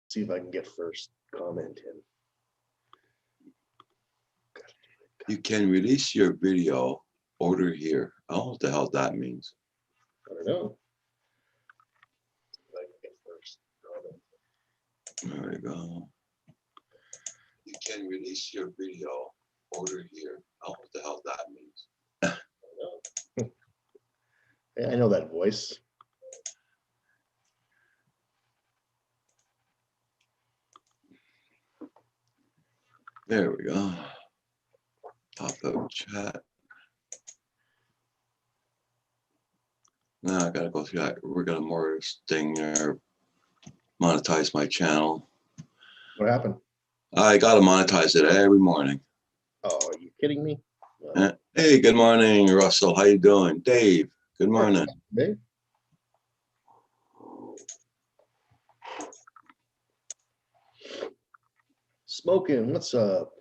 See if I can get first comment in. You can release your video. Order here. I don't know what the hell that means. I don't know. See if I can get first comment. There we go. You can release your video. Order here. I don't know what the hell that means. I don't know. Yeah, I know that voice. There we go. Pop up chat. Now I gotta go through that. We're gonna more thing there. Monetize my channel. What happened? I gotta monetize it every morning. Oh, are you kidding me? Hey, good morning, Russell. How you doing? Dave, good morning. Dave? Smoking, what's up?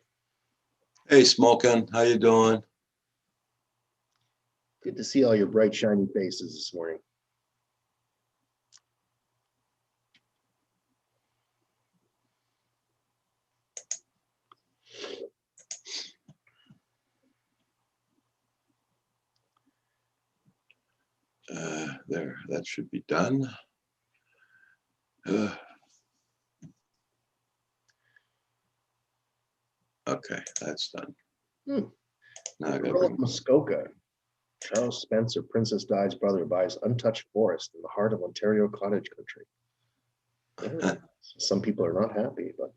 Hey, Smoking, how you doing? Good to see all your bright, shiny faces this morning. There, that should be done. Okay, that's done. Now I gotta Earl of bring. Muskoka. Charles Spencer, Princess Di's brother, buys untouched forest in the heart of Ontario cottage country. Yeah, some people are not happy, but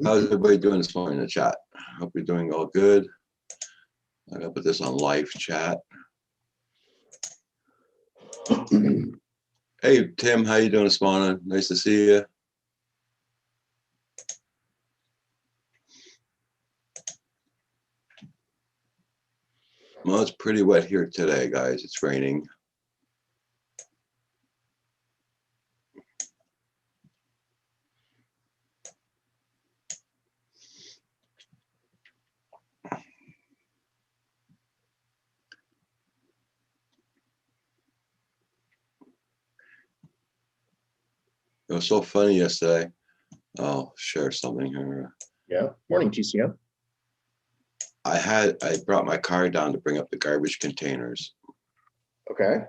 How's everybody doing this morning in the chat? Hope you're doing all good. I gotta put this on live chat. Hey, Tim, how you doing this morning? Nice to see you. Well, it's pretty wet here today, guys. It's raining. It was so funny yesterday. I'll share something here. yeah. Morning, TCM. I brought my car down to bring up the garbage containers. Okay.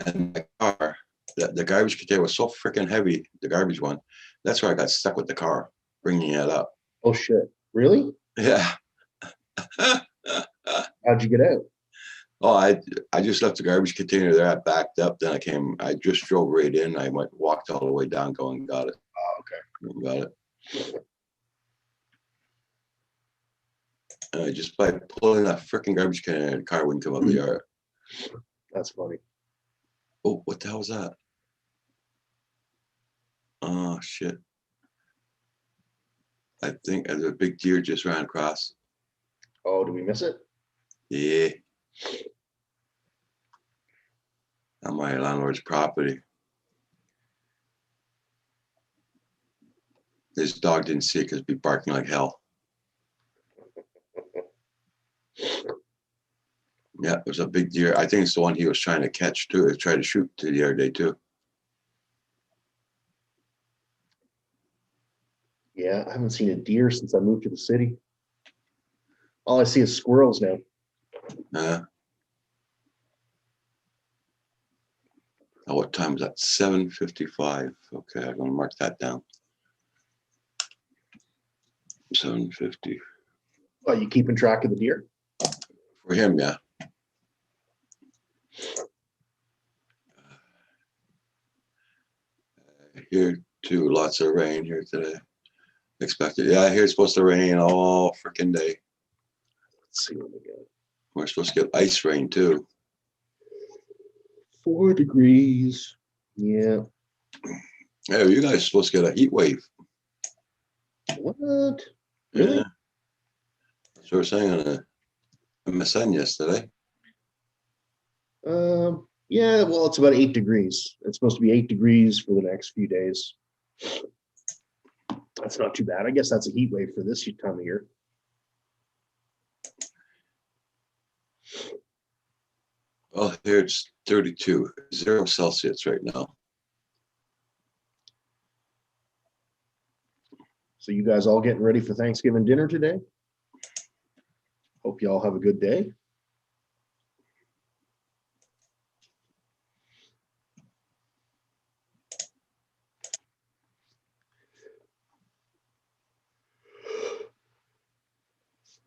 And my car, the garbage container was so freaking heavy, the garbage one. That's where I got stuck with the car, bringing it up. Oh shit! Really? Yeah. How'd you get out? Oh, I just left the garbage container there. I backed up. Then I just drove right in. I walked all the way down, going, got it. Oh, okay. Got it. Just by pulling that freaking garbage can, the car wouldn't come up the yard. That's funny. Oh, what the hell was that? Oh, shit. I think there's a big deer just ran across. Oh, did we miss it? Yeah. On my landlord's property. His dog didn't see it because it'd be barking like hell. Yeah, it was a big deer. I think it's the one he was trying to catch too. He tried to shoot to the other day too. Yeah, I haven't seen a deer since I moved to the city. All I see is squirrels now. Oh, what time is that? 7:55. Okay, I'm gonna mark that down. 7:50. Are you keeping track of the deer? For him, yeah. Here too, lots of rain here today. Expected. Yeah, here it's supposed to rain all freaking day. Let's see what we got. We're supposed to get ice rain too. 4 degrees. Yeah. Hey, you guys are supposed to get a heat wave. What? Really? Yeah. So we're saying on a MSN yesterday. Yeah, well, it's about 8 degrees. It's supposed to be 8 degrees for the next few days. That's not too bad. I guess that's a heat wave for this time of year. Well, here it's 32, 0 Celsius right now. So you guys all getting ready for Thanksgiving dinner today? Hope you all have a good day.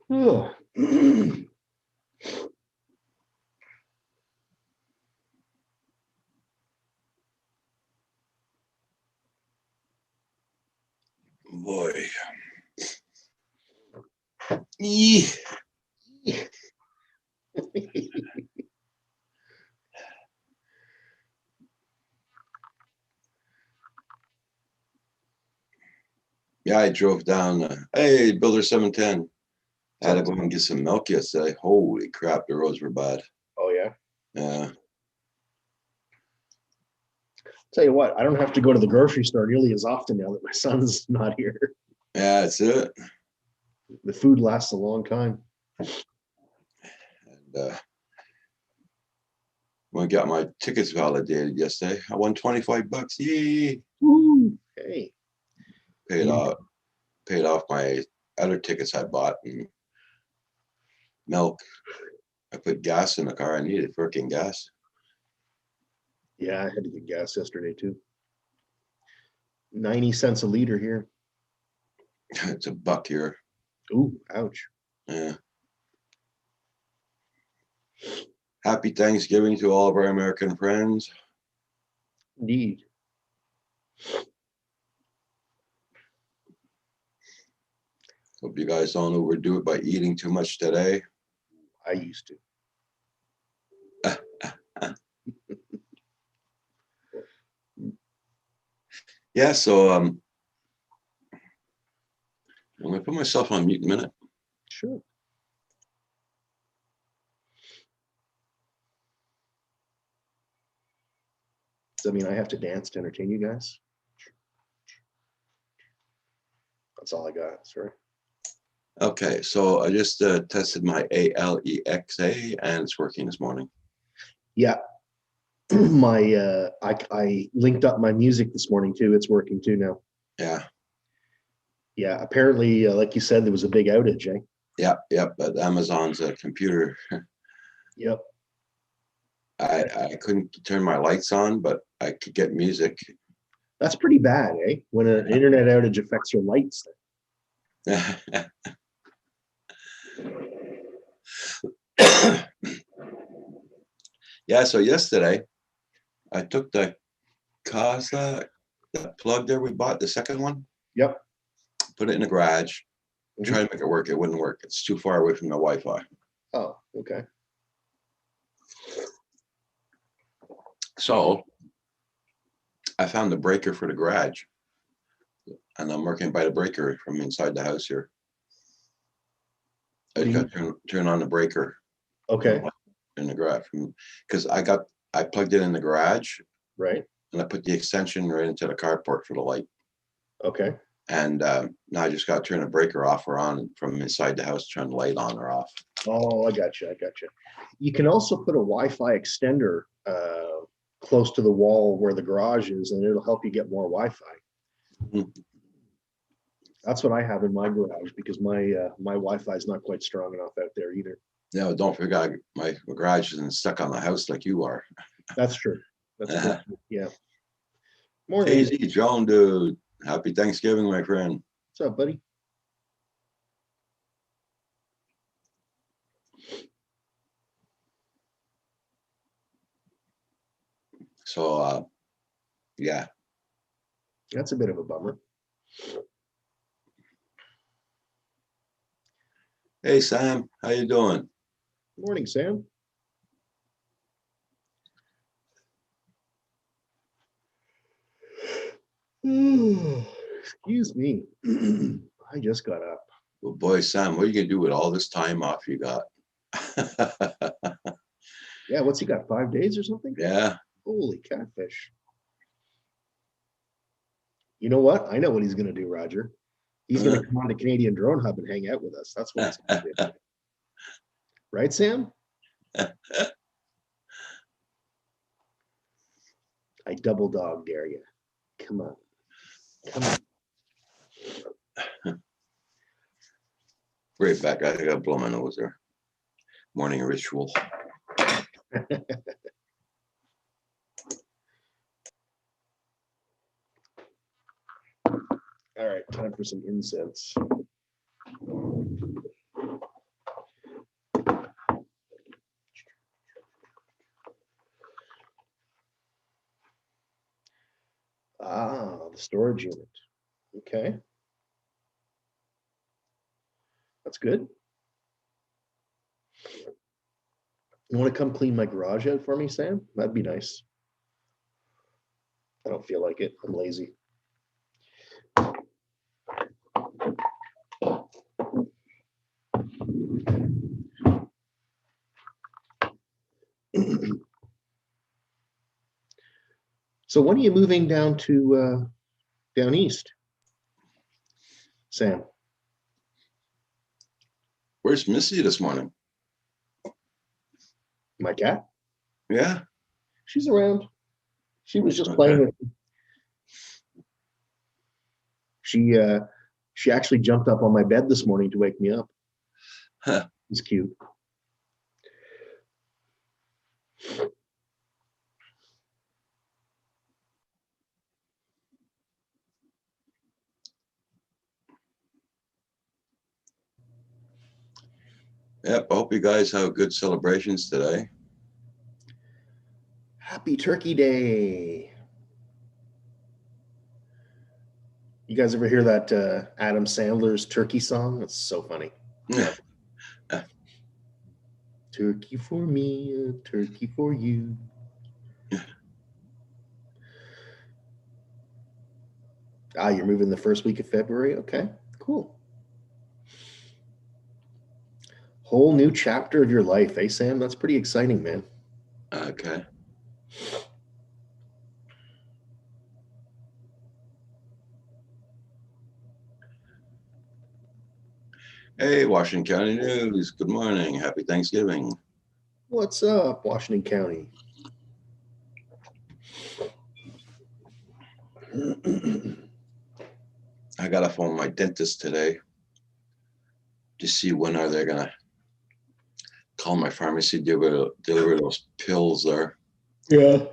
Oh. Boy. Eee. Yeah, I drove down. Hey, Builder 710. I had to go and get some milk yesterday. Holy crap, the roads were bad. Oh, yeah. Yeah. Tell you what, I don't have to go to the grocery store nearly as often now that my son's not here. Yeah, that's it. The food lasts a long time. And when I got my tickets validated yesterday, I won 25 bucks. Yay! Woo! Hey. Paid off my other tickets I bought and milk. I put gas in the car. I needed freaking gas. Yeah, I had to get gas yesterday too. 90 cents a liter here. It's $1 here. Ooh, ouch. Yeah. Happy Thanksgiving to all of our American friends. Indeed. Hope you guys don't overdo it by eating too much today. I used to. Yeah, so I'm gonna put myself on mute in a minute. Sure. Does that mean I have to dance to entertain you guys? That's all I got, sir. Okay, so I just tested my Alexa and it's working this morning. Yeah. I linked up my music this morning too. It's working too now. Yeah. Yeah, apparently, like you said, there was a big outage, eh? Yeah, but Amazon's computer. Yep. I couldn't turn my lights on, but I could get music. That's pretty bad, eh? When an internet outage affects your lights. Yeah, so yesterday I took the Casa, the plug there we bought, the second one. Yep. Put it in the garage. Mhm. Tried to make it work. It wouldn't work. It's too far away from the Wi-Fi. Oh, okay. So I found the breaker for the garage, and I'm working by the breaker from inside the house here. I got to turn on the breaker. Okay. In the garage, because I plugged it in the garage, Right. and I put the extension right into the carport for the light. Okay. And now I just got to turn the breaker off or on from inside the house, turn the light on or off. Oh, I got you. You can also put a Wi-Fi extender close to the wall where the garage is, and it'll help you get more Wi-Fi. Mhm. That's what I have in my garage because my Wi-Fi is not quite strong enough out there either. No, don't forget, my garage isn't stuck on the house like you are. That's true. That's true. Yeah. More Daisy, Joan, dude. Happy Thanksgiving, my friend. What's up, buddy? So, yeah. That's a bit of a bummer. Hey, Sam, how you doing? Good morning, Sam. Excuse me. I just got up. Well, boy, Sam, what are you gonna do with all this time off you got? Yeah, what's he got? 5 days or something? Yeah. Holy catfish. You know what? I know what he's going to do, Roger. He's going to come on to Canadian Drone Hub and hang out with us. That's what he's going to do. Right, Sam? I double dog dare you. Come on. Come on. Right back. I gotta blow my nose there. Morning ritual. All right, time for some incense. Ah, the storage unit. Okay. That's good. You want to come clean my garage out for me, Sam? That'd be nice. I don't feel like it. I'm lazy. So when are you moving down to down east, Sam? Where's Missy this morning? My cat? Yeah. She's around. She was just Okay. playing with me. She actually jumped up on my bed this morning to wake me up. Huh. It's cute. Yep. I hope you guys have good celebrations today. Happy Turkey Day. You guys ever hear that Adam Sandler's turkey song? It's so funny. Turkey for me, a turkey for you. Ah, you're moving the first week of February? Okay, cool. Whole new chapter of your life, eh, Sam? That's pretty exciting, man. Okay. Hey, Washington County News. Good morning. Happy Thanksgiving. What's up, Washington County? I got to phone my dentist today to see when are they gonna call my pharmacy, deliver those pills there. Yeah.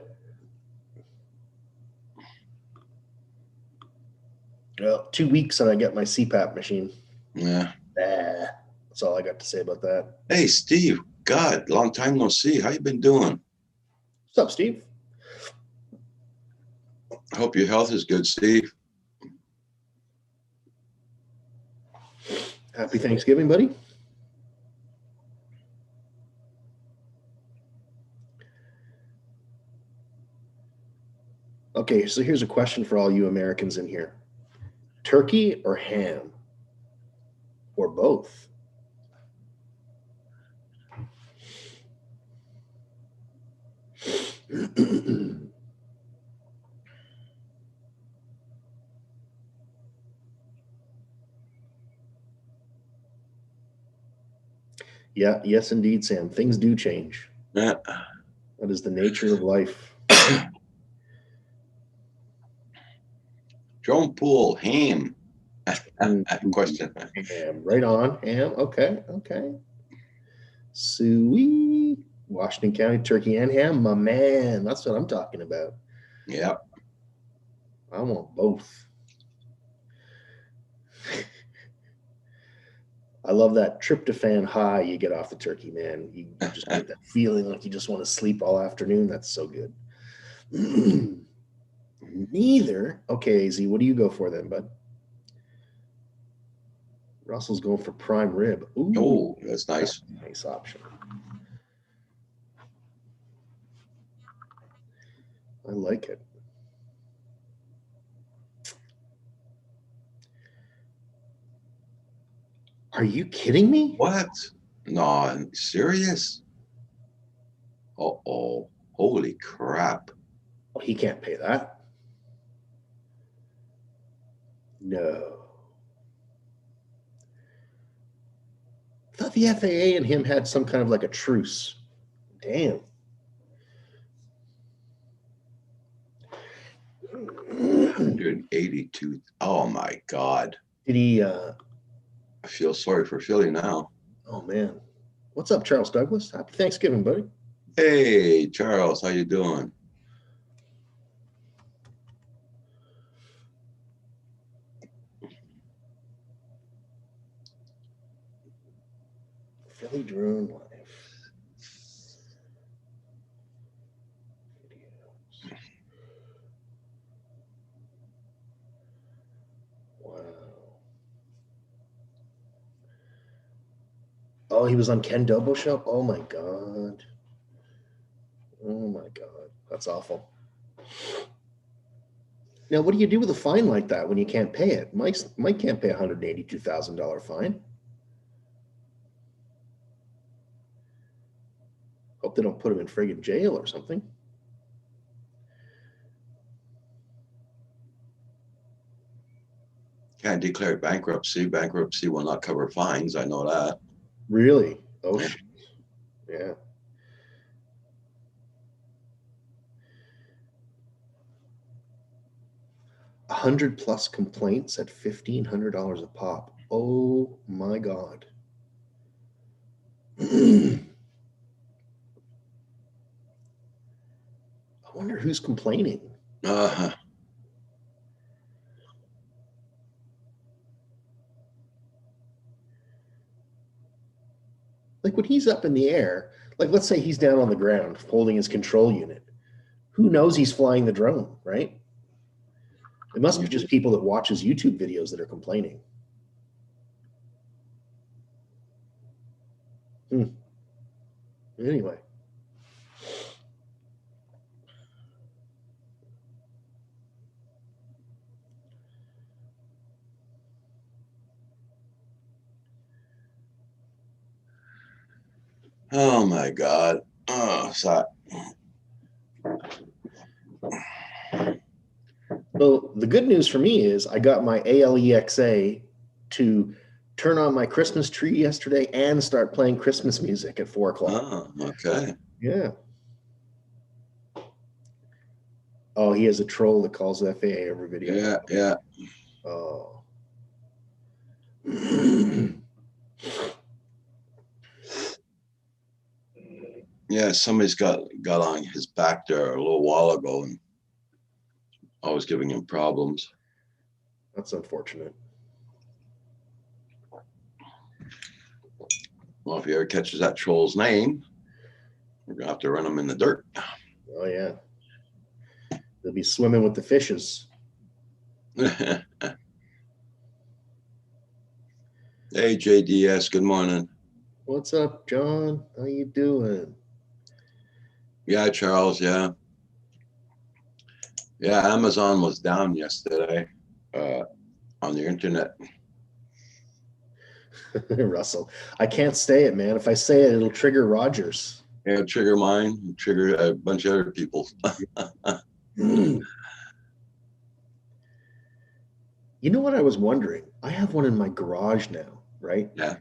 Well, 2 weeks and I get my CPAP machine. Yeah. That's all I got to say about that. Hey, Steve. God, long time no see. How you been doing? What's up, Steve? I hope your health is good, Steve. Happy Thanksgiving, buddy. Okay, so here's a question for all you Americans in here. Turkey or ham? Or both? Yeah, yes, indeed, Sam. Things do change. Yeah. That is the nature of life. Drone pool, ham. Question. Ham, right on. Ham, okay, okay. Sweet. Washington County turkey and ham, my man. That's what I'm talking about. Yeah. I want both. I love that tryptophan high you get off the turkey, man. You just get that feeling like you just want to sleep all afternoon. That's so good. Neither. Okay, AZ, what do you go for then, bud? Russell's going for prime rib. Ooh, Oh, that's nice. nice option. I like it. Are you kidding me? What? No, I'm serious? Uh-oh. Holy crap. Oh, he can't pay that. No. I thought the FAA and him had some kind of like a truce. Damn. 182. Oh my God. Did he, I feel sorry for Philly now. oh man. What's up, Charles Douglas? Happy Thanksgiving, buddy. Hey, Charles, how you doing? Philly Drone Life. Wow. Oh, he was on Ken Dobo show? Oh my God. Oh my God. That's awful. Now, what do you do with a fine like that when you can't pay it? Mike can't pay a $182,000 fine. Hope they don't put him in friggin' jail or something. Can't declare bankruptcy. Bankruptcy will not cover fines. I know that. Really? Oh, Yeah. shit. Yeah. $100+ complaints at $1,500 a pop. Oh my God. I wonder who's complaining. Uh-huh. Like when he's up in the air, like let's say he's down on the ground holding his control unit. Who knows he's flying the drone, right? It must be just people that watch his YouTube videos that are complaining. Anyway. Oh my God. Oh, so So the good news for me is I got my ALEXA to turn on my Christmas tree yesterday and start playing Christmas music at 4 o'clock. oh, okay. Yeah. Oh, he has a troll that calls the FAA every video. Yeah, yeah. Oh. Yeah, somebody's got on his back there a little while ago and I was giving him problems. That's unfortunate. Well, if he ever catches that troll's name, we're gonna have to run him in the dirt. Oh yeah. They'll be swimming with the fishes. Hey, JDS, good morning. What's up, John? How you doing? Yeah, Charles, yeah. Yeah, Amazon was down yesterday on the internet. Russell, I can't say it, man. If I say it, it'll trigger Rogers. Yeah, trigger mine, trigger a bunch of other people. You know what I was wondering? I have one in my garage now, right? Yeah.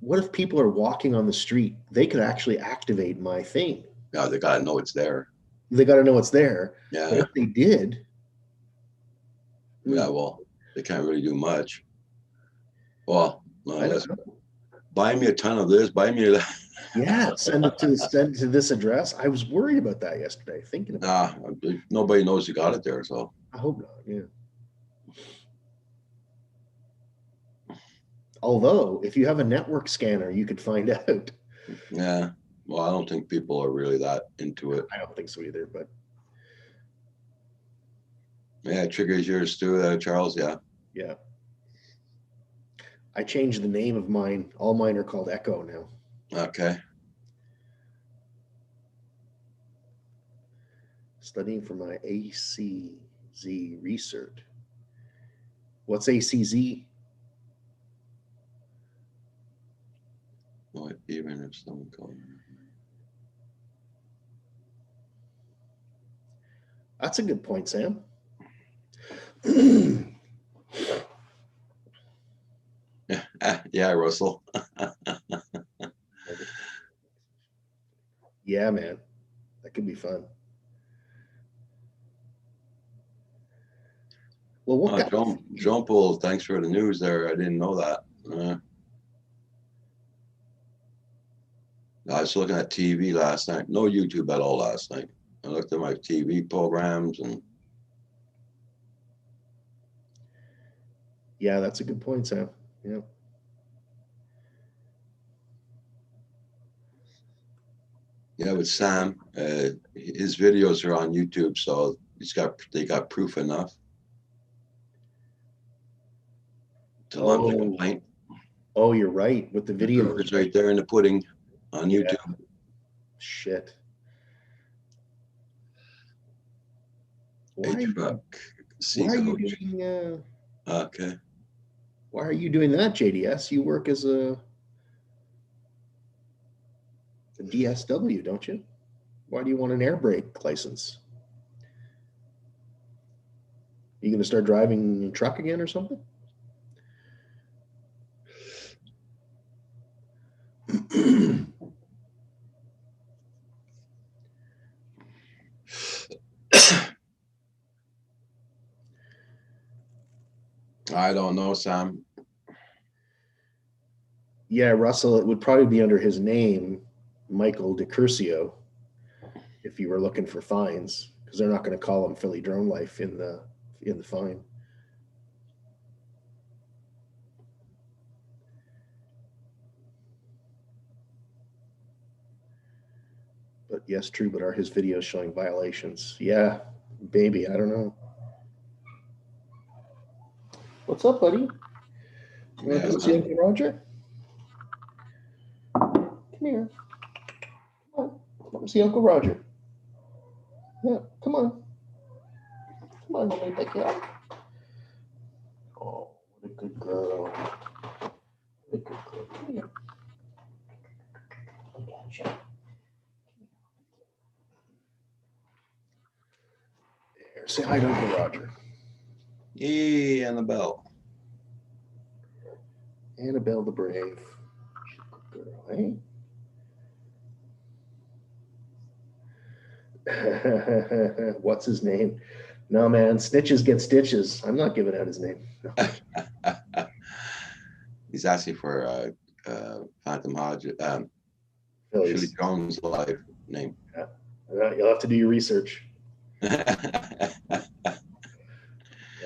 What if people are walking on the street? They could actually activate my thing. Yeah, they gotta know it's there. They got to know it's there. But Yeah, if they did, yeah. Well, they can't really do much. Well, I let's don't know. buy me a ton of this, buy me that. Yeah, send it to this address. I was worried about that yesterday, thinking about Nah, nobody knows you got it there, so. I hope not. Yeah. Although, if you have a network scanner, you could find out. Yeah. Well, I don't think people are really that into it. I don't think so either, but Yeah, it triggers yours too, Charles. Yeah. yeah. I changed the name of mine. All mine are called Echo now. Okay. Studying for my ACZ recert. What's ACZ? Well, even if someone called. That's a good point, Sam. Yeah, Russell. Yeah, man, that could be fun. Well, what got John Paul, thanks for the news there. I didn't know that. I was looking at TV last night. No YouTube at all last night. I looked at my TV programs and Yeah, that's a good point, Sam. Yeah. yeah, with Sam, his videos are on YouTube, so they got proof enough to launch a complaint. Oh, you're right. With the The video, proof is right there in the pudding on YouTube. Shit. A truck, C coach. Okay. Why are you doing that, JDS? You work as a DSW, don't you? Why do you want an air brake license? You going to start driving a truck again or something? I don't know, Sam. Yeah, Russell, it would probably be under his name, Michael DeCurcio, if you were looking for fines, because they're not going to call him Philly Drone Life in the fine. But yes, true. But are his videos showing violations? Yeah, maybe. I don't know. What's up, buddy? You want to come see Uncle Roger? Come here. Come on. Come see Uncle Roger. Yeah, come on. Come on, let me pick you up. Oh, what a good girl. What a good girl. Come here. I got you. There, say hi to Uncle Roger. Yay, Annabelle. Annabelle the Brave. She's a good girl, eh? What's his name? No, man, snitches get stitches. I'm not giving out his name. No. He's asking for Phantom Hodge, Philly Jones' life name. Yeah. You'll have to do your research.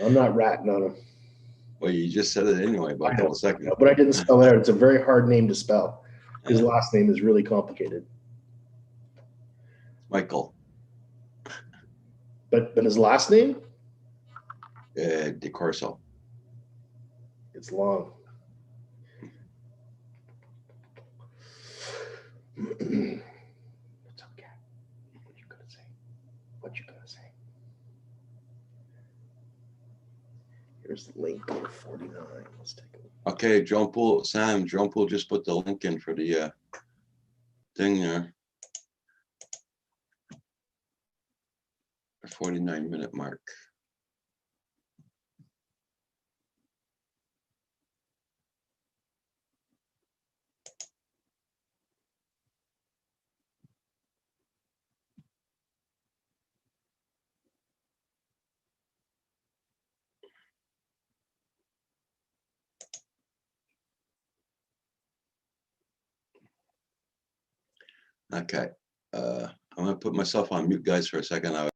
I'm not ratting on him. Well, you just said it anyway about a couple seconds. But I didn't spell it out. It's a very hard name to spell. His last name is really complicated. Michael. But his last name? DeCorso. It's long. What's up, Cat? What you gonna say? What you gonna say? Here's the link to 49. Let's take a look. Okay, John Paul, Sam, John Paul just put the link in for the thing there. The 49-minute mark. Okay, I'm gonna put myself on mute, guys, for a second.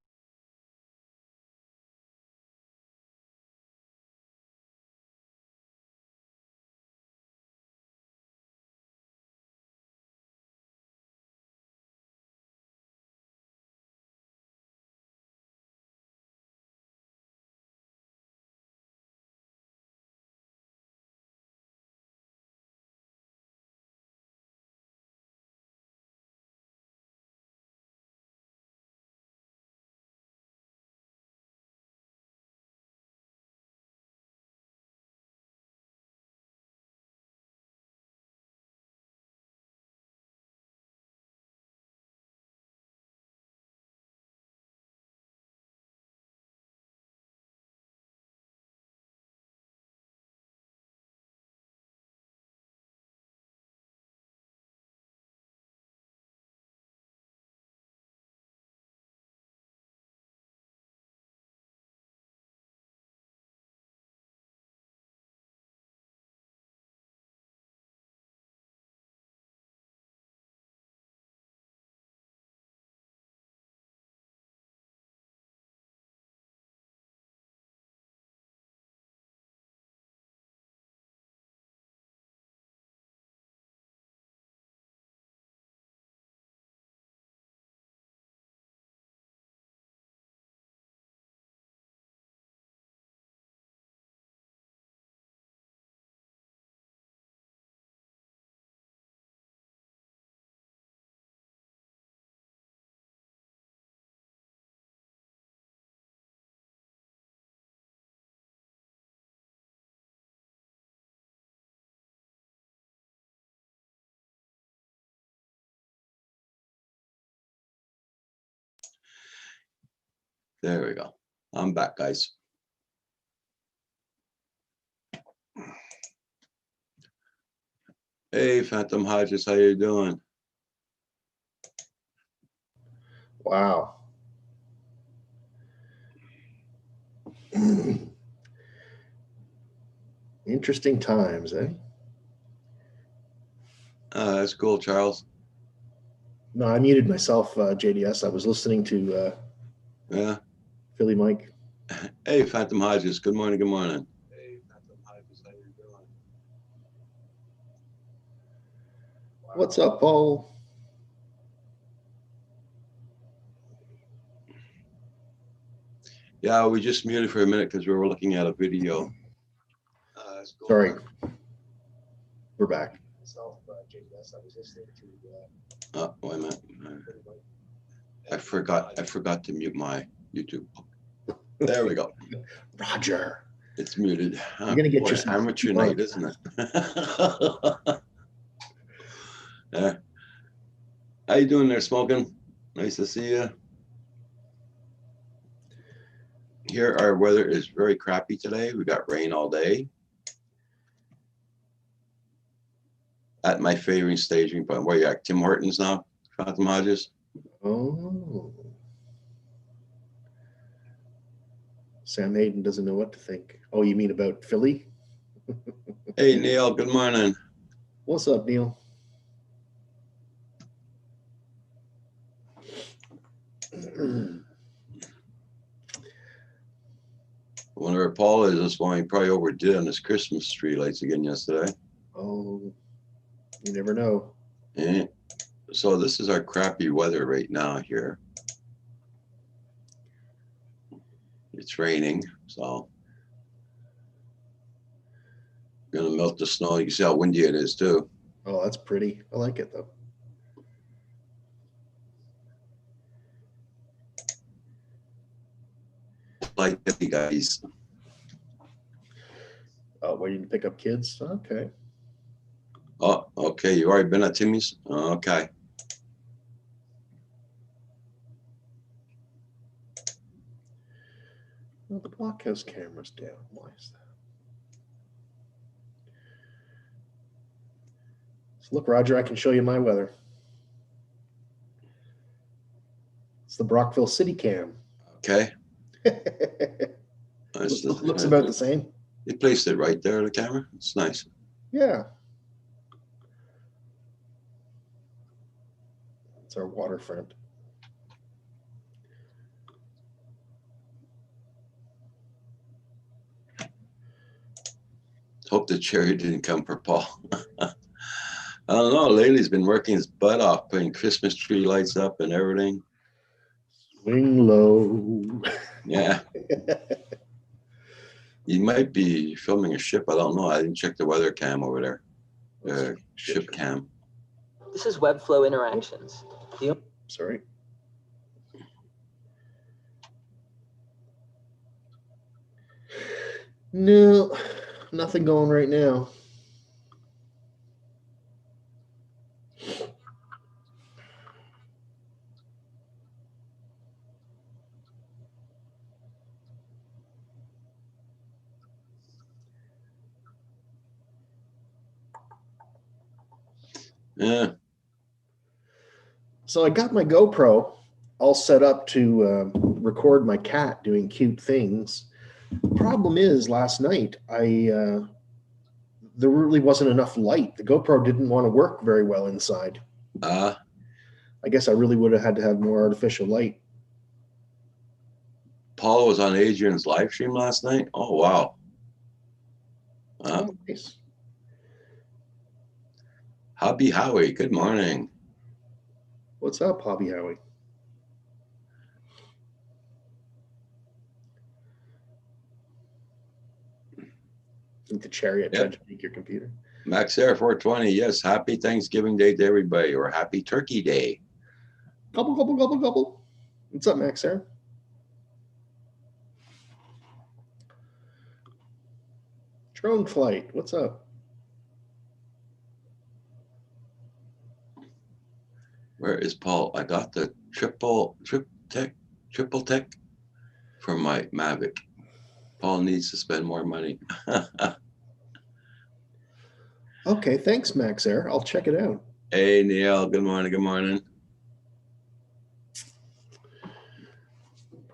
There we go. I'm back, guys. Hey, Phantom Hodges, how you doing? Wow. Interesting times, eh? That's cool, Charles. No, I muted myself, JDS. I was listening to Yeah. Philly Mike. Hey, Phantom Hodges. Good morning. Good morning. Hey, Phantom Hodges, how you doing? What's up, Paul? Yeah, we just muted for a minute because we were looking at a video. That's cool. Sorry. We're back. Myself, JDS. I was listening to Oh, wait a minute. I forgot to mute my YouTube. There we go. Roger. It's muted. You're gonna get yourself amateur night, isn't it? Yeah. How you doing there, Smoking? Nice to see you. Here, our weather is very crappy today. We got rain all day. At my favorite staging point. Where you at? Tim Hortons now, Phantom Hodges? Oh. Sam Hayden doesn't know what to think. Oh, you mean about Philly? Hey, Neil, good morning. What's up, Neil? I wonder where Paul is this morning. He probably overdid on his Christmas tree lights again yesterday. Oh, you never know. Yeah. So this is our crappy weather right now here. It's raining, so gonna melt the snow. You can see how windy it is too. Oh, that's pretty. I like it though. Like the guys. Oh, waiting to pick up kids. Okay. Oh, okay. You already been at Timmy's? Okay. Well, the blockhouse camera's down. Why is that? So look, Roger, I can show you my weather. It's the Brockville City Cam. Okay. Looks about the same. You placed it right there, the camera. It's nice. Yeah. It's our waterfront. Hope the cherry didn't come for Paul. I don't know. Lately, he's been working his butt off, putting Christmas tree lights up and everything. Swing low. Yeah. He might be filming a ship. I don't know. I didn't check the weather cam over there. Ship cam. This is Webflow Interactions. Sorry. No, nothing going right now. Yeah. So I got my GoPro all set up to record my cat doing cute things. Problem is, last night there really wasn't enough light. The GoPro didn't want to work very well inside. I guess I really would have had to have more artificial light. Paul was on Adrian's live stream last night. Oh, wow. Oh, nice. Hobby Howie, good morning. What's up, Hobby Howie? The chariot tried to make your computer. Max Air 420, yes. Happy Thanksgiving Day to everybody, or Happy Turkey Day. Gobble, gobble, gobble, gobble. What's up, Max Air? Drone flight, what's up? Where is Paul? I got the triple tech. for my Mavic. Paul needs to spend more money. Okay, thanks, Max Air. I'll check it out. Hey, Neil. Good morning. Good morning.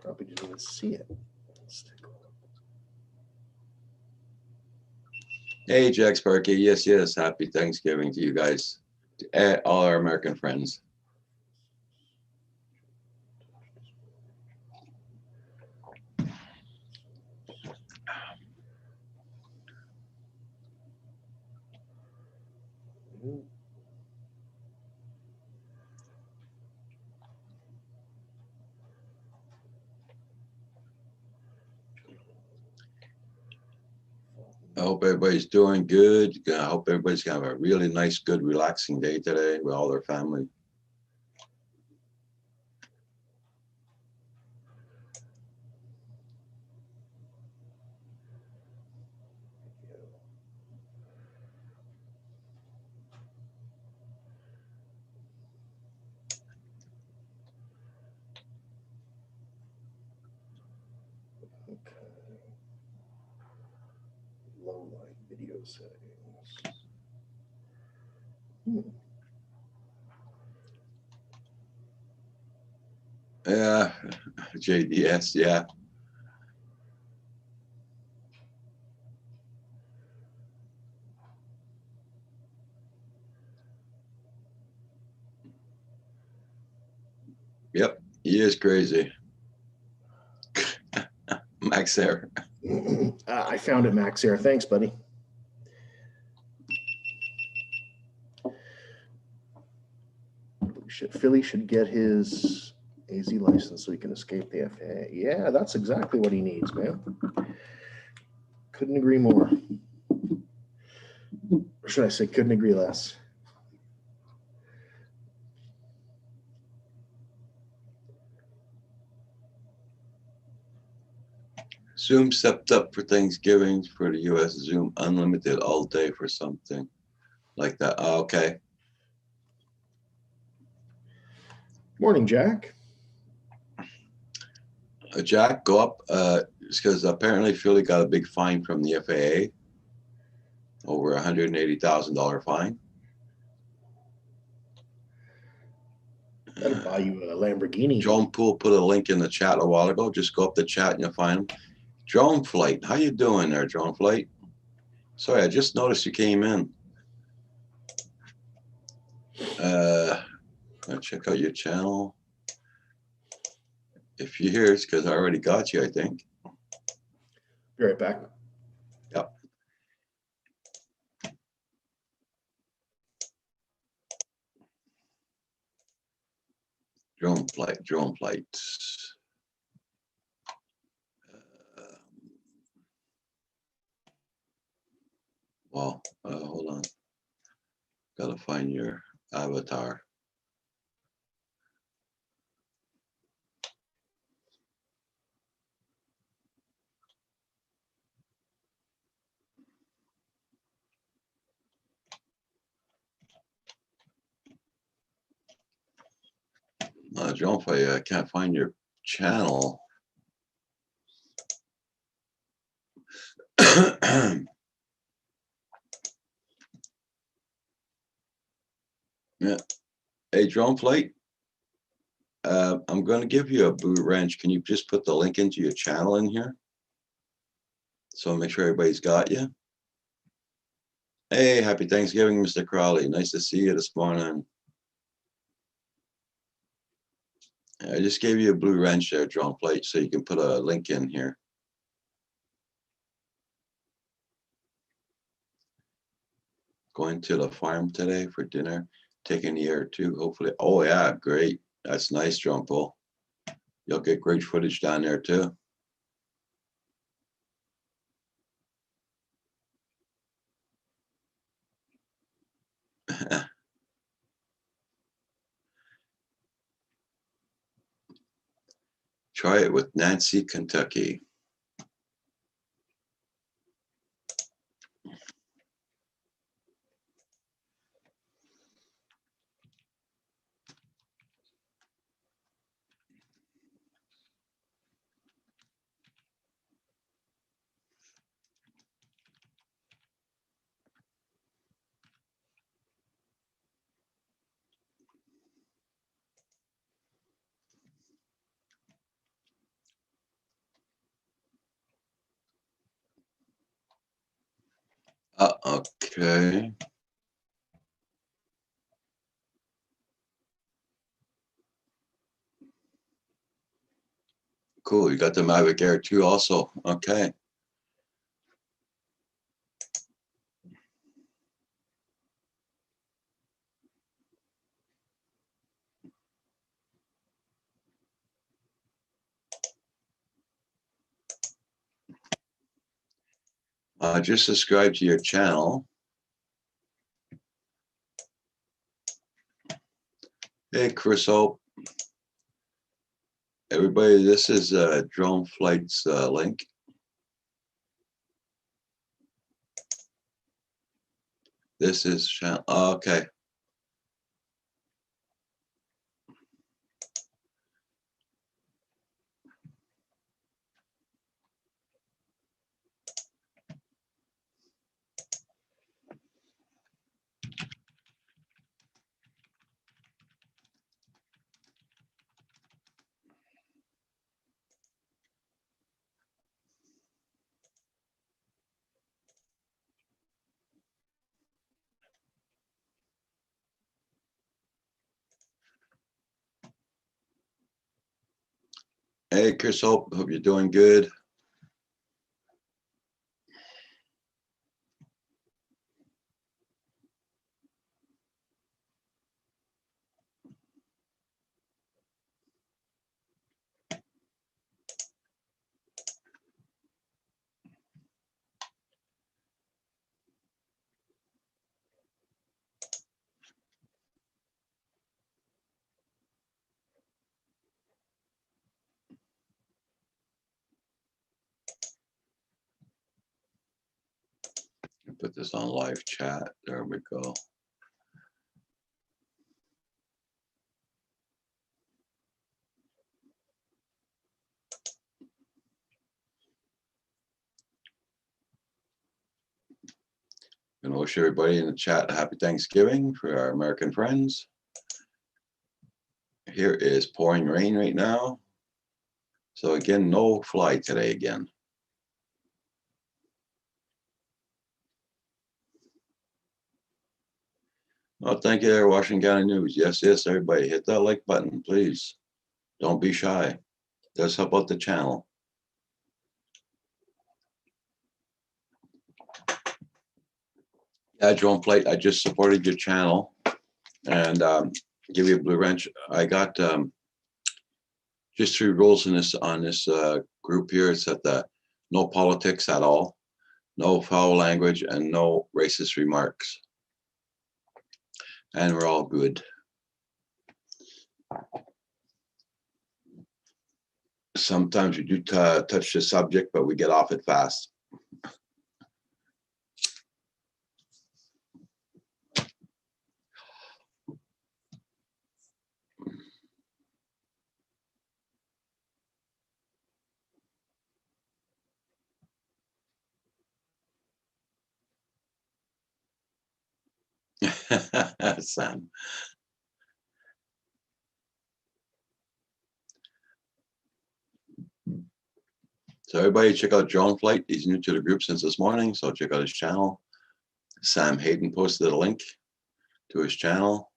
Probably didn't even see it. Let's take a look. Hey, Jack Sparky. Yes, yes. Happy Thanksgiving to you guys, to all our American friends. I hope everybody's doing good. I hope everybody's gonna have a really nice, good, relaxing day today with all their family. Okay. Low light video settings. Yeah, JDS, yeah. Yep, he is crazy. Max Air. I found it, Max Air. Thanks, buddy. Philly should get his AZ license so he can escape the FAA. Yeah, that's exactly what he needs, man. Couldn't agree more. Or should I say, couldn't agree less. Zoom stepped up for Thanksgiving for the US. Zoom unlimited all day for something like that. Oh, okay. Morning, Jack. Jack, go up. It's because apparently Philly got a big fine from the FAA, over $180,000 fine. That'll buy you a Lamborghini. Drone Pool put a link in the chat a while ago. Just go up the chat and you'll find him. Drone Flight, how you doing there, Drone Flight? Sorry, I just noticed you came in. I'll check out your channel. If you're here, it's because I already got you, I think. Be right back. Yep. Drone Flight, Drone Flight. Well, hold on. Gotta find your avatar. Drone Flight, I can't find your channel. Yeah. Hey, Drone Flight. I'm going to give you a boot wrench. Can you just put the link into your channel in here? So make sure everybody's got you. Hey, happy Thanksgiving, Mr. Crowley. Nice to see you this morning. I just gave you a blue wrench there, Drone Flight, so you can put a link in here. Going to the farm today for dinner. Taking the air too, hopefully. Oh yeah, great. That's nice, Drone Pool. You'll get great footage down there too. Try it with Nancy, Kentucky. Okay. Cool, you got the Mavic Air 2 also, okay. Just subscribe to your channel. Hey, Chris Hope. Everybody, this is Drone Flight's link. This is channel, okay. Hey, Chris Hope, hope you're doing good. Put this on live chat. There we go. And wish everybody in the chat a happy Thanksgiving for our American friends. Here is pouring rain right now. So again, no fly today again. Oh, thank you there, Washington County News. Yes, yes, everybody hit that like button, please. Don't be shy. It does help out the channel. Yeah, Drone Flight, I just supported your channel and give you a blue wrench. I got just 3 rules in this on this group here. It's that the no politics at all, no foul language, and no racist remarks. And we're all good. Sometimes we do touch the subject, but we get off it fast. Sam. So everybody check out Drone Flight. He's new to the group since this morning, so check out his channel. Sam Hayden posted a link to his channel.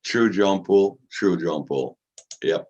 True drone pool, true drone pool. Yep.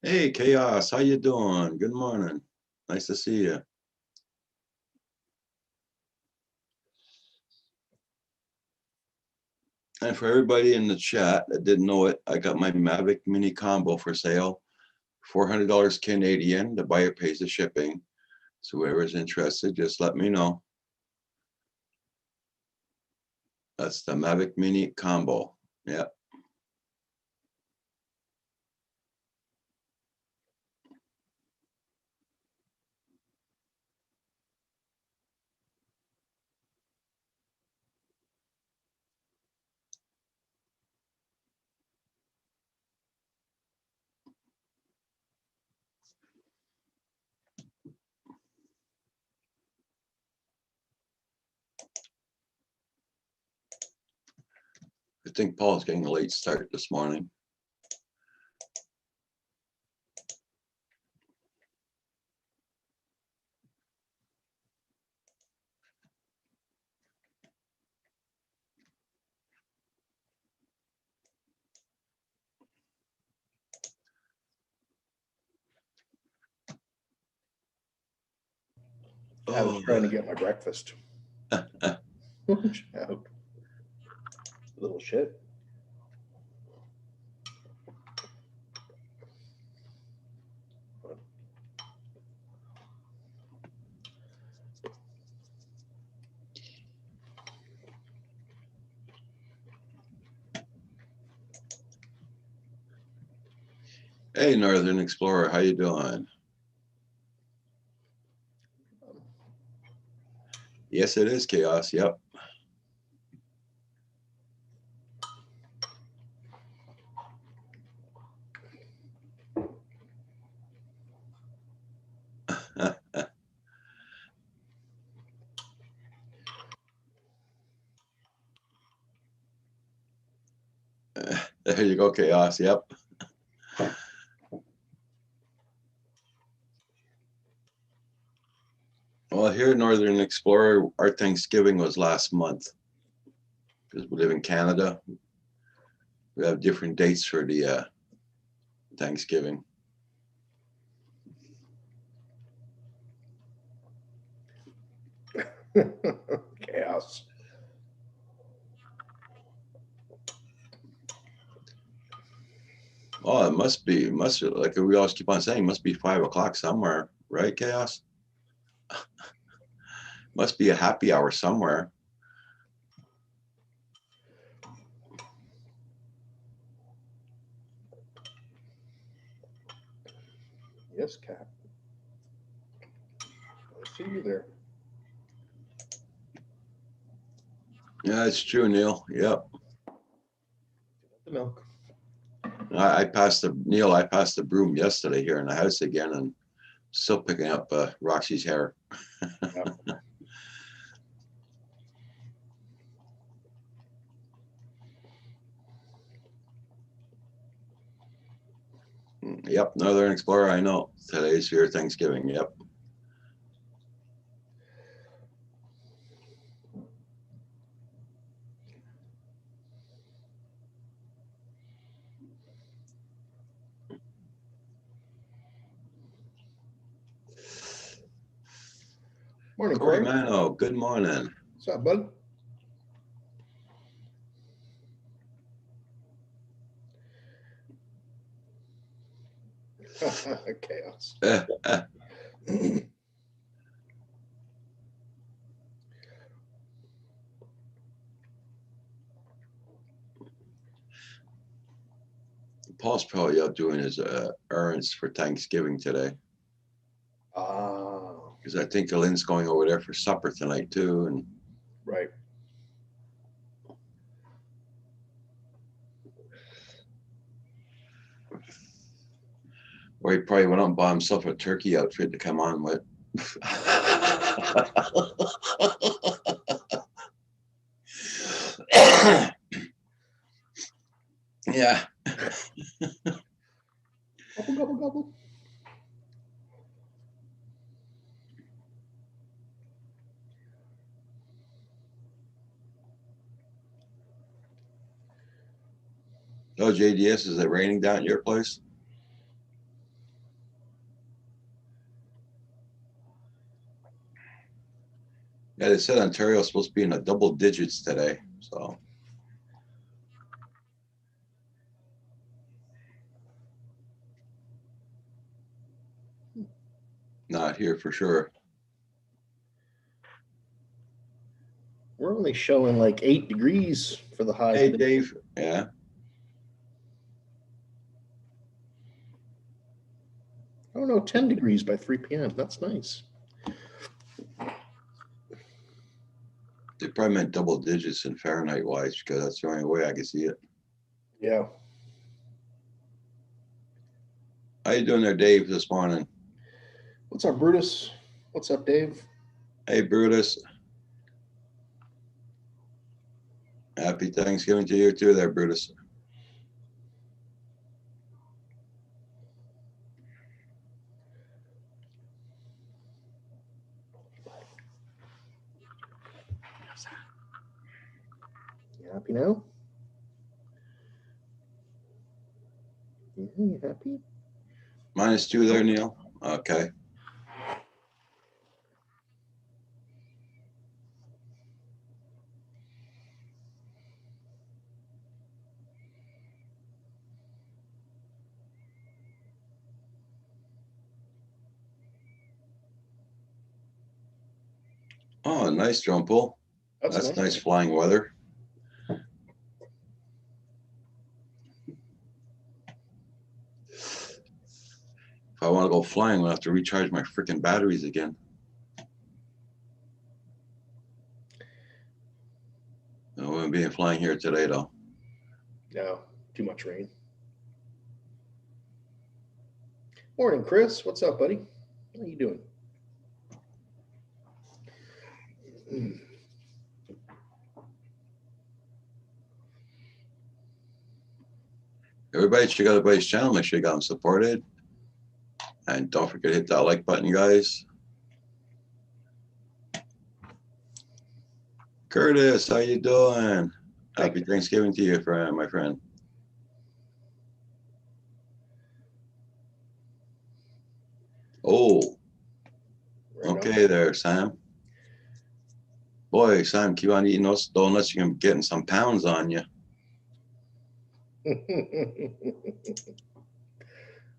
Hey, Chaos, how you doing? Good morning. Nice to see you. And for everybody in the chat that didn't know it, I got my Mavic Mini Combo for sale. $400 Canadian. The buyer pays the shipping. So whoever's interested, just let me know. That's the Mavic Mini combo. Yeah. I think Paul's getting a late start this morning. I was trying to get my breakfast. Shout. Little shit. Hey, Northern Explorer, how you doing? Yes, it is chaos. Yep. There you go, chaos. Yep. Well, here in Northern Explorer, our Thanksgiving was last month because we live in Canada. We have different dates for the Thanksgiving. Chaos. Oh, it must like we always keep on saying, must be 5 o'clock somewhere, right, chaos? Must be a happy hour somewhere. Yes, Cap. I see you there. Yeah, it's true, Neil. Yep. The milk. I passed the broom yesterday here in the house again and still picking up Roxy's hair. Yep, Northern Explorer, I know. Today's your Thanksgiving, yep. Morning, Corey Corey. Mano, good morning. What's up, bud? Chaos. Paul's probably out doing his errands for Thanksgiving today. Because I think Lynn's going over there for supper tonight too. And Right. or he probably went out and bought himself a turkey outfit to come on with. Yeah. Gobble, gobble, gobble. Oh, JDS, is it raining down at your place? Yeah, they said Ontario's supposed to be in the double digits today, so. Not here for sure. We're only showing like 8 degrees for the high. Hey, today. Dave. Yeah. Oh no, 10 degrees by 3 p.m. That's nice. They probably meant double digits in Fahrenheit wise because that's the only way I can see it. Yeah. How you doing there, Dave, this morning? What's up, Brutus? What's up, Dave? Hey, Brutus. Happy Thanksgiving to you too there, Brutus. You happy now? Yeah, you happy? -2 there, Neil. Okay. Oh, nice drone pull. That's nice flying weather. If I want to go flying, I'm gonna have to recharge my freaking batteries again. I won't be flying here today though. No, too much rain. Morning, Chris. What's up, buddy? How you doing? Everybody check out everybody's channel. Make sure you got them supported. And don't forget to hit that like button, guys. Curtis, how you doing? Happy Thanksgiving to you, friend, my friend. Oh, Right okay there, Sam. Boy, Sam, keep on eating those donuts. You're getting some pounds on you.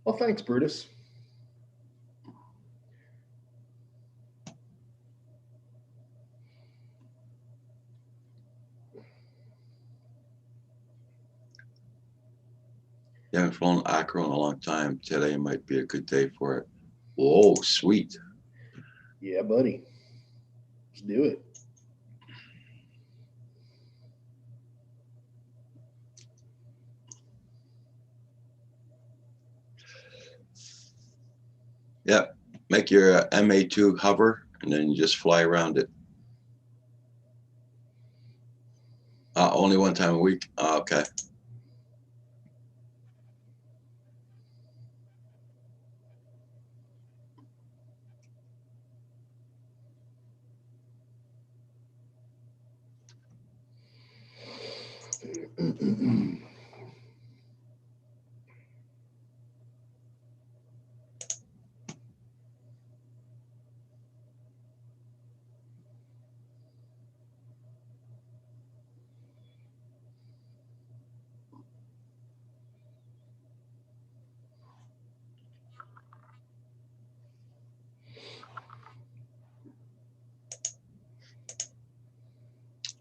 Well, thanks, Brutus. You haven't flown Acro in a long time. Today might be a good day for it. Whoa, sweet. Yeah, buddy. Let's do it. Yep. Make your MA2 hover and then you just fly around it. Only one time a week. Okay.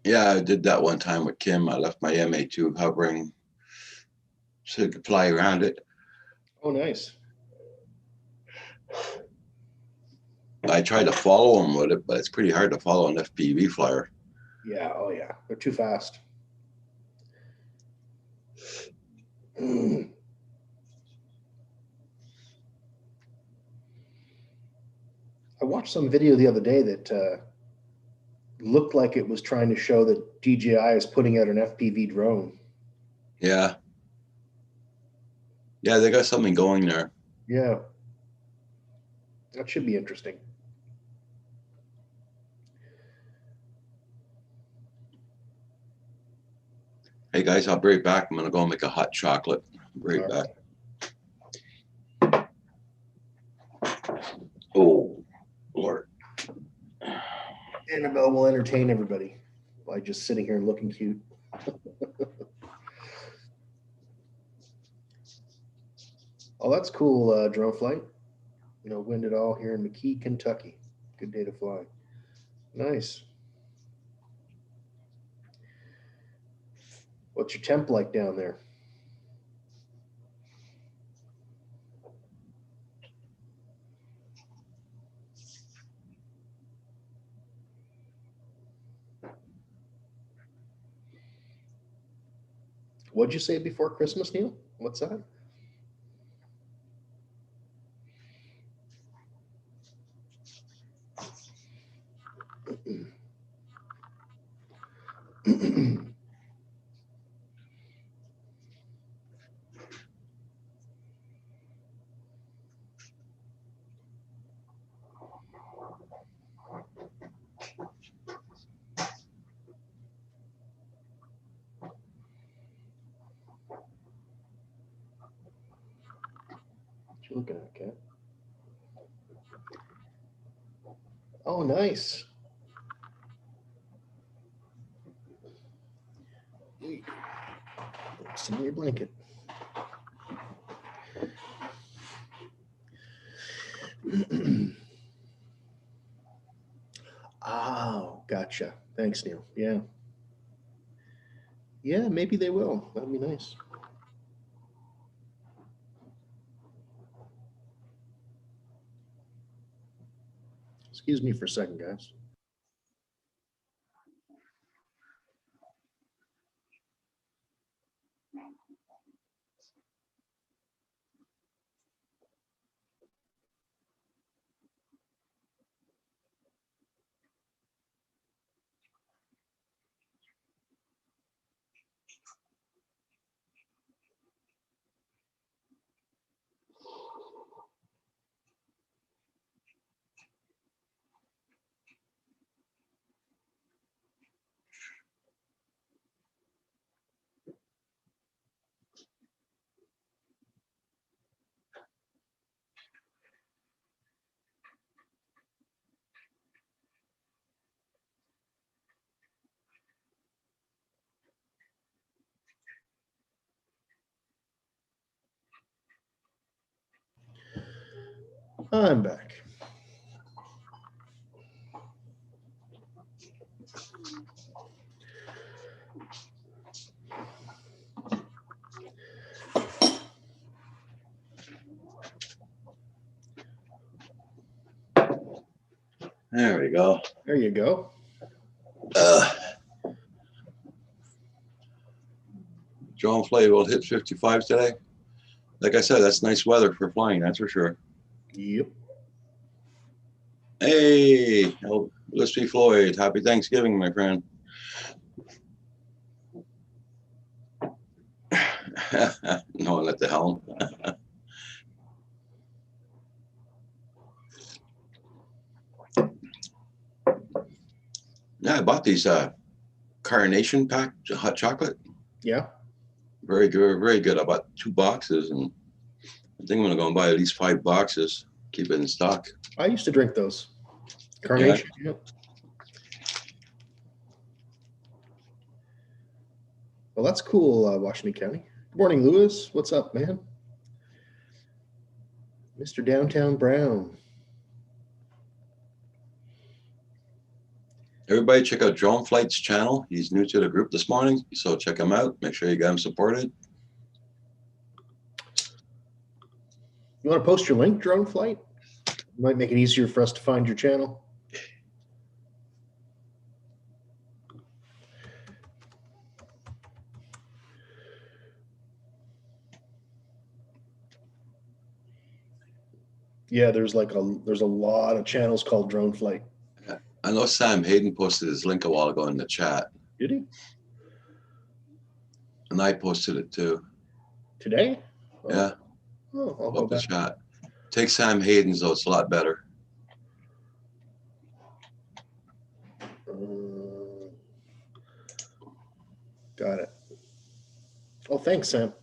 Yeah, I did that one time with Kim. I left my MA2 hovering so you could fly around it. Oh, nice. I tried to follow him with it, but it's pretty hard to follow an FPV flyer. Yeah, oh yeah. They're too fast. I watched some video the other day that looked like it was trying to show that DJI is putting out an FPV drone. Yeah. Yeah, they got something going there. Yeah. That should be interesting. Hey guys, I'll be right back. I'm gonna go make a hot chocolate. I'll be right All back. Oh, Lord. Annabelle will entertain everybody by just sitting here and looking cute. Oh, that's cool, drone flight. No wind at all here in McKee, Kentucky. Good day to fly. Nice. What's your temp like down there? What'd you say before Christmas, Neil? What's that? What you looking at, Kat? Oh, nice. What's in your blanket? Oh, gotcha. Thanks, Neil. Yeah. Yeah, maybe they will. That'd be nice. Excuse me for a second, guys. I'm back. There we go. There you go. John Flay will hit 55 today. Like I said, that's nice weather for flying, that's for sure. Yep. Hey, let's be Floyd. Happy Thanksgiving, my friend. No one at the helm. Yeah, I bought these Carnation pack hot chocolate. Yeah. Very good, very good. I bought 2 boxes, and I think I'm gonna go and buy at least 5 boxes. Keep it in stock. I used to drink those. Carnation. Yep. Well, that's cool, Washington County. Good morning, Lewis. What's up, man? Mr. Downtown Brown. Everybody check out Drone Flight's channel. He's new to the group this morning, so check him out. Make sure you got him supported. You want to post your link, Drone Flight? Might make it easier for us to find your channel. Yeah, there's a lot of channels called Drone Flight. I know Sam Hayden posted his link a while ago in the chat, Did he? and I posted it too. Today? Oh. Yeah, Oh, I'll go up the back. chat. Take Sam Hayden's though; it's a lot better. Got it. Oh, thanks, Sam.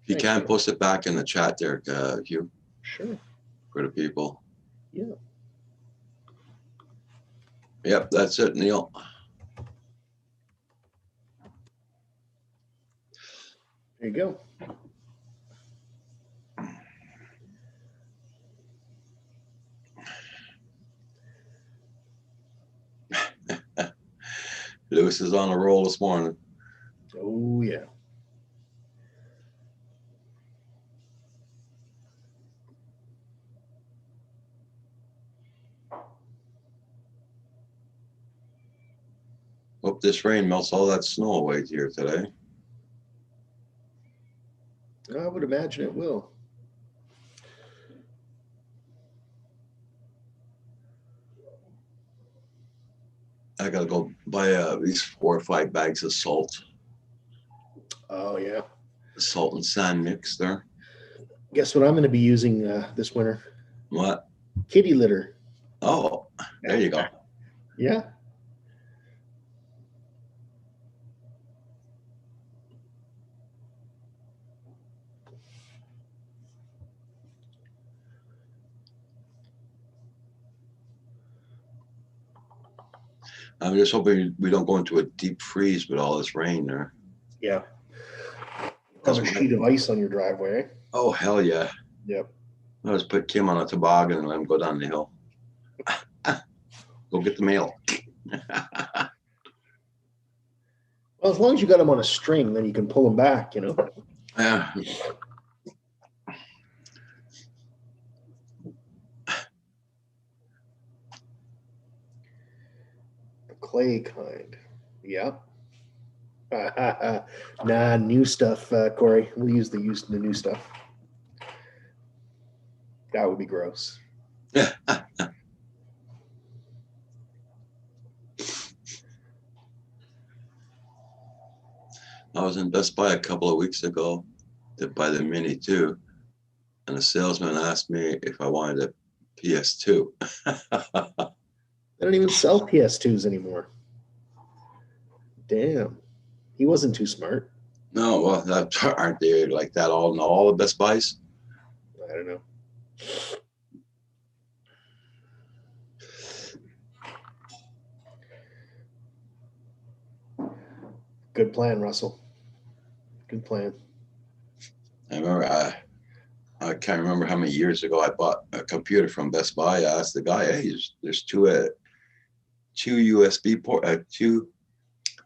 If you Thanks, can, man. post it back in the chat there, Hugh, Sure. for the people. Yeah. Yep, that's it, Neil. There you go. Lewis is on a roll this morning. Oh, yeah. Hope this rain melts all that snow away here today. I would imagine it will. I gotta go buy at least 4 or 5 bags of salt. Oh, yeah. Salt and sand mix there. Guess what I'm going to be using this winter? What? Kitty litter. Oh, there you go. Yeah. I'm just hoping we don't go into a deep freeze with all this rain there. Yeah. Have a sheet of ice on your driveway. Oh, hell yeah. Yep. I'll just put Kim on a toboggan and let him go down the hill. Go get the mail. Well, as long as you got them on a string, then you can pull them back, you know. Yeah. The clay kind. Yep. Nah, new stuff, Corey. We'll use the new stuff. That would be gross. I was in Best Buy a couple of weeks ago to buy the Mini 2, and the salesman asked me if I wanted a PS2. They don't even sell PS2s anymore. Damn. He wasn't too smart. No, well, aren't they like that all the Best Buys? I don't know. Good plan, Russell. Good plan. I remember, I can't remember how many years ago I bought a computer from Best Buy. I asked the guy, "Hey, there's two USB port, two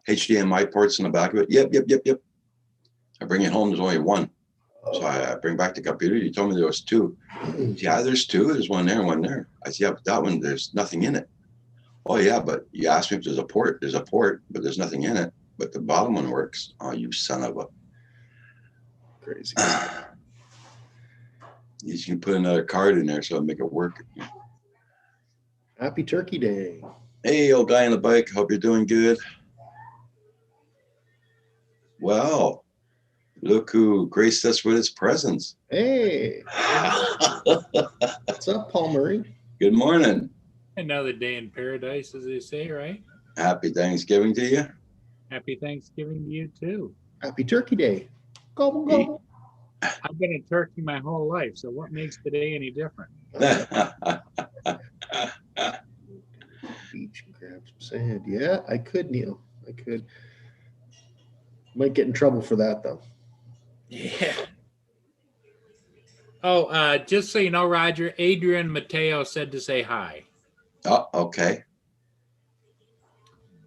HDMI ports in the back of it." Yep. I bring it home. There's only one. So I bring back the computer. You told me there was two. Yeah, there's two. There's one there and one there. I said, yeah, but that one, there's nothing in it. Oh, yeah, but you asked me if there's a port. There's a port, but there's nothing in it. But the bottom one works. Oh, you son of a. Crazy. You can put another card in there so it'll make it work. Happy Turkey Day. Hey, old guy on the bike. Hope you're doing good. Well, look who graced us with his presence. Hey. What's up, Paul Murray? Good morning. Another day in paradise, as they say, right? Happy Thanksgiving to you. Happy Thanksgiving to you, too. Happy Turkey Day. Gobble, gobble. I've been a turkey my whole life, so what makes today any different? Beach and grab some sand. Yeah, I could, Neil. I could. Might get in trouble for that, though. Yeah. Oh, just so you know, Roger, Adrian Mateo said to say hi. Oh, okay.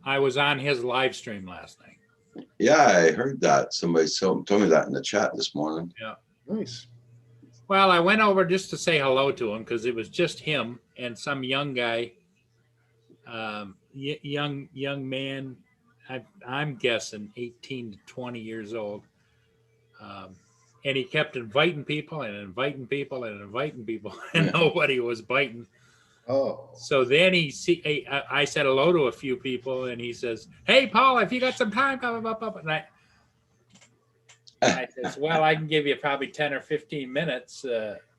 I was on his live stream last night. Yeah, I heard that. Somebody told me that in the chat this morning. Yeah. Nice. Well, I went over just to say hello to him because it was just him and some young guy, young man. I'm guessing 18 to 20 years old. And he kept inviting people and inviting people and inviting people, and nobody was biting. Oh. So then I said hello to a few people, and he says, "Hey, Paul, if you got some time, come up." And I says, "Well, I can give you probably 10 or 15 minutes."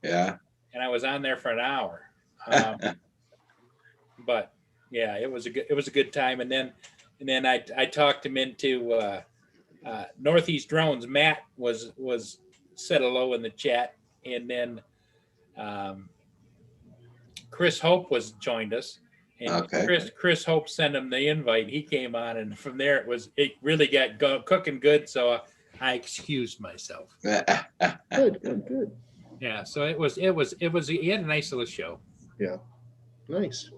Yeah. And I was on there for an hour. But yeah, it was a good time. And then I talked him into Northeast Drones. Matt was said hello in the chat, and then Chris Hope joined us, and Okay. Chris Hope sent him the invite. He came on, and from there it really got cooking good. So I excused myself. Good. Yeah. So it was he had a nice little show. Yeah. Nice.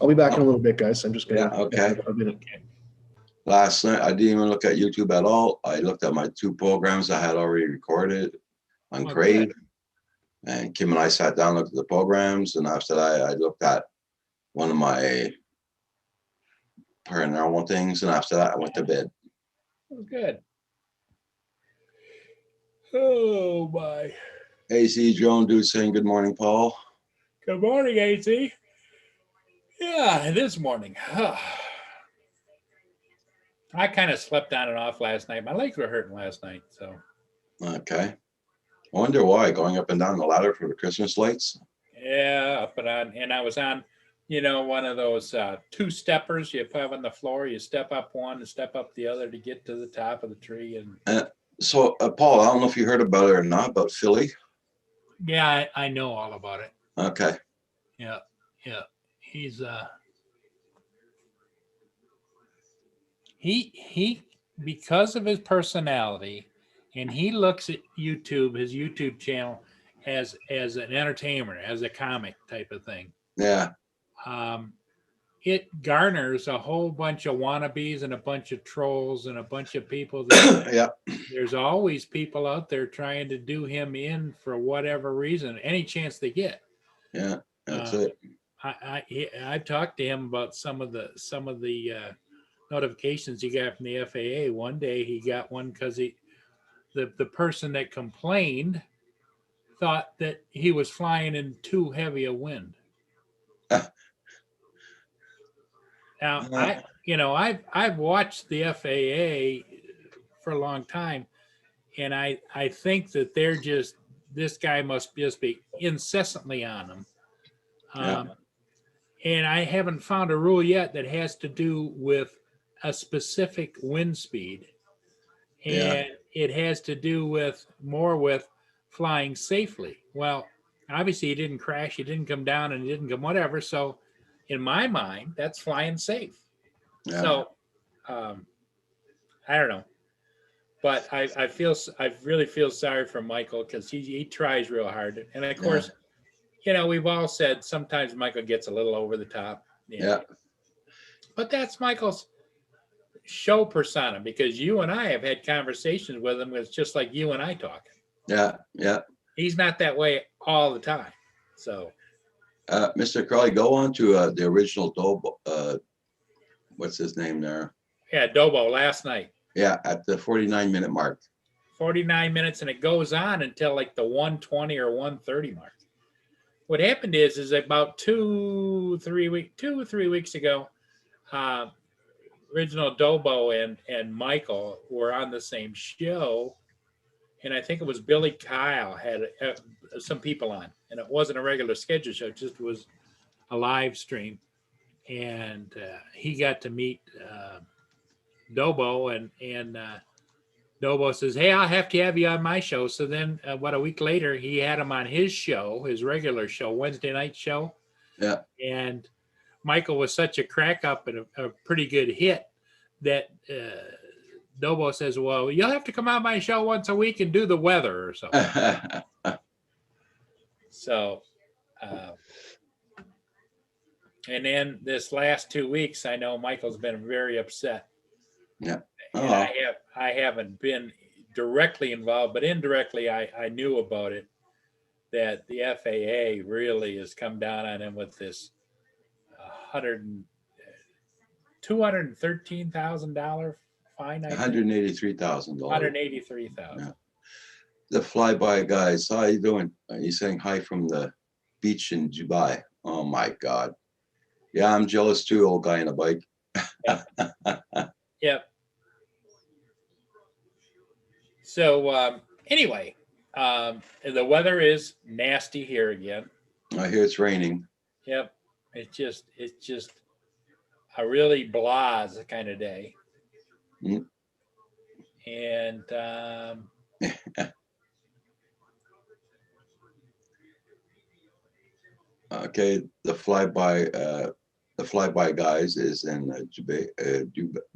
I'll be back in a little bit, guys. I'm just gonna. Yeah, okay. I'm gonna Okay. Last night, I didn't even look at YouTube at all. I looked at my 2 programs I had already recorded on Oh, Crave. good. And Kim and I sat down, looked at the programs, and after that, I looked at one of my paranormal things, and after that, I went to bed. Oh, good. Oh my. AC Drone Dude saying good morning, Paul. Good morning, AT. Yeah, this morning. I kind of slept on and off last night. My legs were hurting last night, so Okay. I wonder why, going up and down the ladder for the Christmas lights. yeah, up and on. And I was on, one of those 2-steppers you have on the floor. You step up one and step up the other to get to the top of the tree. And So, Paul, I don't know if you heard about it or not, about Philly. yeah, I know all about it. Okay. Yeah. He's he because of his personality, and he looks at YouTube, his YouTube channel, as an entertainer, as a comic type of thing. Yeah. It garners a whole bunch of wannabes and a bunch of trolls and a bunch of people that Yeah. there's always people out there trying to do him in for whatever reason, any chance they get. Yeah. That's it. I talked to him about some of the notifications he got from the FAA. One day he got one because the person that complained thought that he was flying in too heavy a wind. Now I've watched the FAA for a long time, and I think that this guy must just be incessantly on them. Yeah. And I haven't found a rule yet that has to do with a specific wind speed. And it has to do more with flying safely. Well, obviously he didn't crash, he didn't come down, and he didn't come whatever. So in my mind, that's flying safe. Yeah. So I don't know. But I really feel sorry for Michael, because he tries real hard. And of course, we've all said sometimes Michael gets a little over the top. Yeah. But that's Michael's show persona, because you and I have had conversations with him. It's just like you and I talk. Yeah. Yeah. He's not that way all the time. So, Mr. Crowley, go on to the original Dobo. What's his name there? yeah, Dobo last night. Yeah, at the 49-minute mark. 49 minutes, and it goes on until like the 120 or 130 mark. What happened is about 2 or 3 weeks ago, original Dobo and Michael were on the same show, and I think it was Billy Kyle had some people on, and it wasn't a regular scheduled show; it just was a live stream, and he got to meet Dobo, and Dobo says, "Hey, I'll have to have you on my show." So then, a week later, he had him on his show, his regular show, Wednesday night show. Yeah. And Michael was such a crack up and a pretty good hit that Dobo says, "Well, you'll have to come on my show once a week and do the weather or something." So, and then this last 2 weeks, I know Michael's been very upset. Yeah. And I haven't been directly involved, but indirectly I knew about it, that the FAA really has come down on him with this $213,000 fine. $183,000. $183,000. Yeah. The flyby guys, how you doing? He's saying hi from the beach in Dubai. Oh my God. Yeah, I'm jealous too, old guy on a bike. Yep. So anyway, the weather is nasty here again. I hear it's raining. Yep. It's just a really blase kind of day. Mm. And okay, the flyby guys is in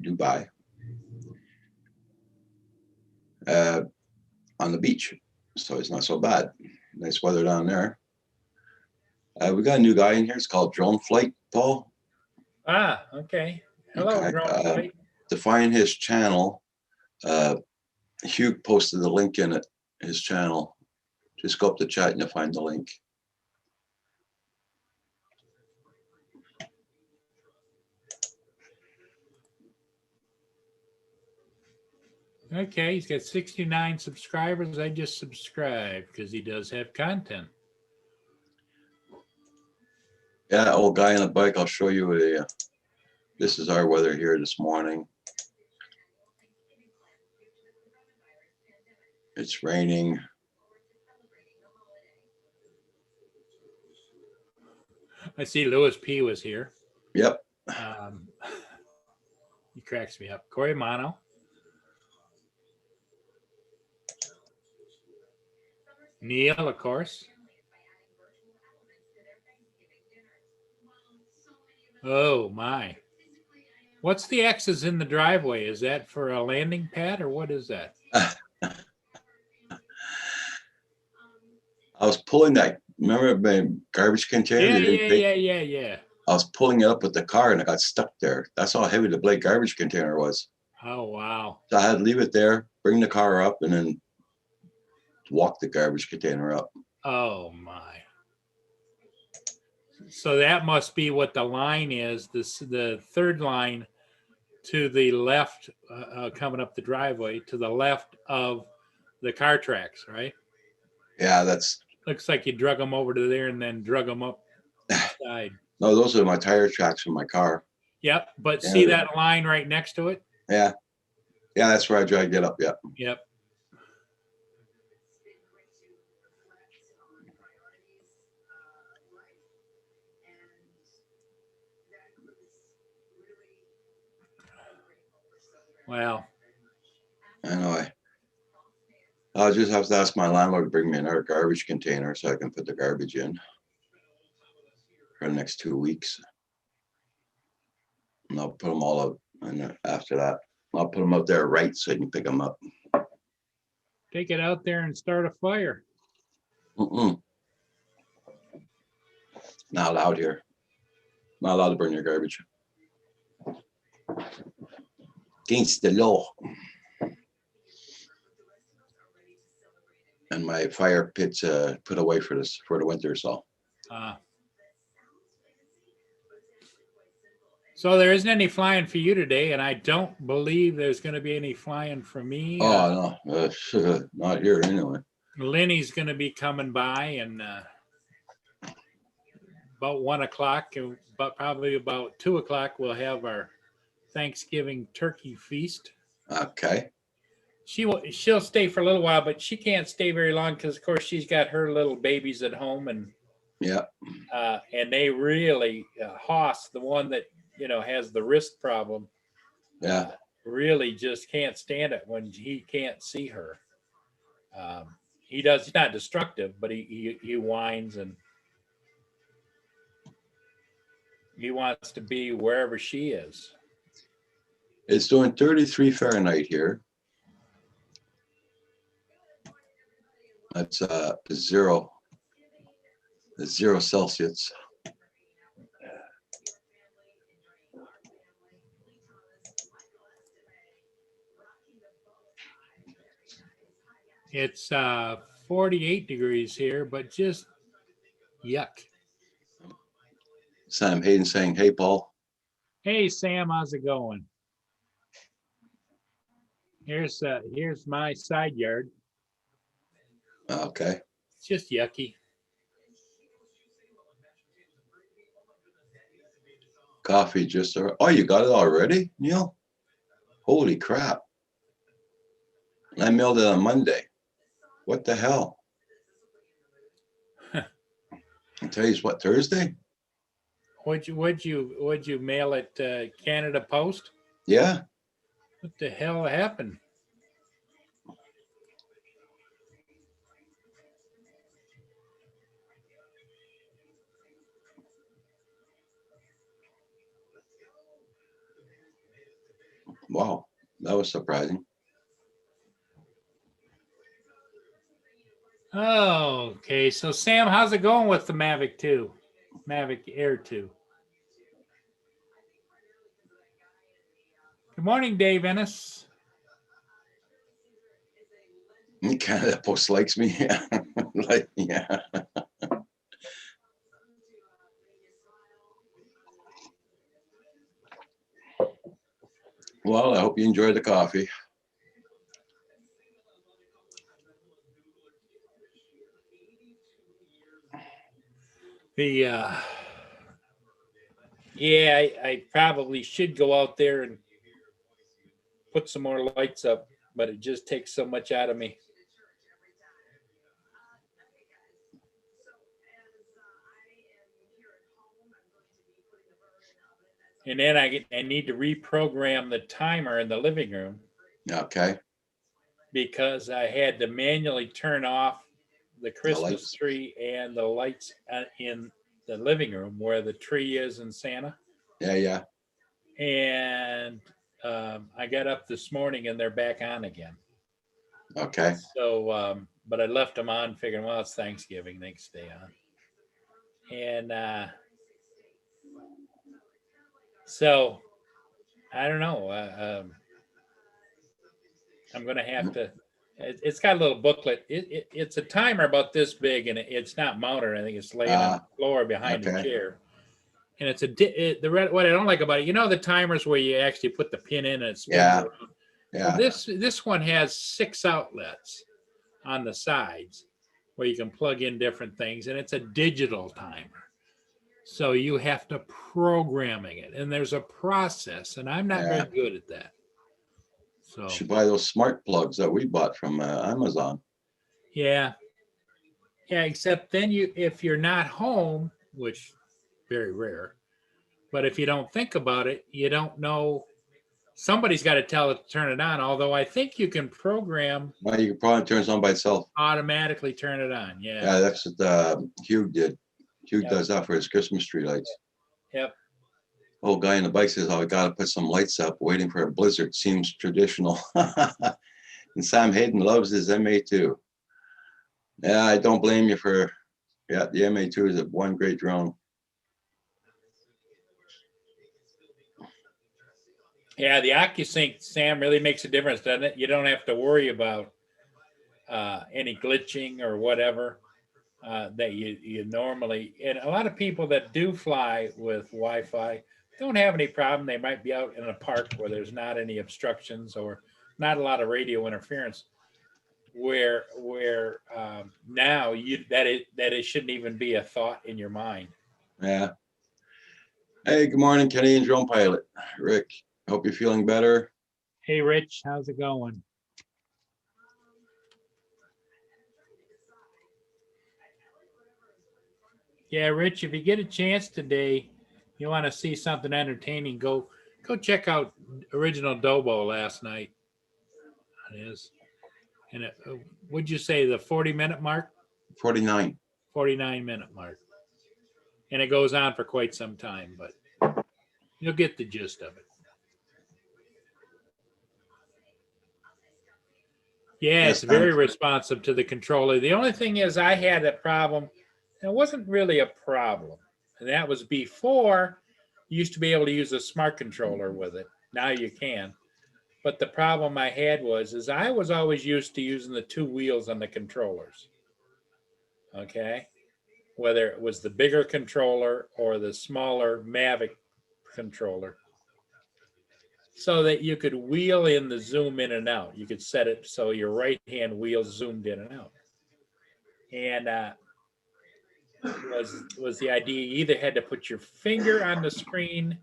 Dubai. On the beach, so it's not so bad. Nice weather down there. We got a new guy in here. It's called Drone Flight, Paul. okay. Hello, Okay, Drone Flight. to find his channel, Hugh posted the link in it, his channel. Just go up the chat and you'll find the link. Okay, he's got 69 subscribers. I just subscribed because he does have content. Yeah, old guy on a bike. I'll show you a. This is our weather here this morning. It's raining. I see Louis P was here. Yep. He cracks me up. Corey Mono. Neil, of course. Oh my. What's the X's in the driveway? Is that for a landing pad or what is that? I was pulling that. Remember my garbage container? Yeah. I was pulling it up with the car and it got stuck there. That's how heavy the Blake garbage container was. Oh, wow. So I had to leave it there, bring the car up, and then walk the garbage container up. Oh, my. So that must be what the line is. The third line to the left, coming up the driveway, to the left of the car tracks, right? Yeah, that's. Looks like you drug them over to there and then drug them up the side. No, those are my tire tracks from my car. Yep, but Yeah. see that line right next to it? Yeah. Yeah, that's where I dragged it up. Yep. Yep. Well, Anyway, I'll just have to ask my landlord to bring me another garbage container so I can put the garbage in for the next 2 weeks. And I'll put them all up. And then after that, I'll put them up there right so you can pick them up. take it out there and start a fire. Mm-mm. Not allowed here. Not allowed to burn your garbage. Against the law. And my fire pit's put away for the winter, so. So there isn't any flying for you today, and I don't believe there's going to be any flying for me. Oh no, not here anyway. Lenny's going to be coming by, and about 1 o'clock, but probably about 2 o'clock, we'll have our Thanksgiving turkey feast. Okay. She'll stay for a little while, but she can't stay very long because, of course, she's got her little babies at home, and Yeah. and they really Haas, the one that has the wrist problem, Yeah. really just can't stand it when he can't see her. He's not destructive, but he whines and he wants to be wherever she is. It's doing 33 Fahrenheit here. That's zero Celsius. It's 48 degrees here, but just yuck. Sam Hayden saying, "Hey, Paul." Hey, Sam, how's it going? Here's my side yard. Okay. It's just yucky. Coffee just. Oh, you got it already, Neil? Holy crap. I mailed it on Monday. What the hell? Today's what, Thursday? Would you mail it Canada Post? Yeah. What the hell happened? Wow, that was surprising. Oh, okay. So Sam, how's it going with the Mavic 2? Mavic Air 2? Good morning, Dave Ennis. Canada Post likes me. Like, yeah. Well, I hope you enjoyed the coffee. The yeah, I probably should go out there and put some more lights up, but it just takes so much out of me. And then I need to reprogram the timer in the living room Okay. because I had to manually turn off the Christmas lights. tree and the lights in the living room where the tree is in Santa. Yeah, yeah. And I got up this morning and they're back on again. Okay. So, but I left them on, figuring, well, it's Thanksgiving, they can stay on. And so, I don't know. I'm going to have to. It's got a little booklet. It's a timer about this big, and it's not mounted. I think it's laying on the floor behind the okay. chair. And it's what I don't like about it. You know the timers where you actually put the pin in and it spins Yeah. around? Yeah. Well, this one has 6 outlets on the sides where you can plug in different things, and it's a digital timer. So you have to programming it, and there's a process, and I'm not Yeah. very good at that. So You should buy those smart plugs that we bought from Amazon. yeah, except then if you're not home, which very rare, but if you don't think about it, you don't know. Somebody's got to tell it to turn it on. Although I think you can program Well, you can probably turn it on by itself. automatically turn it on. Yeah, Yeah. that's what Hugh did. Hugh Yep. does that for his Christmas tree lights. Yep. Old guy on the bike says, "Oh, I gotta put some lights up. Waiting for a blizzard seems traditional." And Sam Hayden loves his MA2. Yeah, I don't blame you for. Yeah, the MA2 is one great drone. Yeah, the OcuSync, Sam, really makes a difference, doesn't it? You don't have to worry about any glitching or whatever that you normally. And a lot of people that do fly with Wi-Fi don't have any problem. They might be out in a park where there's not any obstructions or not a lot of radio interference. Where now it shouldn't even be a thought in your mind. Yeah. Hey, good morning, Canadian drone pilot Rick. Hope you're feeling better. Hey, Rich, how's it going? Yeah, Rich, if you get a chance today, you want to see something entertaining, go check out Original Dobo last night. It is. And would you say the 40-minute mark? 49. 49-minute mark. And it goes on for quite some time, but you'll get the gist of it. Yeah, it's very responsive to the controller. The only thing is I had a problem. It wasn't really a problem. And that was before you used to be able to use a smart controller with it. Now you can. But the problem I had is I was always used to using the 2 wheels on the controllers. Okay? Whether it was the bigger controller or the smaller Mavic controller. So that you could wheel in the zoom in and out. You could set it so your right hand wheel zoomed in and out. And was the idea you either had to put your finger on the screen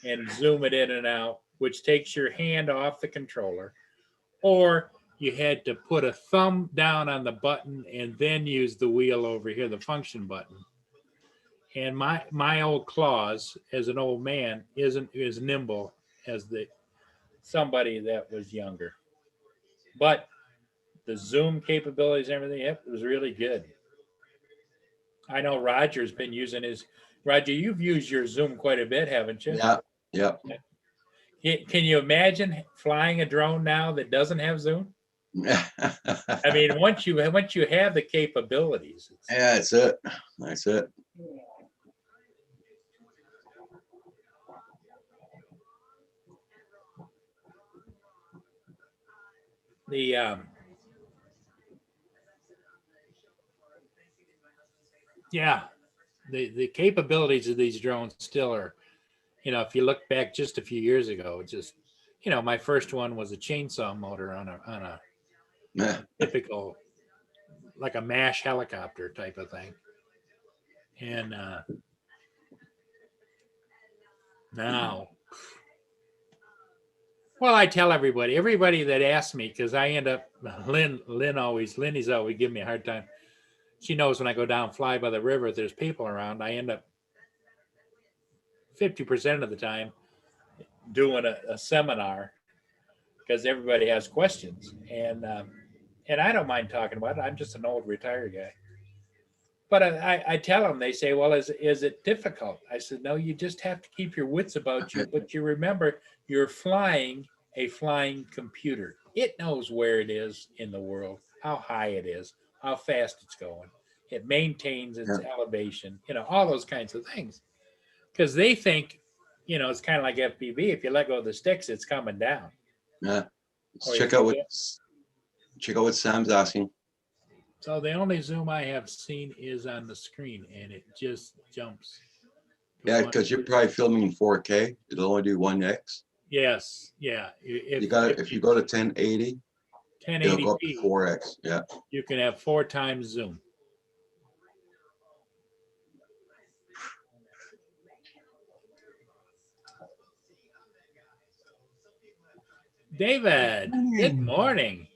and zoom it in and out, which takes your hand off the controller, or you had to put a thumb down on the button and then use the wheel over here, the function button. And my old claws as an old man isn't as nimble as somebody that was younger. But the zoom capabilities and everything, it was really good. I know Roger's been using Roger, you've used your zoom quite a bit, haven't you? Yeah. Can you imagine flying a drone now that doesn't have zoom? I mean, once you have the capabilities. Yeah, that's it. That's it. the yeah, the capabilities of these drones still are, if you look back just a few years ago, just, my first one was a chainsaw motor on a Yeah. typical, like a MASH helicopter type of thing. And now, well, I tell everybody that asks me, because I end up, Lenny's always giving me a hard time. She knows when I go down fly by the river, if there's people around, I end up 50% of the time doing a seminar because everybody has questions, and I don't mind talking about it. I'm just an old retired guy. But I tell them, they say, well, is it difficult? I said, no, you just have to keep your wits about you. But you remember, you're flying a flying computer. It knows where it is in the world, how high it is, how fast it's going. It maintains its elevation, all those kinds of things. Because they think, it's kind of like FPV. If you let go of the sticks, it's coming down. Yeah. Or Check out what Sam's asking. So the only zoom I have seen is on the screen, and it just jumps. Yeah, because you're probably filming in 4K. It'll only do 1x. Yes, yeah. If you go to 1080, it'll go up to 1080p, 4x. Yeah. you can have 4 times zoom. David, good morning.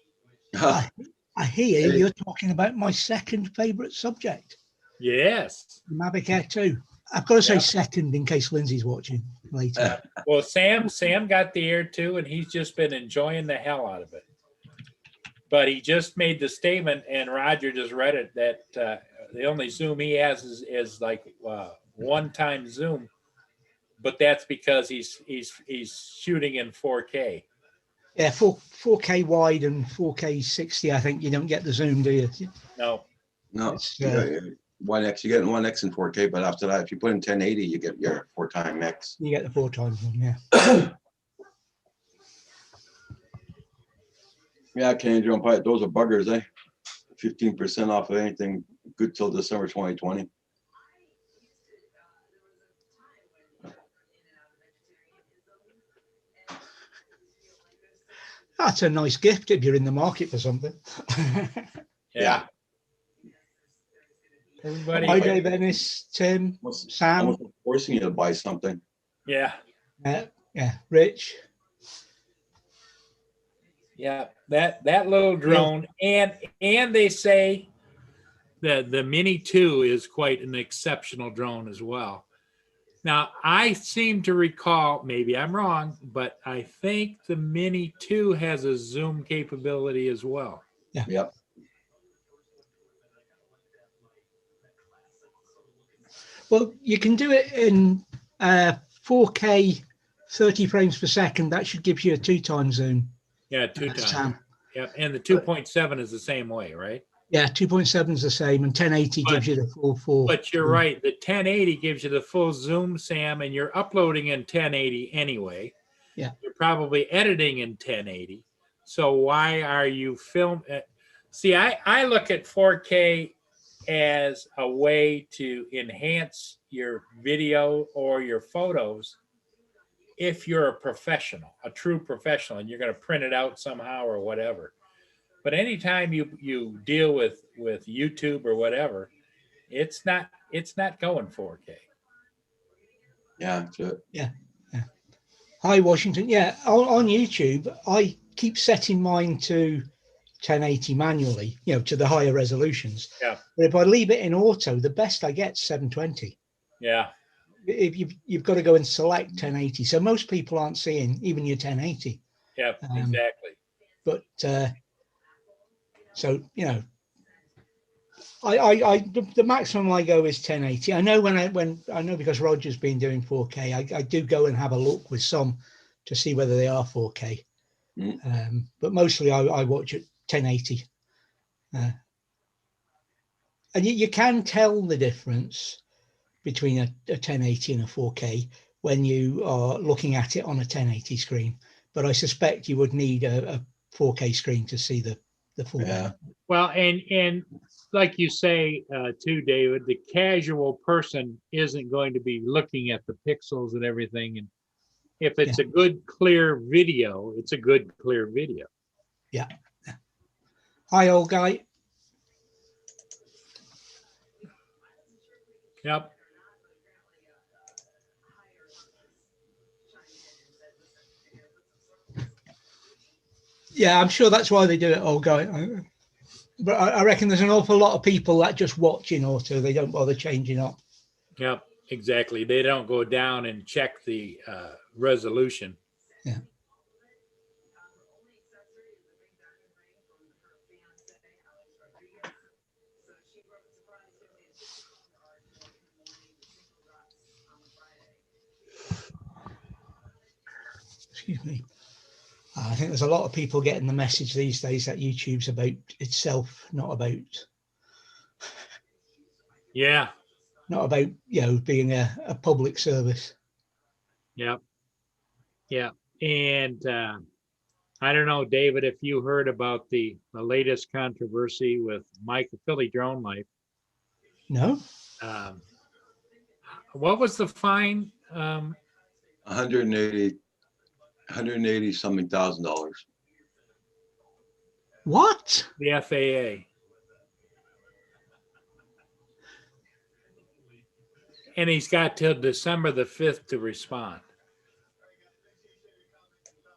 I hear you're talking about my second favourite subject, Yes. Mavic Air 2. I've got to say Yeah. second in case Lindsay's watching later. Well, Sam got the Air 2, and he's just been enjoying the hell out of it. But he just made the statement, and Roger just read it, that the only zoom he has is like 1 time zoom, but that's because he's shooting in 4K. Yeah, 4K wide and 4K 60. I think you don't get the zoom, do you? No. It's, 1x. You get 1x in 4K, but after that, if you put in 1080, you get your 4 times x. You get the 4 times one, yeah. Yeah, Canadian Drone Pilot. Those are buggers, eh? 15% off of anything good till December 2020. That's a nice gift if you're in the market for something. Yeah. Everybody. Hi, Dave Ennis, Tim, Sam. Almost forcing you to buy something. Yeah. Yeah, Rich. Yeah. That little drone, and they say that the Mini 2 is quite an exceptional drone as well. Now, I seem to recall, maybe I'm wrong, but I think the Mini 2 has a zoom capability as well. Yeah. Yep. Well, you can do it in 4K 30 frames per second. That should give you a 2 times zoom. Yeah, 2 times. Sam. Yeah, and the 2.7 is the same way, right? Yeah, 2.7 is the same, and 1080 gives you the full 4. But you're right. The 1080 gives you the full zoom, Sam, and you're uploading in 1080 anyway. Yeah. You're probably editing in 1080. So why are you See, I look at 4K as a way to enhance your video or your photos if you're a professional, a true professional, and you're going to print it out somehow or whatever. But anytime you deal with YouTube or whatever, it's not going 4K. Yeah. Yeah. Hi, Washington. Yeah, on YouTube, I keep setting mine to 1080 manually, to the higher resolutions. Yeah. But if I leave it in auto, the best I get is 720. Yeah. If you've got to go and select 1080, so most people aren't seeing even your 1080. Yeah, exactly. But so the maximum I go is 1080. I know when I know because Roger's been doing 4K, I do go and have a look with some to see whether they are 4K. But mostly I watch at 1080. And you can tell the difference between a 1080 and a 4K when you are looking at it on a 1080 screen. But I suspect you would need a 4K screen to see the full Yeah. game. Well, and like you say, too, David, the casual person isn't going to be looking at the pixels and everything. And if it's a good, clear video, it's a good, clear video. Yeah. Hi, old guy. Yep. Yeah, I'm sure that's why they do it, old guy. But I reckon there's an awful lot of people that just watch in auto. They don't bother changing up. Yep. Exactly. They don't go down and check the resolution. Yeah. Excuse me. I think there's a lot of people getting the message these days that YouTube's about itself, not about Yeah. being a public service. Yep. Yeah. And I don't know, David, if you heard about the latest controversy with Michael Philly Drone Life. No. What was the fine? 180 something $1,000. What? The FAA. And he's got till December the 5th to respond.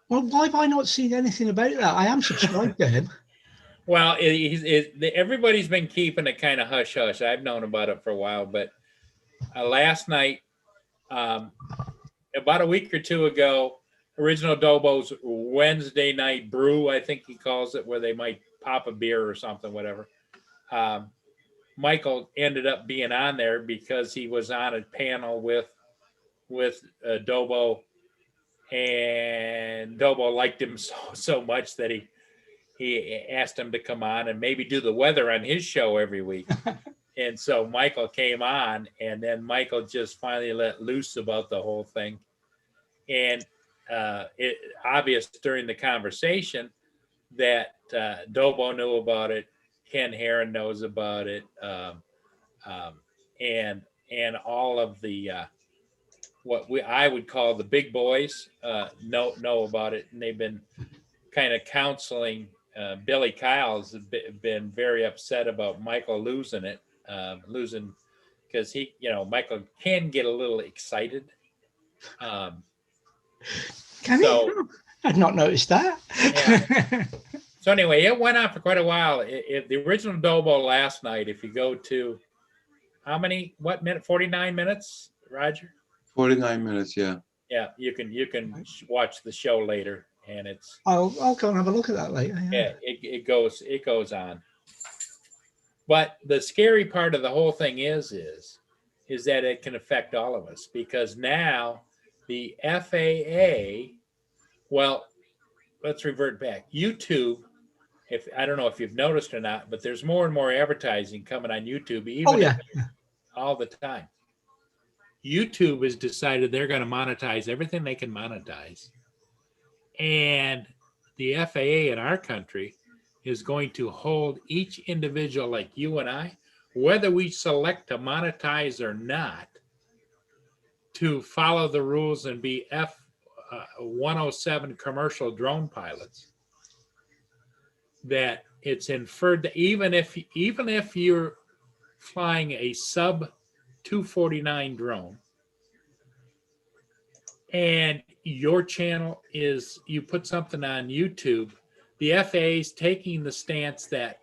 Well, why have I not seen anything about that? I am subscribed to him. Well, everybody's been keeping it kind of hush hush. I've known about it for a while, but last night, about a week or two ago, Original Dobo's Wednesday night brew, I think he calls it, where they might pop a beer or something, whatever. Michael ended up being on there because he was on a panel with Dobo, and Dobo liked him so much that he asked him to come on and maybe do the weather on his show every week. And so Michael came on, and then Michael just finally let loose about the whole thing. And it obvious during the conversation that Dobo knew about it, Ken Heron knows about it, and all of the what I would call the big boys know about it, and they've been kind of counseling. Billy Kyle's been very upset about Michael losing because Michael can get a little excited. Can he? I'd not noticed that. Yeah. So anyway, it went on for quite a while. The Original Dobo last night, if you go to what minute? 49 minutes, Roger? 49 minutes, yeah. Yeah, you can watch the show later, and it's. I'll go and have a look at that later. Yeah, it goes on. But the scary part of the whole thing is that it can affect all of us, because now the FAA, well, let's revert back. YouTube, I don't know if you've noticed or not, but there's more and more advertising coming on YouTube, all the time. YouTube has decided they're going to monetize everything they can monetize. And the FAA in our country is going to hold each individual like you and I, whether we select to monetize or not, to follow the rules and be F-107 commercial drone pilots. That it's inferred that even if you're flying a sub 249 drone and your channel you put something on YouTube, the FAA is taking the stance that,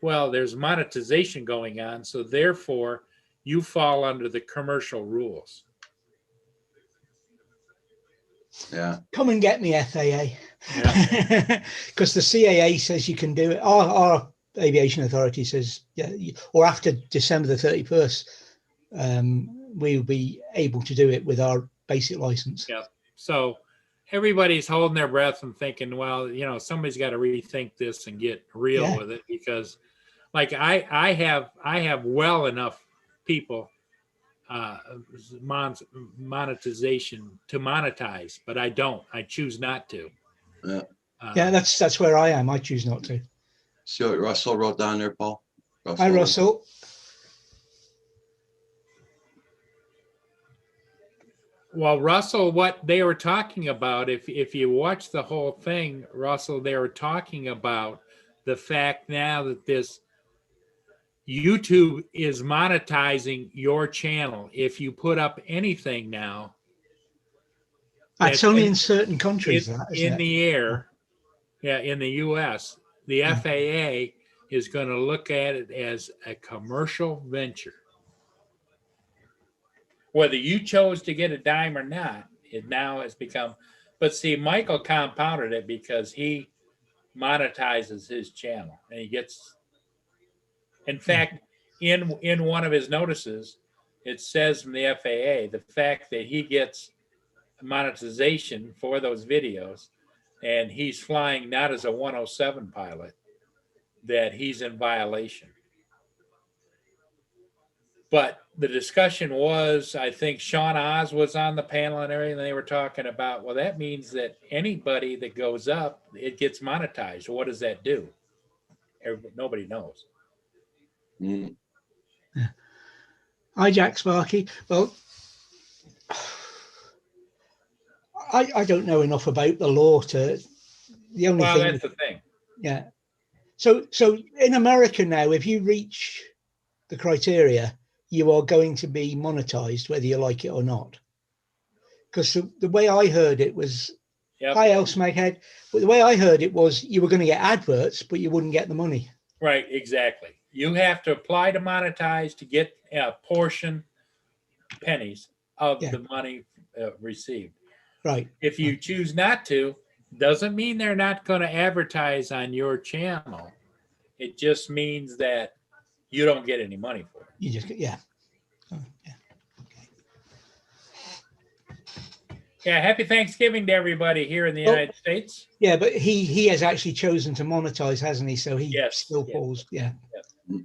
well, there's monetization going on, so therefore you fall under the commercial rules. Yeah. Come and get me, FAA. Because the CAA says you can do it. Our aviation authority says, or after December the 31st, we'll be able to do it with our basic license. Yeah. So everybody's holding their breath and thinking, well, somebody's got to rethink this and get real with it, because like I have well enough people monetization to monetize, but I choose not to. Yeah. Yeah, that's where I am. I choose not to. See what Russell wrote down there, Paul? Hi, Russell. Well, Russell, what they were talking about, if you watch the whole thing, Russell, they were talking about the fact now that this YouTube is monetizing your channel. If you put up anything now, It's that's only in certain countries, in, that, isn't in it? the air, yeah, in the US, the FAA is going to look at it as a commercial venture. Whether you chose to get a dime or not, it now has become, but see, Michael compounded it because he monetizes his channel and he gets, in fact, in one of his notices, it says from the FAA, the fact that he gets monetization for those videos and he's flying not as a 107 pilot, that he's in violation. But the discussion was, I think Sean Oz was on the panel and everything. They were talking about, well, that means that anybody that goes up, it gets monetized. What does that do? Nobody knows. Mm. Hi, Jack Sparky. Well, I don't know enough about the law to. The only Well, thing, that's the thing. yeah. So in America now, if you reach the criteria, you are going to be monetized, whether you like it or not. Because the way I heard it was, Yep. hi, El Smeghead, but the way I heard it was you were going to get adverts, but you wouldn't get the money. Right, exactly. You have to apply to monetize to get a portion, pennies, of Yeah. the money received. Right. If you choose not to, doesn't mean they're not going to advertise on your channel. It just means that you don't get any money for it. You just, yeah. Oh, yeah. Yeah, happy Thanksgiving to everybody here in the Oh. United States. Yeah, but he has actually chosen to monetize, hasn't he? So he Yes, still yes. falls. Yeah. Yes.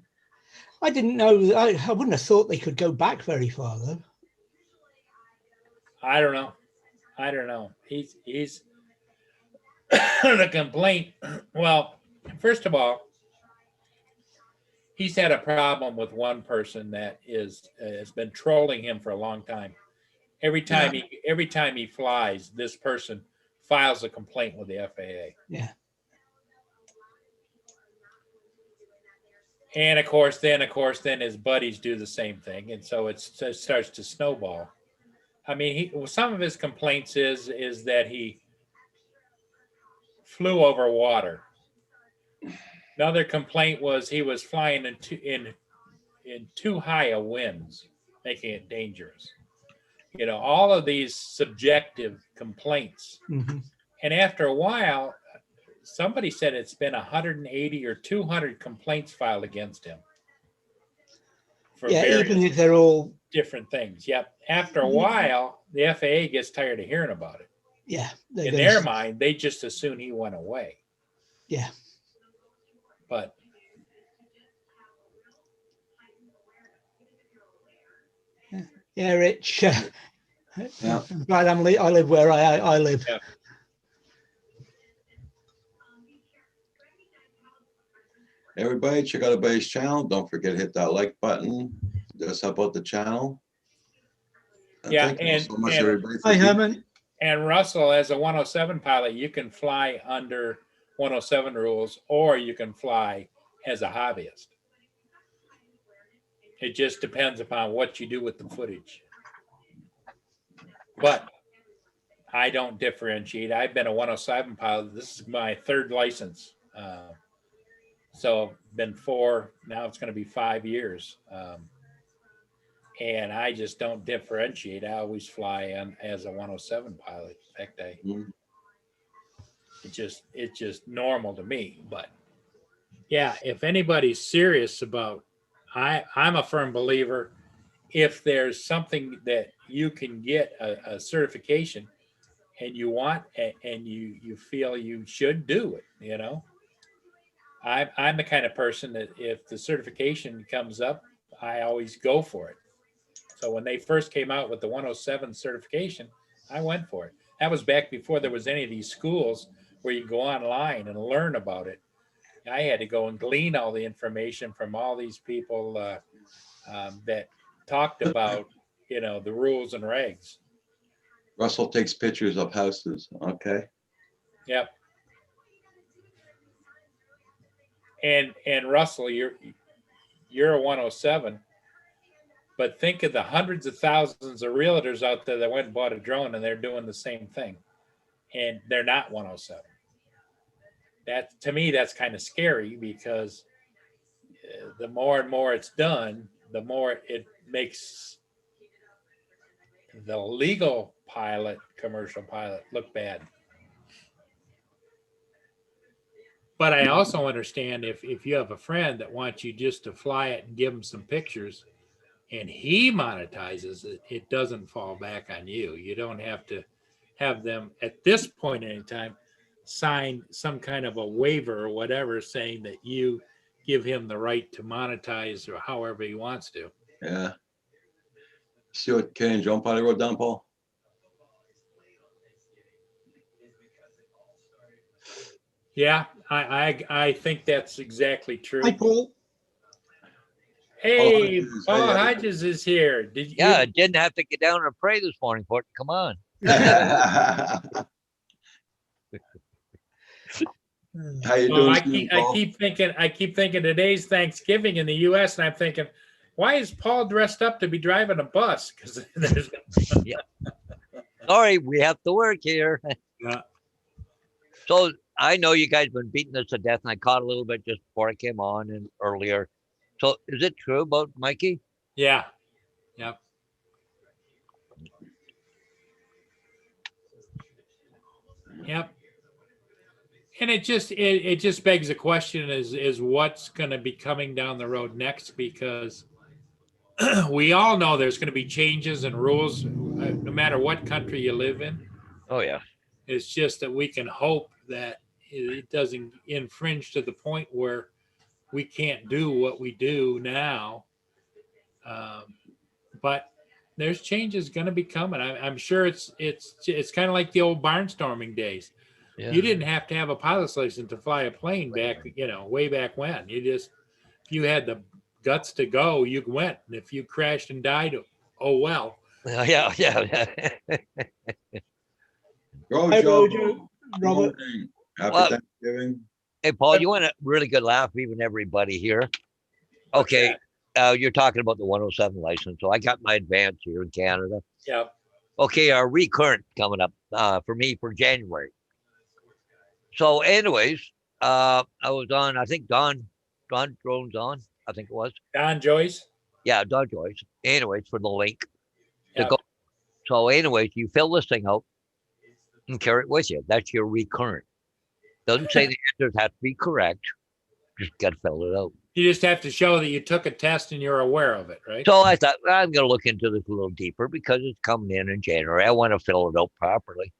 I didn't know. I wouldn't have thought they could go back very far, though. I don't know. He's the complaint. Well, first of all, he's had a problem with one person that has been trolling him for a long time. Every time he flies, this person files a complaint with the FAA. Yeah. And of course, then his buddies do the same thing, and so it starts to snowball. I mean, some of his complaints is that he flew over water. Another complaint was he was flying in too high a winds, making it dangerous. You know, all of these subjective complaints. Mm-hmm. And after a while, somebody said it's been 180 or 200 complaints filed against him. For Even if they're all different things. Yep. After a while, the FAA gets tired of hearing about it. Yeah. In their mind, they just assume he went away. Yeah. But yeah, Rich. Yeah. I'm glad I live where I live. Yeah. Everybody, check out everybody's channel. Don't forget to hit that like button. Just help out the channel. Yeah, thank you and- so much, and- everybody. for Hi, being- Herman. And Russell, as a 107 pilot, you can fly under 107 rules, or you can fly as a hobbyist. It just depends upon what you do with the footage. But I don't differentiate. I've been a 107 pilot. This is my third license. So been 4, now it's going to be 5 years. And I just don't differentiate. I always fly as a 107 pilot. In fact, Mhm. it's just normal to me. But yeah, if anybody's serious about, I'm a firm believer, if there's something that you can get a certification and you want, and you feel you should do it, you know. I'm the kind of person that if the certification comes up, I always go for it. So when they first came out with the 107 certification, I went for it. That was back before there was any of these schools where you go online and learn about it. I had to go and glean all the information from all these people that talked about, the rules and regs. Russell takes pictures of houses. Okay. Yep. And Russell, you're a 107, but think of the hundreds of thousands of realtors out there that went and bought a drone and they're doing the same thing, and they're not 107. That, to me, that's kind of scary, because the more and more it's done, the more it makes the legal pilot, commercial pilot, look bad. But I also understand if you have a friend that wants you just to fly it and give him some pictures and he monetizes it, it doesn't fall back on you. You don't have to have them at this point in time sign some kind of a waiver or whatever saying that you give him the right to monetize or however he wants to. Yeah. See what Ken and John Pilot wrote down, Paul? Yeah, I think that's exactly true. Hi, Paul. Hey, Hodges, Paul hey, Hodges is here. Did you? Yeah, I didn't have to get down and pray this morning for it. Come on. How you Well, doing, I keep thinking today's Thanksgiving in the U.S. and I'm thinking, why is Paul dressed up to be driving a bus? Because there's Sorry, we have to work here. Yeah. So I know you guys been beating us to death, and I caught a little bit just before I came on and earlier. So is it true about Mikey? Yeah. Yep. Yep. And it just begs the question is what's going to be coming down the road next, because we all know there's going to be changes and rules no matter what country you live in. Oh yeah. It's just that we can hope that it doesn't infringe to the point where we can't do what we do now. But there's changes going to be coming. I'm sure it's kind of like the old barnstorming days. Yeah. You didn't have to have a pilot's license to fly a plane back, way back when. If you had the guts to go, you went. And if you crashed and died, oh well. Yeah. Go, Hi, Joe. Roger. Robert. Happy Well- Thanksgiving. Hey, Paul, you want a really good laugh, even everybody here? Okay. You're talking about the 107 license. So I got my advance here in Canada. Yep. Okay, our recurrent coming up for me for January. So anyways, I was on, I think Don Drone's on, I think it was. Don Joyce. Yeah, Don Joyce. Anyways, for the link to Yep. go. So anyways, you fill this thing out and carry it with you. That's your recurrent. Doesn't say the answers have to be correct. Just got to fill it out. You just have to show that you took a test and you're aware of it, right? So I thought, I'm going to look into this a little deeper because it's coming in January. I want to fill it out properly.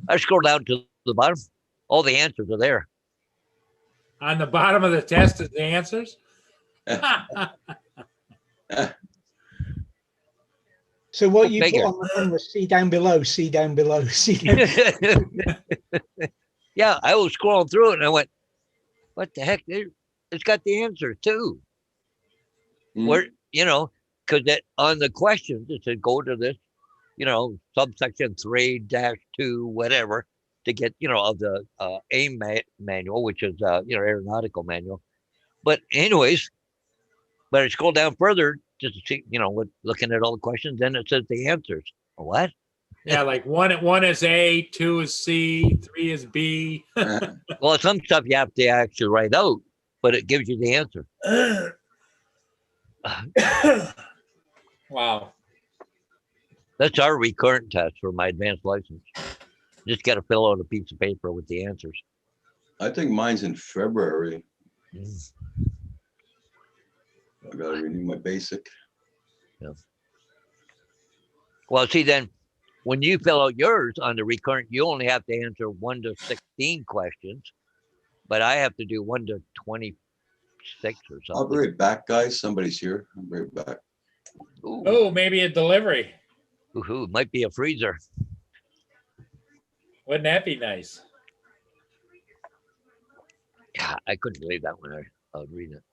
I scroll down to the bottom. All the answers are there. On the bottom of the test is the answers. So what you Figure. put on the thing was see down below, see down below, see down. Yeah, I was scrolling through it and I went, what the heck? It's got the answer too. Mm. Where, because on the questions, it said go to this, subsection 3-2, whatever, to get, of the AIM manual, which is, aeronautical manual. But anyways, but I scroll down further just to see, looking at all the questions, then it says the answers. What? Yeah, like one is A, 2 is C, 3 is B. Well, some stuff you have to actually write out, but it gives you the answer. Wow. That's our recurrent test for my advanced license. Just got to fill out a piece of paper with the answers. I think mine's in February. Mm. I gotta renew my basic. Well, see, then when you fill out yours on the recurrent, you only have to answer 1 to 16 questions, but I have to do 1 to 26 or I'll something. be right back, guys. Somebody's here. I'll be right back. Ooh, Oh, maybe a delivery. might be a freezer. Wouldn't that be nice? Yeah, I couldn't believe that when I was reading it.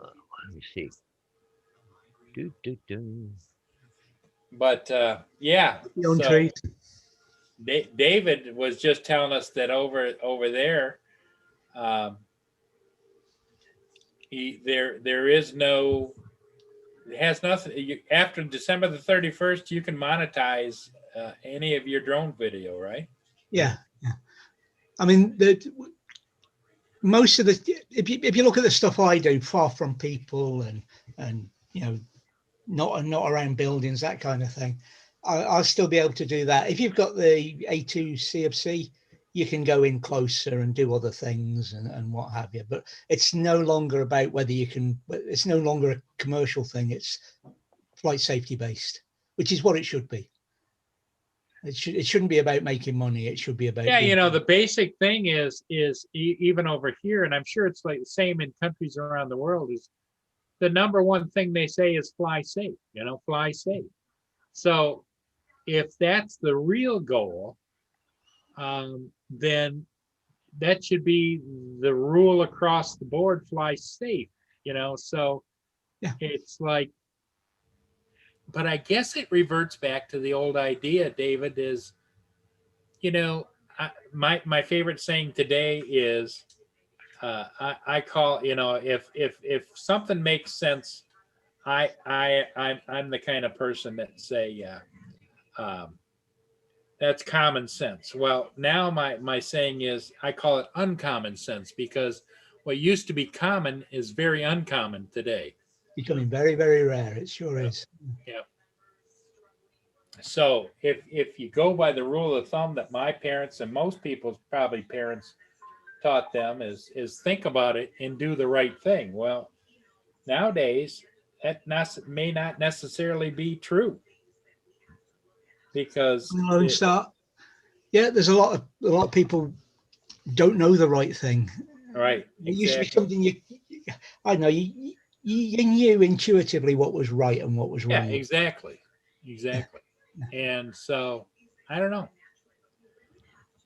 Let me see. Do. But yeah, Beyond so trees. David was just telling us that over there, um, there is no, it has nothing. After December the 31st, you can monetize any of your drone video, right? Yeah, yeah. I mean, most of the if you look at the stuff I do, far from people and you know, not around buildings, that kind of thing, I'll still be able to do that. If you've got the A2 CFC, you can go in closer and do other things and what have you. But it's no longer about whether you can. It's no longer a commercial thing. It's flight safety based, which is what it should be. It shouldn't be about making money. It should be about Yeah, you know, the basic thing is even over here, and I'm sure it's like the same in countries around the world, is the number one thing they say is fly safe, you know, fly safe. So if that's the real goal, then that should be the rule across the board, fly safe, you know. So Yeah. it's like, but I guess it reverts back to the old idea, David, is, you know, my favorite saying today is, I call, you know, if something makes sense, I'm the kind of person that say, that's common sense. Well, now my saying is, I call it uncommon sense, because what used to be common is very uncommon today. becoming very, very rare. It sure is. Yeah. So if you go by the rule of thumb that my parents and most people's probably parents taught them, is think about it and do the right thing. Well, nowadays that may not necessarily be true, because Lone Star. Yeah, there's a lot of people don't know the right thing. right, It used to be exactly. something I know you knew intuitively what was right and what was Yeah, wrong. exactly. And so I don't know.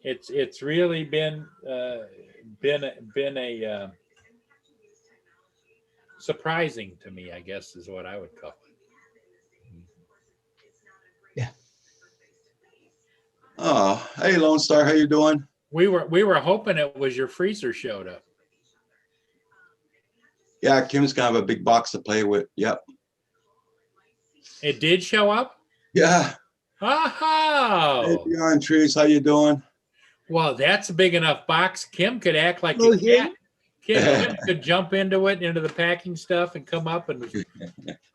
It's really been a surprising to me, I guess, is what I would call it. Yeah. Oh, hey, Lone Star, how you doing? We were hoping it was your freezer showed up. Yeah, Kim's gonna have a big box to play with. Yep. It did show up? Yeah. Hey, Oh, Beyond Trees, how you doing? well, that's a big enough box. Kim could act like Oh, a yeah. cat. Kim could jump into the packing stuff, and come up and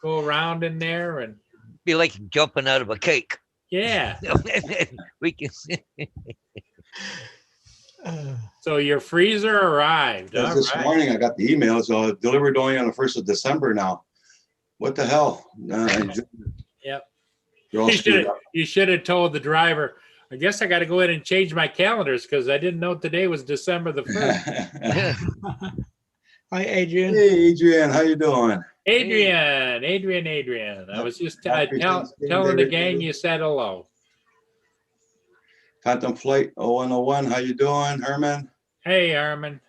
go around in there, and Be like jumping out of a cake. yeah. We can. So your freezer arrived. All This right. morning I got the email, so delivered only on the 1st of December now. What the hell? Yep. You're all screwed up. You should have told the driver, I guess I got to go ahead and change my calendars, because I didn't know today was December the 1st. Hi, Adrian. Hey, Adrian, how you doing? Adrian. I was just Happy Thanksgiving, telling the David. gang you said hello. Phantom Flight 0101, how you doing, Herman? Hey, Armin.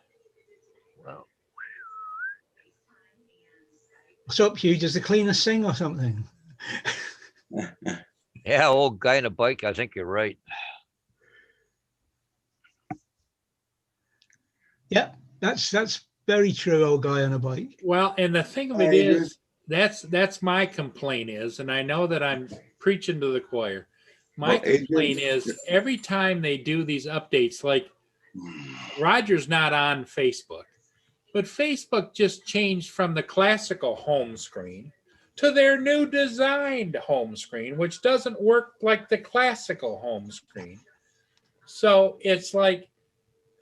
Well, What's up, Hugh? Does the cleaner sing or something? yeah, old guy on a bike. I think you're right. Yeah, that's very true, old guy on a bike. Well, and the thing of Hi, it Adrian. is, that's my complaint is, and I know that I'm preaching to the choir. My Well, Adrian- complaint is, every time they do these updates, like Roger's not on Facebook, but Facebook just changed from the classical home screen to their new designed home screen, which doesn't work like the classical home screen. So it's like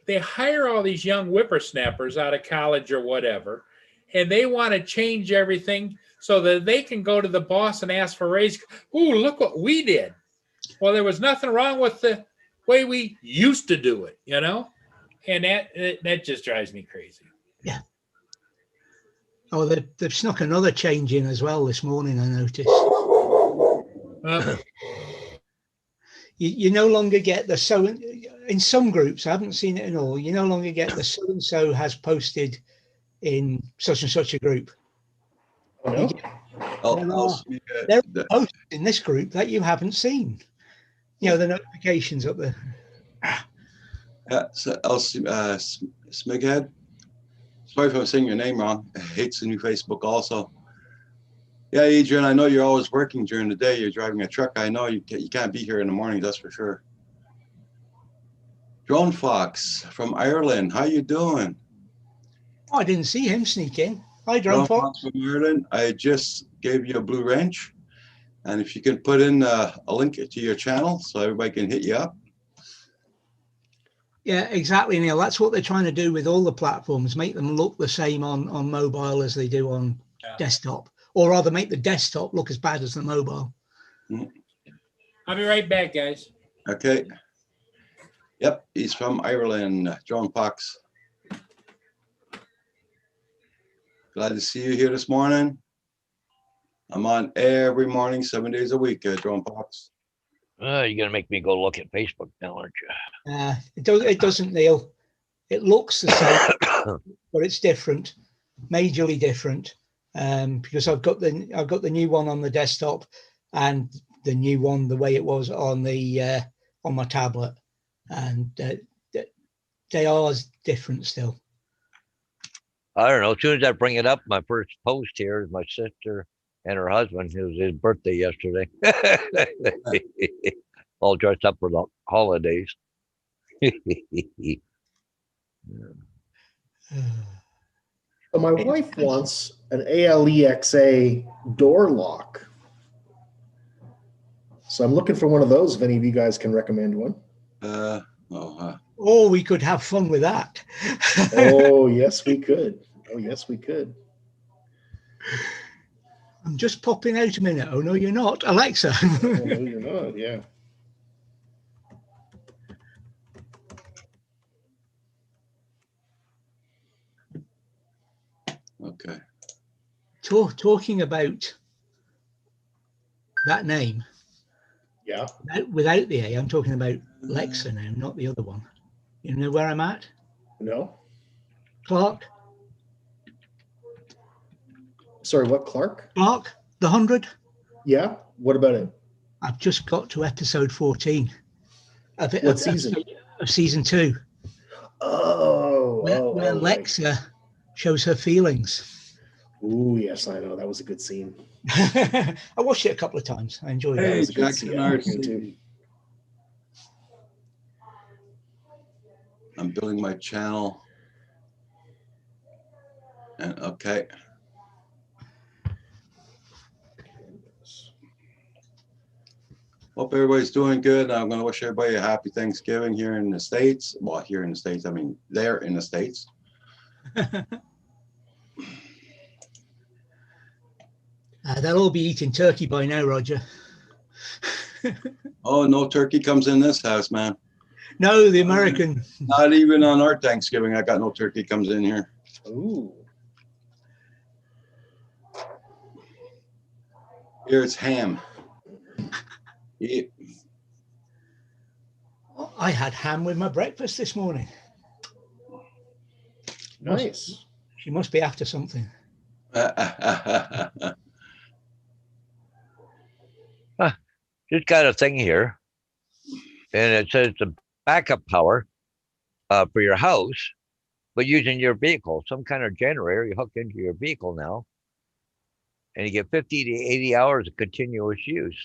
they hire all these young whippersnappers out of college or whatever, and they want to change everything so that they can go to the boss and ask for a raise. Ooh, look what we did. Well, there was nothing wrong with the way we used to do it, you know? And that just drives me crazy. Yeah. Oh, they've snuck another change in as well this morning, I noticed. you no longer get the so in some groups. I haven't seen it in all. You no longer get the so and so has posted in such and such a group. Oh, no? There are posts in this group that you haven't seen. You know, the notifications up there. So Smighead. Sorry if I'm saying your name wrong. Hates the new Facebook also. Yeah, Adrian, I know you're always working during the day. You're driving a truck. I know you can't be here in the morning, that's for sure. Drone Fox from Ireland. How you doing? Oh, I didn't see him sneak in. Hi, Drone Fox. From Ireland. I just gave you a blue wrench. And if you can put in a link to your channel so everybody can hit you up. Yeah, exactly, Neil. That's what they're trying to do with all the platforms, make them look the same on mobile as they do on desktop, or rather make the desktop look as bad as the mobile. I'll be right back, guys. Okay. Yep, he's from Ireland, Drone Fox. Glad to see you here this morning. I'm on every morning, 7 days a week, Drone Fox. You're gonna make me go look at Facebook now, aren't you? It doesn't, Neil. It looks the same, but it's different, majorly different. Because I've got the new one on the desktop and the new one the way it was on the on my tablet, and they are different still. I don't know. As soon as I bring it up, my first post here is my sister and her husband. It was his birthday yesterday. All dressed up for the holidays. So my wife wants an ALEXA door lock. So I'm looking for one of those if any of you guys can recommend one. Oh, we could have fun with that. Oh, yes, we could. Oh, yes, we could. I'm just popping out a minute. Oh, no, you're not. Alexa. Oh, no, you're not. Yeah. Okay. Talking about that name. Yeah. Without the A, I'm talking about Lexa now, not the other one. You know where I'm at? No. Clark? Sorry, what, Clark? Clark, the 100? Yeah. What about it? I've just got to episode 14. What season? Of season 2. Where right. Lexa shows her feelings. Oh, yes, I know. That was a good scene. I watched it a couple of times. I enjoyed it. Hey, That was a good Jackson scene. RC. I'm building my channel. And okay. Hope everybody's doing good. I'm going to wish everybody a happy Thanksgiving here in the States. Well, here in the States, I mean, there in the States. They'll all be eating turkey by now, Roger. Oh, no turkey comes in this house, man. No, the American. Not even on our Thanksgiving. I got no turkey comes in here. Ooh. Here it's ham. Yeah. I had ham with my breakfast this morning. Nice. She must be after something. Just got a thing here, and it says the backup power for your house, but using your vehicle, some kind of generator you hook into your vehicle now, and you get 50 to 80 hours of continuous use.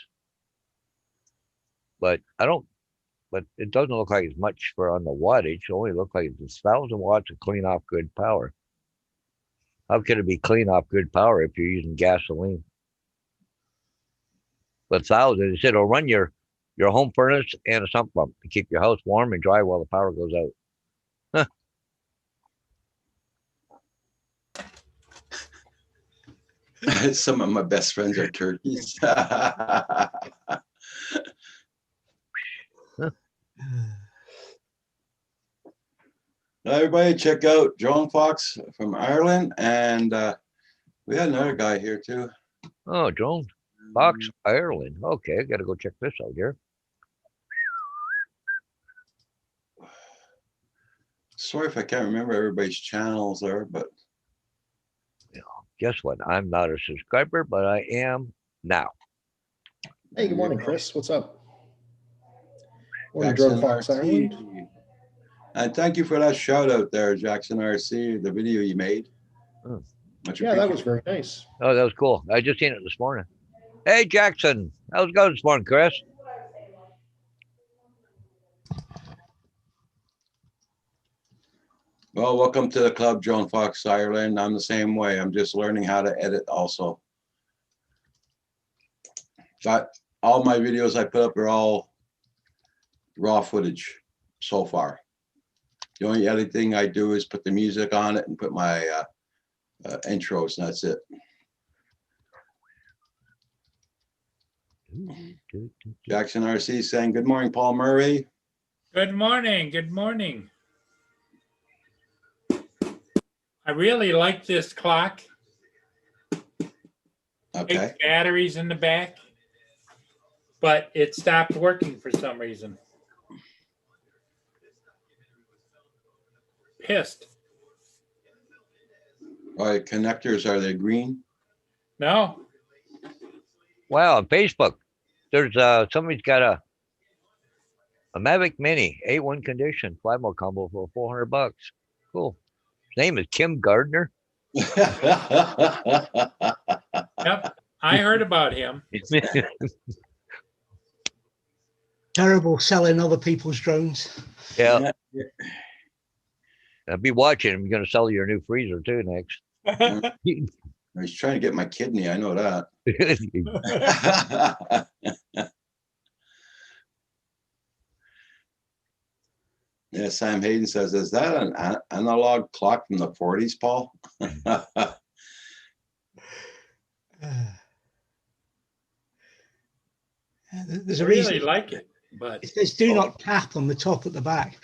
But it doesn't look like it's much for on the wattage. It only looks like it's 1,000 watts of clean off grid power. How could it be clean off grid power if you're using gasoline? But 1,000, it said it'll run your home furnace and a sump pump to keep your house warm and dry while the power goes out. Huh. Some of my best friends are turkeys. Everybody check out Drone Fox from Ireland, and we had another guy here too. Oh, Drone Fox, Ireland. Okay, I gotta go check this out here. Sorry if I can't remember everybody's channels there, but Guess what? I'm not a subscriber, but I am now. Hey, good There morning, you go. Chris. What's up? Morning, Jackson Drone Fox RC. Ireland. And thank you for that shout out there, Jackson RC, the video you made. Oh. Much Yeah, that was appreciated. very nice. Oh, that was cool. I just seen it this morning. Hey, Jackson. How's it going this morning, Chris? Well, welcome to the club, Drone Fox Ireland. I'm the same way. I'm just learning how to edit also. Got all my videos I put up are all raw footage so far. The only editing I do is put the music on it and put my intros, and that's it. Jackson RC saying, good morning, Paul Murray. Good morning. Good morning. I really like this clock. Okay. Big batteries in the back, but it stopped working for some reason. Pissed. All right, connectors, are they green? No, Wow, on Facebook, there's somebody's got a Mavic Mini 8-1 condition 5-mode combo for $400. Cool. His name is Kim Gardner. yep. I heard about him. Terrible selling other people's drones. Yeah. I'll be watching. I'm going to sell your new freezer too next. He's trying to get my kidney. I know that. Yeah, Sam Hayden says, is that an analog clock from the 40s, Paul? There's I a really reason. like it, but It says do not tap on the top at the back.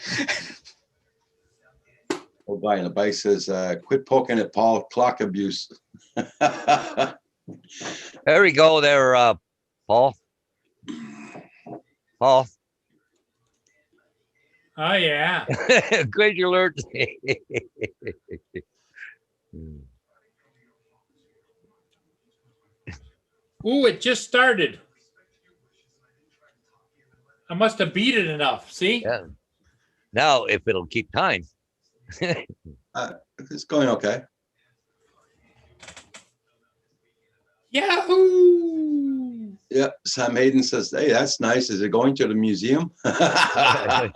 Old guy in the bike says, quit poking at Paul, clock abuse. There we go there, Paul. Paul. oh yeah. Crazy alert. Ooh, it just started. I must have beat it enough. See? Yeah. Now, if it'll keep time. It's going okay. Yahoo! Yeah, Sam Hayden says, hey, that's nice. Is it going to the museum? Yeah,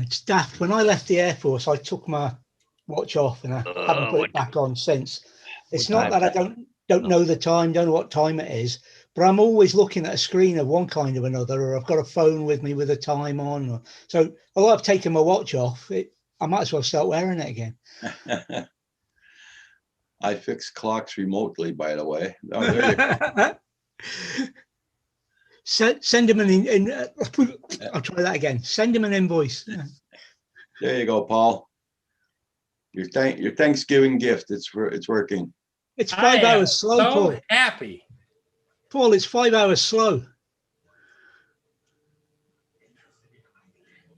it's daft. When I left the Air Force, I took my watch off and I haven't put it back on since. It's what not that time? I don't know the time, don't know what time it is, but I'm always looking at a screen of one kind or another, or I've got a phone with me with a time on. So although I've taken my watch off, I might as well start wearing it again. I fix clocks remotely, by the way. Oh, there you go. Send him an I'll try that again. Send him an invoice. There you go, Paul. Your Thanksgiving gift. It's working. It's I 5 am hours slow, so Paul. happy. Paul, it's 5 hours slow.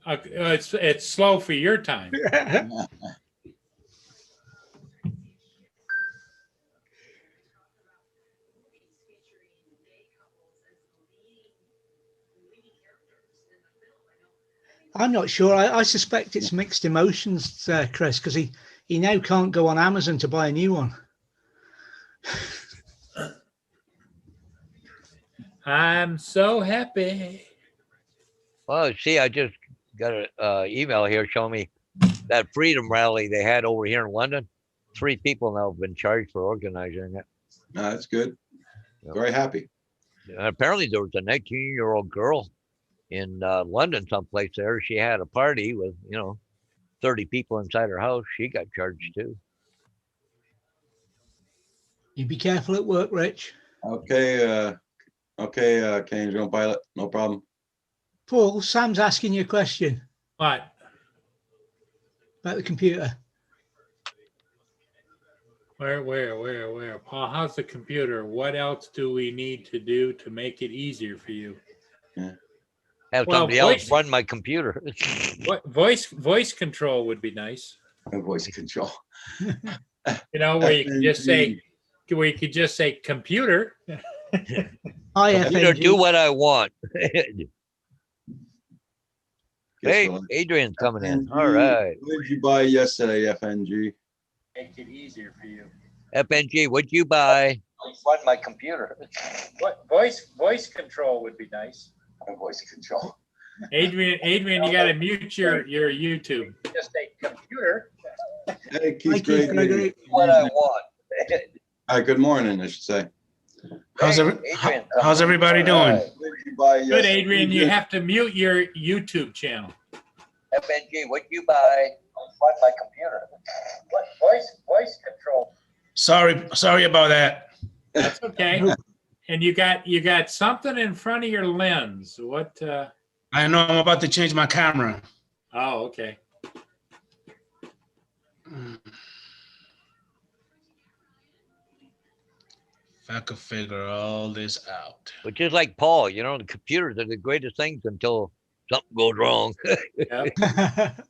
It's slow for your time. I'm not sure. I suspect it's mixed emotions, Chris, because he now can't go on Amazon to buy a new one. I'm so happy. Well, see, I just got an email here showing me that freedom rally they had over here in London. 3 people now have been charged for organizing it. No, that's good. Yep. Very happy. And apparently there was a 19-year-old girl in London someplace there. She had a party with, 30 people inside her house. She got charged too. You be careful at work, Rich. Okay, Canes, don't pilot. No problem. Paul, Sam's asking you a question What? about the computer. Where? Paul, how's the computer? What else do we need to do to make it easier for you? Have Well, somebody else voice- run my computer. What voice control would be nice. Voice control. You know, where you can just say computer. Hi, Computer, do FNG. what I want. Hey, Guess what? Adrian's coming in. FNG, All right. What did you buy yesterday, FNG? Make it easier for you. FNG, what'd you buy? Run my computer. What voice control would be nice. Voice control. Adrian, you gotta mute your YouTube. Just say computer. Hey, Hi, Keith Keith Gregory. Gregory. What I want. Hi, good morning, I should say. How's, Hey, every, Adrian's how's coming in. everybody All doing? right. What did you buy Good, yesterday? Adrian, you have to mute your YouTube channel. FNG, what'd you buy? Run my computer. What voice control? Sorry about that. That's okay. And you got something in front of your lens. What? I know I'm about to change my camera. Oh, okay. If I could figure all this out. But just like Paul, you know, the computers are the greatest things until something goes wrong. Yep.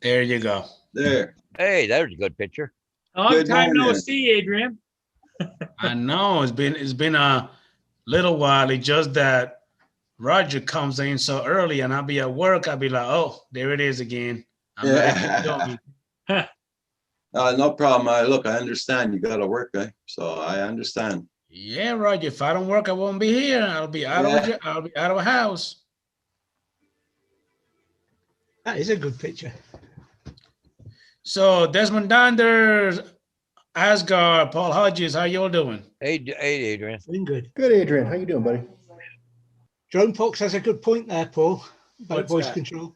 There you go. There. Hey, there's a good picture. Long Good time no morning. see, Adrian. I know it's been a little while. It's just that Roger comes in so early and I'll be at work. I'll be like, oh, there it is again. I'm ready to go. No problem. Look, I understand. You gotta work, eh? So I understand. Yeah, Roger. If I don't work, I won't be here. I'll be out Yeah. I'll be out of a house. That is a good picture. So Desmond Donders, Asgard, Paul Hodges, how y'all doing? Hey, Adrian. Doing good. Good, Adrian. How you doing, buddy? Drone Fox has a good point there, Paul, about What's voice that? control.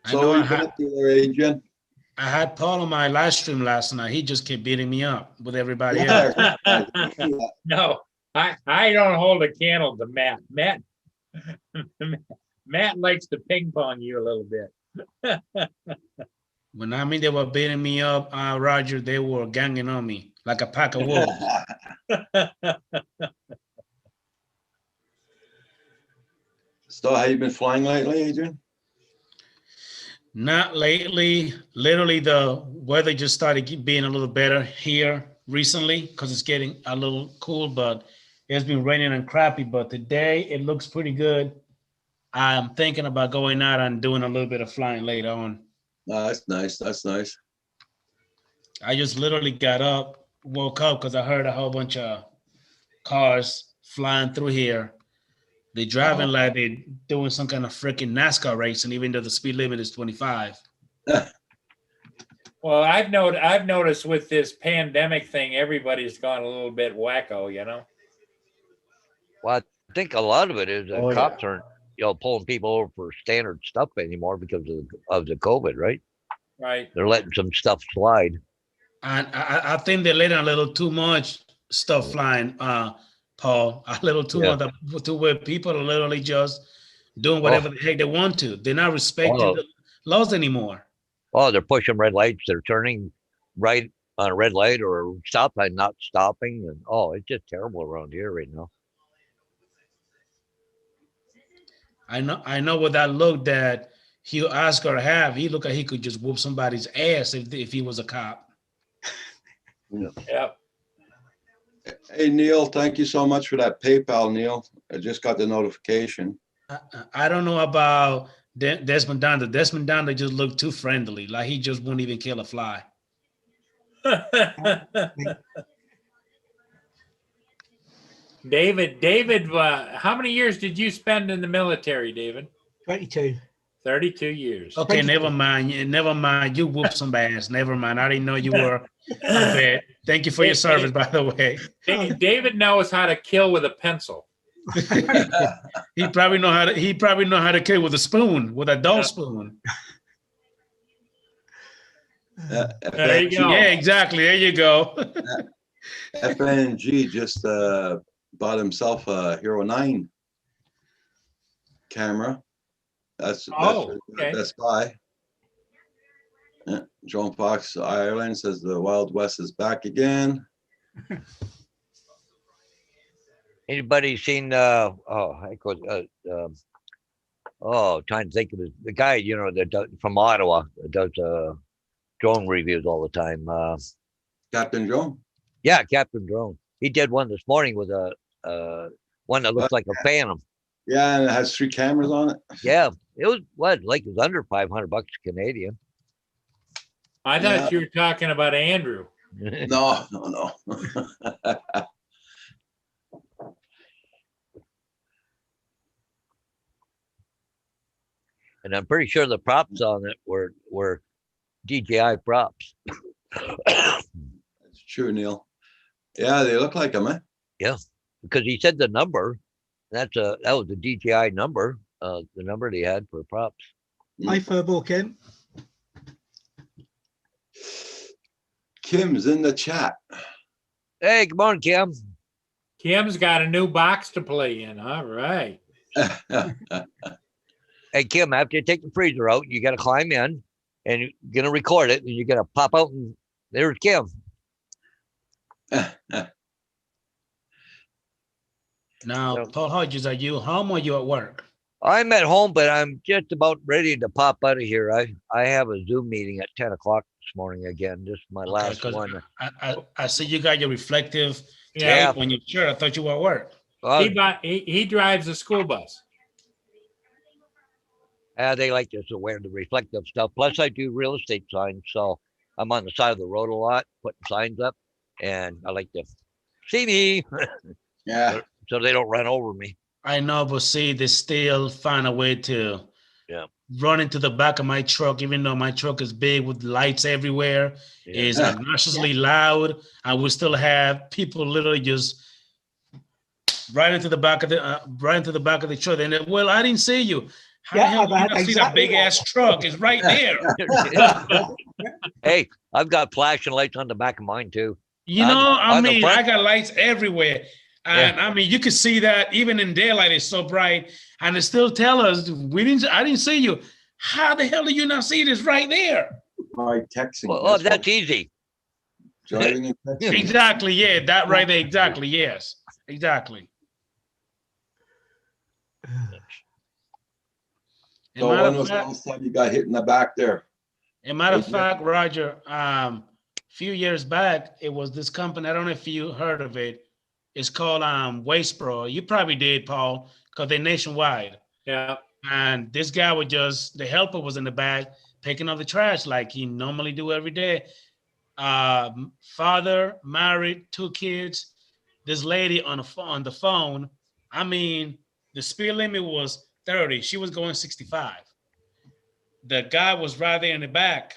I So know we I had, got there, Adrian. I had Paul on my live stream last night. He just kept beating me up with everybody else. Yeah. No, I don't hold a candle to Matt. Matt likes to ping pong you a little bit. When I mean they were beating me up, Roger, they were ganging on me like a pack of wolves. So have you been flying lately, Adrian? Not lately. Literally, the weather just started being a little better here recently because it's getting a little cool, but it's been raining and crappy. But today it looks pretty good. I'm thinking about going out and doing a little bit of flying later on. No, that's nice. That's nice. I just literally got up, woke up because I heard a whole bunch of cars flying through here. They're driving like they're doing some kind of freaking NASCAR race, and even though the speed limit is 25. Well, I've noticed with this pandemic thing, everybody's gone a little bit wacko, you know? Well, I think a lot of it is that Oh, yeah. cops aren't, pulling people over for standard stuff anymore because of the COVID, right? Right. They're letting some stuff slide. And I think they're letting a little too much stuff flying, Paul. A little too Yeah. much to where people are literally just doing whatever the heck they want to. They're not respecting Oh. the laws anymore. Oh, they're pushing red lights. They're turning right on a red light or stop sign, not stopping. And it's just terrible around here right now. I know with that look that he'll ask her to have, he looked like he could just whoop somebody's ass if he was a cop. Yep. Hey, Neil, thank you so much for that PayPal, Neil. I just got the notification. I don't know about Desmond Donder. Desmond Donder just looked too friendly, like he just wouldn't even kill a fly. David, how many years did you spend in the military, David? 22. 32 years. Okay, 22. never mind. Never mind. You whooped some ass. Never mind. I didn't know you were a vet. Thank you for your service, by the way. David knows how to kill with a pencil. He probably know how to kill with a spoon, with a dull spoon. There you go. Yeah, exactly. There you go. FNG just bought himself a Hero 9. camera. That's Oh, okay. Best Buy. Yeah, John Fox Ireland says the Wild West is back again. Anybody seen, I could, trying to think of the guy, you know, that does, from Ottawa, that does, drone reviews all the time. Captain Joe. Yeah, Captain Drone. He did one this morning with a one that looks like a Phantom. Yeah, and it has 3 cameras on it. Yeah, it was what, like it was under $500 Canadian. I thought you were talking about Andrew. No. And I'm pretty sure the props on it were DJI props. It's true, Neil. Yeah, they look like them, eh? Because he said the number. That was the DJI number, the number they had for props. Hi, Furball Kim. Kim's in the chat. Hey, good morning, Kim. Kim's got a new box to play in. All right. Hey, Kim, after you take the freezer out, you got to climb in and you're going to record it and you're going to pop out and there's Kim. Now, Paul Hodges, are you home or you at work? I'm at home, but I'm just about ready to pop out of here. I have a Zoom meeting at 10 o'clock this morning again. This is my last 'Cause one. I see you got your reflective Yeah. tape on your shirt. I thought you were at work. Well, He drives a school bus. they like us to wear the reflective stuff. Plus, I do real estate signs, so I'm on the side of the road a lot, putting signs up, and I like to see me Yeah. so they don't run over me. I know, but see, they still find a way to run into the back of my truck, even though my truck is big with lights everywhere, Yeah. is obnoxiously loud. I will still have people literally just right into the back of the truck. And well, I didn't see you. How the Yeah, hell did you I've not had see that exactly big ass truck? It's right there. Hey, I've got flashing lights on the back of mine too. You On- know, I on the mean, front? I got lights everywhere. And I mean, you can see that even in daylight, it's so bright. And they still tell us, I didn't see you. How the hell do you not see this right there? By texting. Well, that's easy. Driving and texting. Exactly. Yeah, that right there. Exactly. Yes. Exactly. So when was the last time you got hit in the back there? As a matter of fact, Roger, few years back, it was this company. I don't know if you heard of it. It's called Waste Pro. You probably did, Paul, because they're nationwide. Yeah. And this guy would the helper was in the back picking up the trash like he normally do every day. Father, married, 2 kids. This lady on the phone. I mean, the speed limit was 30. She was going 65. The guy was right there in the back.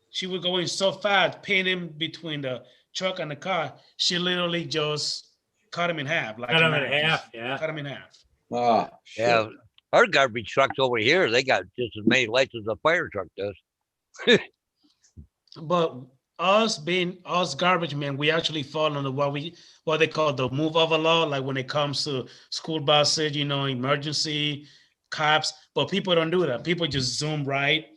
She was going so fast, pinning him between the truck and the car. She literally just cut him in half. Like Cut him in a knife. half. Yeah. Cut him in half. Ah, shit. Yeah, our garbage trucks over here, they got just as many lights as a fire truck does. But us garbage men, we actually fall under what they call the move over law, like when it comes to school buses, emergency cops. But people don't do that. People just zoom right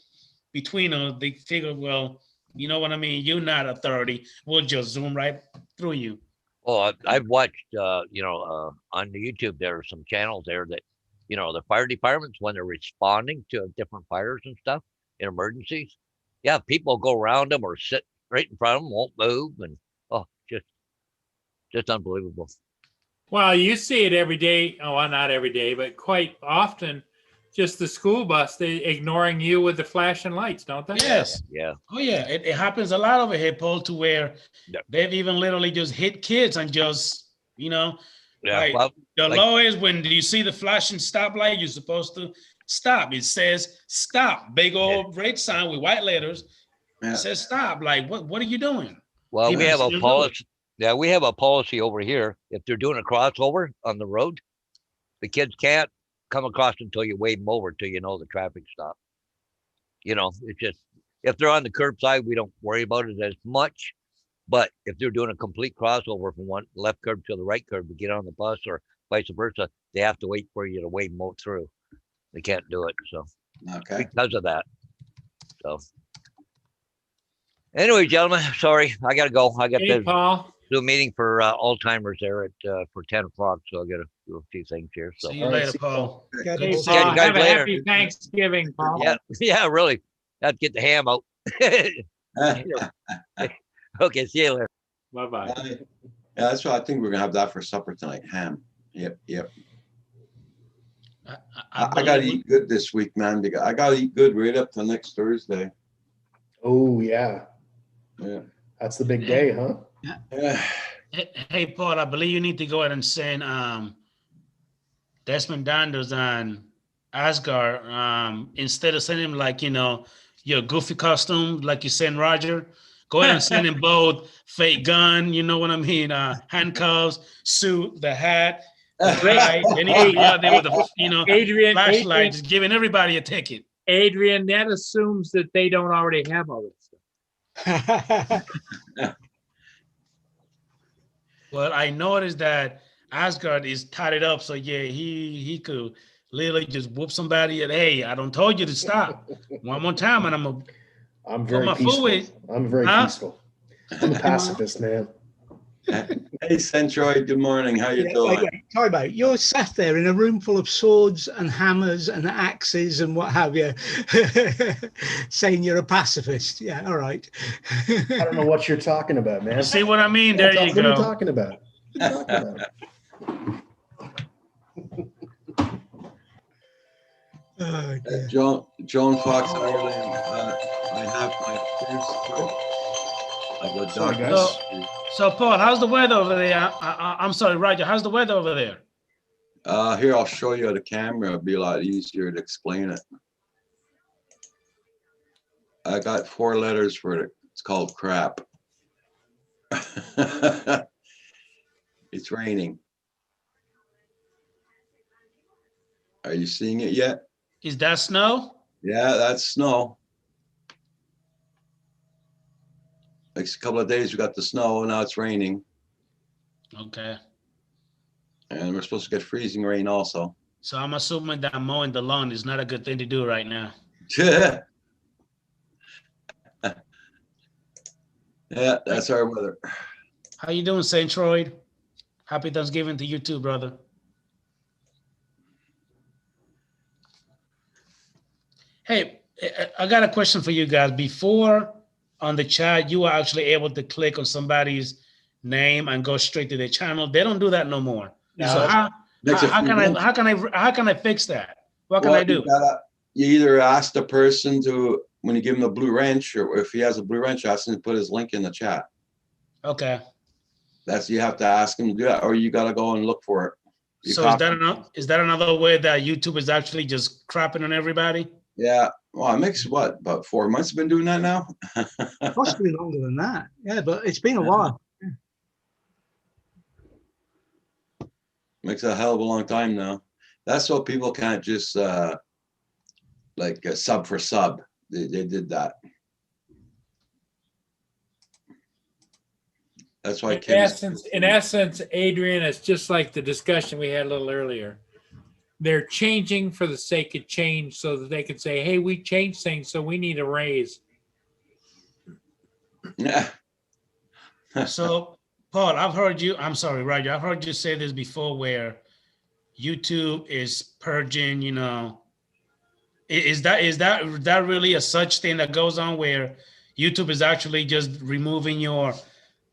between them. They figure, well, you know what I mean? You're not authority. We'll just zoom right through you. Well, I've watched, on the YouTube, there are some channels there that, the fire departments, when they're responding to different fires and stuff in emergencies, yeah, people go around them or sit right in front of them, won't move, and just unbelievable. Well, you see it every day. Oh, well, not every day, but quite often. Just the school bus, they ignoring you with the flashing lights, don't they? Yes. Yeah. Oh yeah, it happens a lot over here, Paul, to where they've even literally just hit kids and just, Yeah. like, Well, the like- law is when you see the flashing stoplight, you're supposed to stop. It says stop, big old red sign with white letters. Yeah. It says stop. Like, what are you doing? well, we People have still a do it. policy. Yeah, we have a policy over here. If they're doing a crossover on the road, the kids can't come across until you wave them over till the traffic stop. It's just, if they're on the curbside, we don't worry about it as much. But if they're doing a complete crossover from one left curb to the right curb to get on the bus or vice versa, they have to wait for you to wave them out through. They can't do it. So Okay. because of that. So anyway, gentlemen, sorry, I gotta go. I got Hey, to Paul. do a meeting for Alzheimer's there at for 10 o'clock. So I gotta do a few things here. So See you All right, later, see you, Paul. Yeah, Hey, we'll See you Paul. guys Have a later. happy Thanksgiving, Paul. yeah, yeah, really. Have to get the ham out. Okay, see you later. Bye-bye. Yeah, that's what I think we're gonna have that for supper tonight. Ham. Yep, yep. I gotta believe eat good this week, man. I gotta eat good right up to next Thursday. Oh, yeah. Yeah. That's the big day, huh? Yeah. Hey, Paul, I believe you need to go ahead and send Desmond Dandos and Asgard, instead of sending him like, your goofy costume, like you send Roger, go ahead and send him both fake gun, you know what I mean? Handcuffs, suit, the hat, the tie. They need to be out there with the, Adrian, flashlight, just giving everybody a ticket. Adrian, that assumes that they don't already have all this stuff. Well, I noticed that Asgard is tied up, so yeah, he could literally just whoop somebody and hey, I don't told you to stop one more time, and I'm very my foot peaceful. with- I'm very Huh? peaceful. I'm a pacifist, man. Hey, Centroid, good morning. How you Yeah, doing? wait, time out. You're sat there in a room full of swords and hammers and axes and what have you, saying you're a pacifist. Yeah, all right. I don't know what you're talking about, man. You see what I mean? There you What are you go. talking about? What are you talking about? Oh, dear. Joan Fox Ireland. I have my first trip of the Sorry, doctor. guys. So, Paul, how's the weather over there? I'm sorry, Roger. How's the weather over there? Here, I'll show you the camera. It'll be a lot easier to explain it. I got 4 letters for it. It's called crap. It's raining. Are you seeing it yet? Is that snow? Yeah, that's snow. Next couple of days, we got the snow. Now it's raining. Okay. And we're supposed to get freezing rain also. So I'm assuming that mowing the lawn is not a good thing to do right now. Yeah, that's our weather. How you doing, St. Troy? Happy Thanksgiving to you too, brother. Hey, I got a question for you guys. Before on the chat, you were actually able to click on somebody's name and go straight to their channel. They don't do that no more. No. So how can I fix that? What can I do? You either ask the person to, when you give him the blue wrench, or if he has a blue wrench, ask him to put his link in the chat. Okay. You have to ask him to do that, or you gotta go and look for it. So is that another way that YouTube is actually just crapping on everybody? Yeah, well, it makes what, about 4 months been doing that now? Possibly longer than that. Yeah, but it's been a while. Makes a hell of a long time now. That's what people can't just sub for sub. They did that. That's why In essence, Adrian, it's just like the discussion we had a little earlier. They're changing for the sake of change so that they can say, hey, we changed things, so we need a raise. Yeah. So, Paul, I'm sorry, Roger, I've heard you say this before where YouTube is purging, is that really a such thing that goes on where YouTube is actually just removing your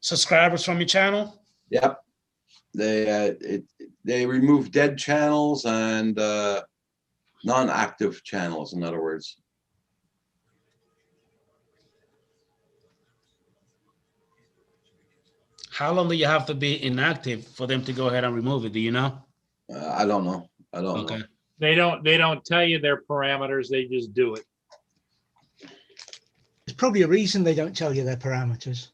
subscribers from your channel? Yep. They remove dead channels and non-active channels, in other words. How long do you have to be inactive for them to go ahead and remove it? Do you know? I don't know. I don't Okay. know. They don't tell you their parameters, they just do it. There's probably a reason they don't tell you their parameters.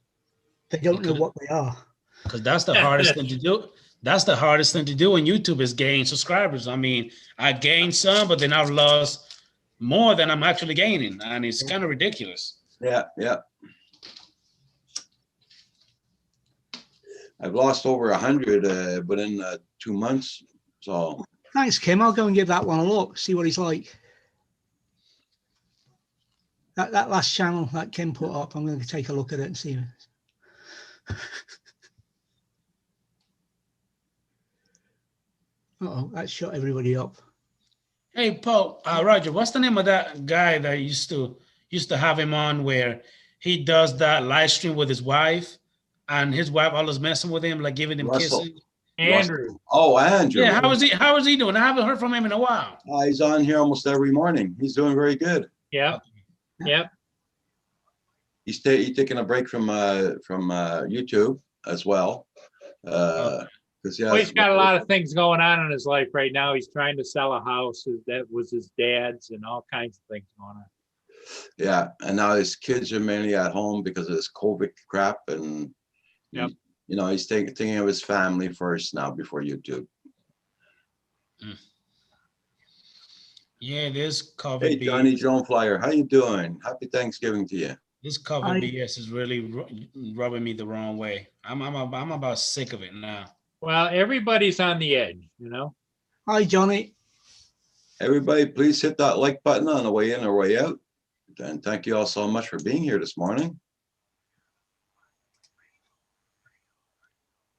They don't know what they are. Because that's the hardest thing to do. That's the hardest thing to do on YouTube is gain subscribers. I mean, I gained some, but then I've lost more than I'm actually gaining. And it's kind of ridiculous. Yeah, yeah. I've lost over 100 within 2 months. So Thanks, Kim. I'll go and give that one a look, see what he's like. That last channel that Kim put up, I'm going to take a look at it and see. Uh-oh, that shut everybody up. Hey, Paul, Roger, what's the name of that guy that used to have him on where he does that live stream with his wife and his wife always messing with him, like giving him Russell. kisses? Andrew. Oh, Andrew. Yeah, how is he doing? I haven't heard from him in a while. He's on here almost every morning. He's doing very good. Yep. Yep. He's taking a break from YouTube as well. Because Well, he's got a lot of things going on in his life right now. He's trying to sell a house that was his dad's and all kinds of things going on. Yeah, and now his kids are mainly at home because of this COVID crap, and Yep. He's thinking of his family first now before YouTube. Yeah, this COVID. Hey, Johnny Drone Flyer, how you doing? Happy Thanksgiving to you. This COVID BS is really rubbing me the wrong way. I'm about sick of it now. Well, everybody's on the edge, Hi, Johnny. Everybody, please hit that like button on the way in or way out. And thank you all so much for being here this morning.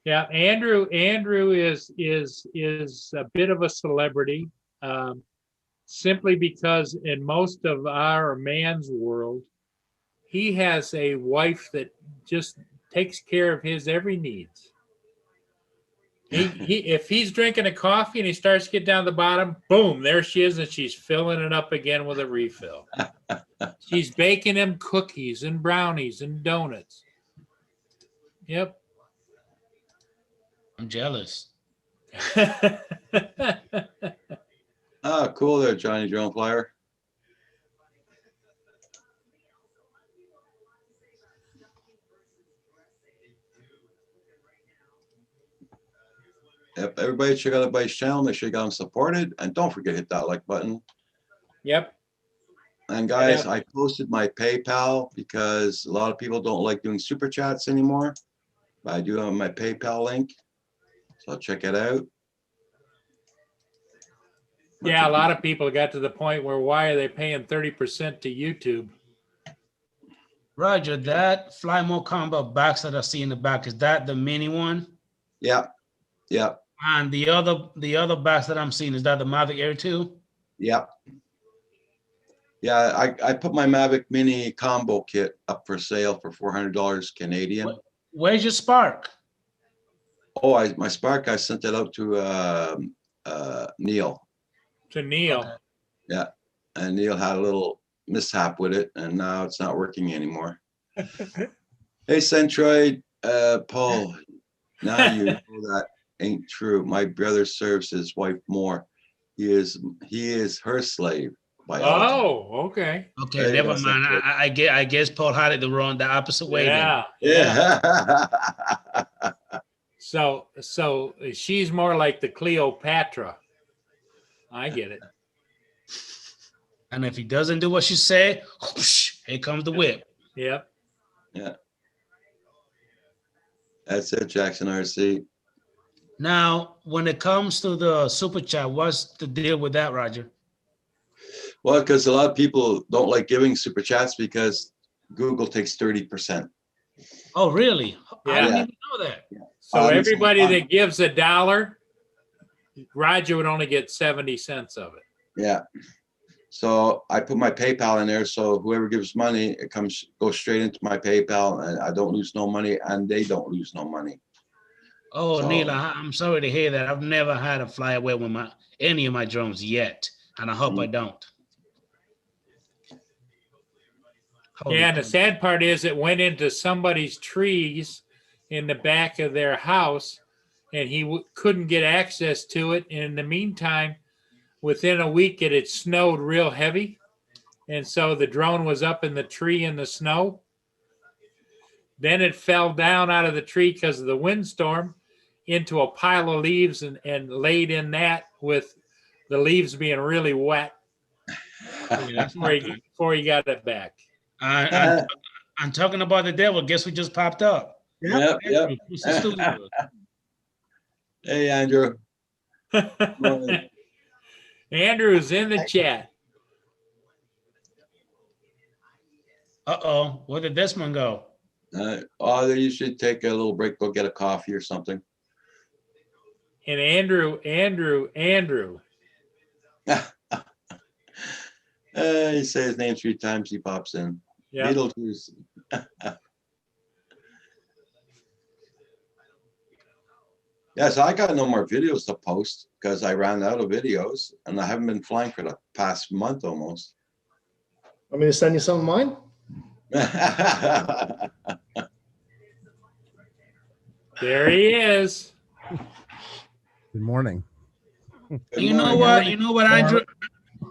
Yeah, Andrew is a bit of a celebrity, simply because in most of our man's world, he has a wife that just takes care of his every needs. If he's drinking a coffee and he starts to get down the bottom, boom, there she is, and she's filling it up again with a refill. She's baking him cookies and brownies and donuts. Yep. I'm jealous. Cool there, Johnny Drone Flyer. Yep, everybody check out everybody's channel. Make sure you got them supported. And don't forget to hit that like button. Yep. And guys, Yeah. I posted my PayPal because a lot of people don't like doing super chats anymore. But I do have my PayPal link. So check it out. Yeah, a lot of people got to the point where why are they paying 30% to YouTube? Roger, that Fly More Combo box that I see in the back, is that the mini one? Yeah. Yeah. And the other box that I'm seeing, is that the Mavic Air 2? Yeah. Yeah, I put my Mavic Mini combo kit up for sale for $400 Canadian. Where's your Spark? Oh, my Spark, I sent it out to Neil. To Neil. Okay. Yeah, and Neil had a little mishap with it, and now it's not working anymore. Hey, Centroid, Paul, now you know that ain't true. My brother serves his wife more. He is her slave. By Oh, okay. Okay, There you never go, mind. Centroid. I guess Paul had it the opposite way. Then. Yeah. Yeah. So she's more like the Cleopatra. I get it. And if he doesn't do what she said, here comes the whip. Yep. Yeah. That's it, Jackson RC. Now, when it comes to the super chat, what's the deal with that, Roger? Well, because a lot of people don't like giving super chats because Google takes 30%. Oh, really? I Yeah. didn't even know that. So everybody Honestly, that gives $1, Roger would only get 70 cents of it. Yeah. So I put my PayPal in there. So whoever gives money, it goes straight into my PayPal, and I don't lose no money, and they don't lose no money. Oh, So- Neil, I'm sorry to hear that. I've never had a fly away with any of my drones yet, and I hope I don't. Holy Yeah, and the crap. sad part is it went into somebody's trees in the back of their house, and he couldn't get access to it. And in the meantime, within a week, it had snowed real heavy. And so the drone was up in the tree in the snow. Then it fell down out of the tree because of the windstorm into a pile of leaves and laid in that with the leaves being really wet Yeah, that's not good. before he got it back. I'm talking about the devil. Guess who just popped up? Yep. Who's the studio? Hey, Andrew. Morning. Andrew's in the chat. Uh-oh, where did this one go? Oh, you should take a little break, go get a coffee or something. And Andrew. You say his name 3 times, he pops in. Yeah. Beetlejuice. Yeah, so I got no more videos to post because I ran out of videos and I haven't been flying for the past month almost. Want me to send you some of mine? There he is. Good morning. Good You know morning. what? You know what, Andrew?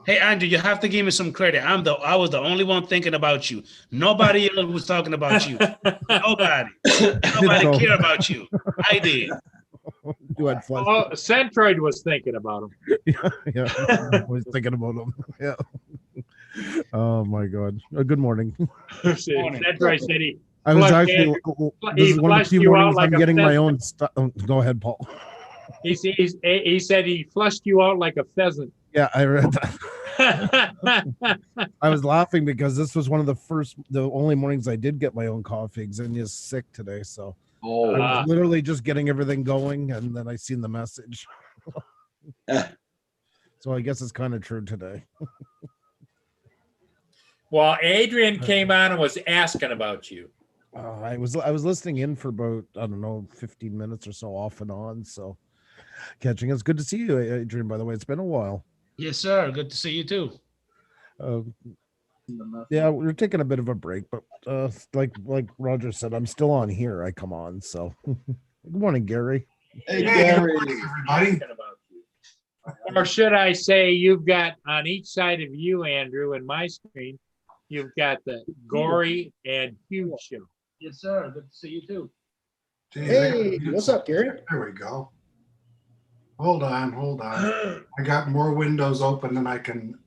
Hey, Andrew, you have to give me some credit. I was the only one thinking about you. Nobody else was talking about you. Nobody. Nobody care about you. I did. You had fun. Oh, Centroid was thinking about him. Yeah, I was thinking about him. Yeah. Oh my God. Good morning. Centroid said he I was Flushed actually. Andrew- This he is one of the flushed few you out mornings like I'm a getting my pheasant. own stuff. Go ahead, Paul. he said he flushed you out like a pheasant. Yeah, I read that. I was laughing because this was one of the only mornings I did get my own coffee. Xenia's sick today, so Oh, I Ah. was literally just getting everything going, and then I seen the message. So I guess it's kind of true today. Well, Adrian came on and was asking about you. I was listening in for about, I don't know, 15 minutes or so off and on. So catching us. Good to see you, Adrian, by the way. It's been a while. Yes, sir. Good to see you too. Yeah, we're taking a bit of a break, but like Roger said, I'm still on here. I come on. So good morning, Gary. hey, Gary. Asking about you. Or should I say you've got on each side of you, Andrew, and my screen, you've got the Gory and Huge show. Yes, sir. Good to see you too. Hey, what's up, Gary? There we go. Hold on. I got more windows open than I can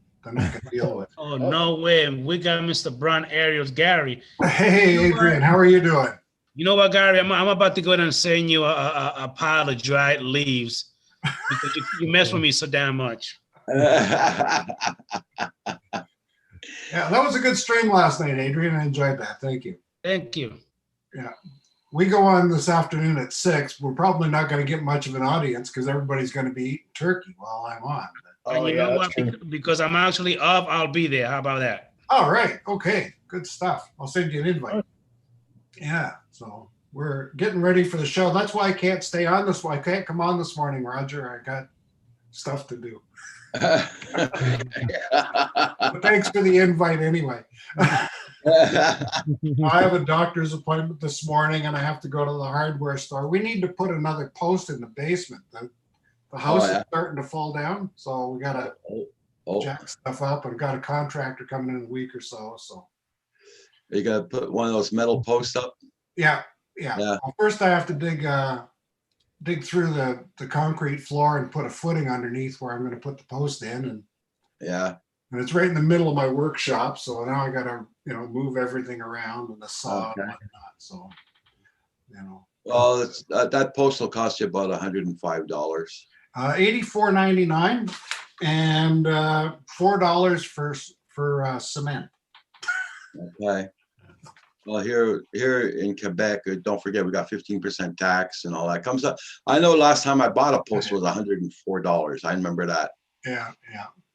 deal with. Oh, no way. We got Mr. Brown Ariels, Gary. Hey, Adrian, how are you doing? You know what, Gary? I'm about to go ahead and send you a pile of dried leaves because you mess with me so damn much. Yeah, that was a good stream last night, Adrian. I enjoyed that. Thank you. Thank you. We go on this afternoon at 6. We're probably not going to get much of an audience because everybody's going to be eating turkey while I'm on. And you know what? Because I'm actually up, I'll be there. How about that? All right. Okay. Good stuff. I'll send you an invite. Yeah. So we're getting ready for the show. That's why I can't stay on this one. I can't come on this morning, Roger. I got stuff to do. But thanks for the invite anyway. I have a doctor's appointment this morning and I have to go to the hardware store. We need to put another post in the basement. The house is starting to fall down. So we got to jack stuff up. I've got a contractor coming in a week or so. So You gotta put one of those metal posts up. yeah. Yeah. Well, first I have to dig through the concrete floor and put a footing underneath where I'm going to put the post in. And Yeah. it's right in the middle of my workshop. So now I got to, move everything around with the saw Okay. and whatnot. So, Well, that post will cost you about $105. $84.99 and $4 for cement. Okay. Well, here in Quebec, don't forget we got 15% tax and all that comes up. I know last time I bought a post was $104. I remember that. Yeah.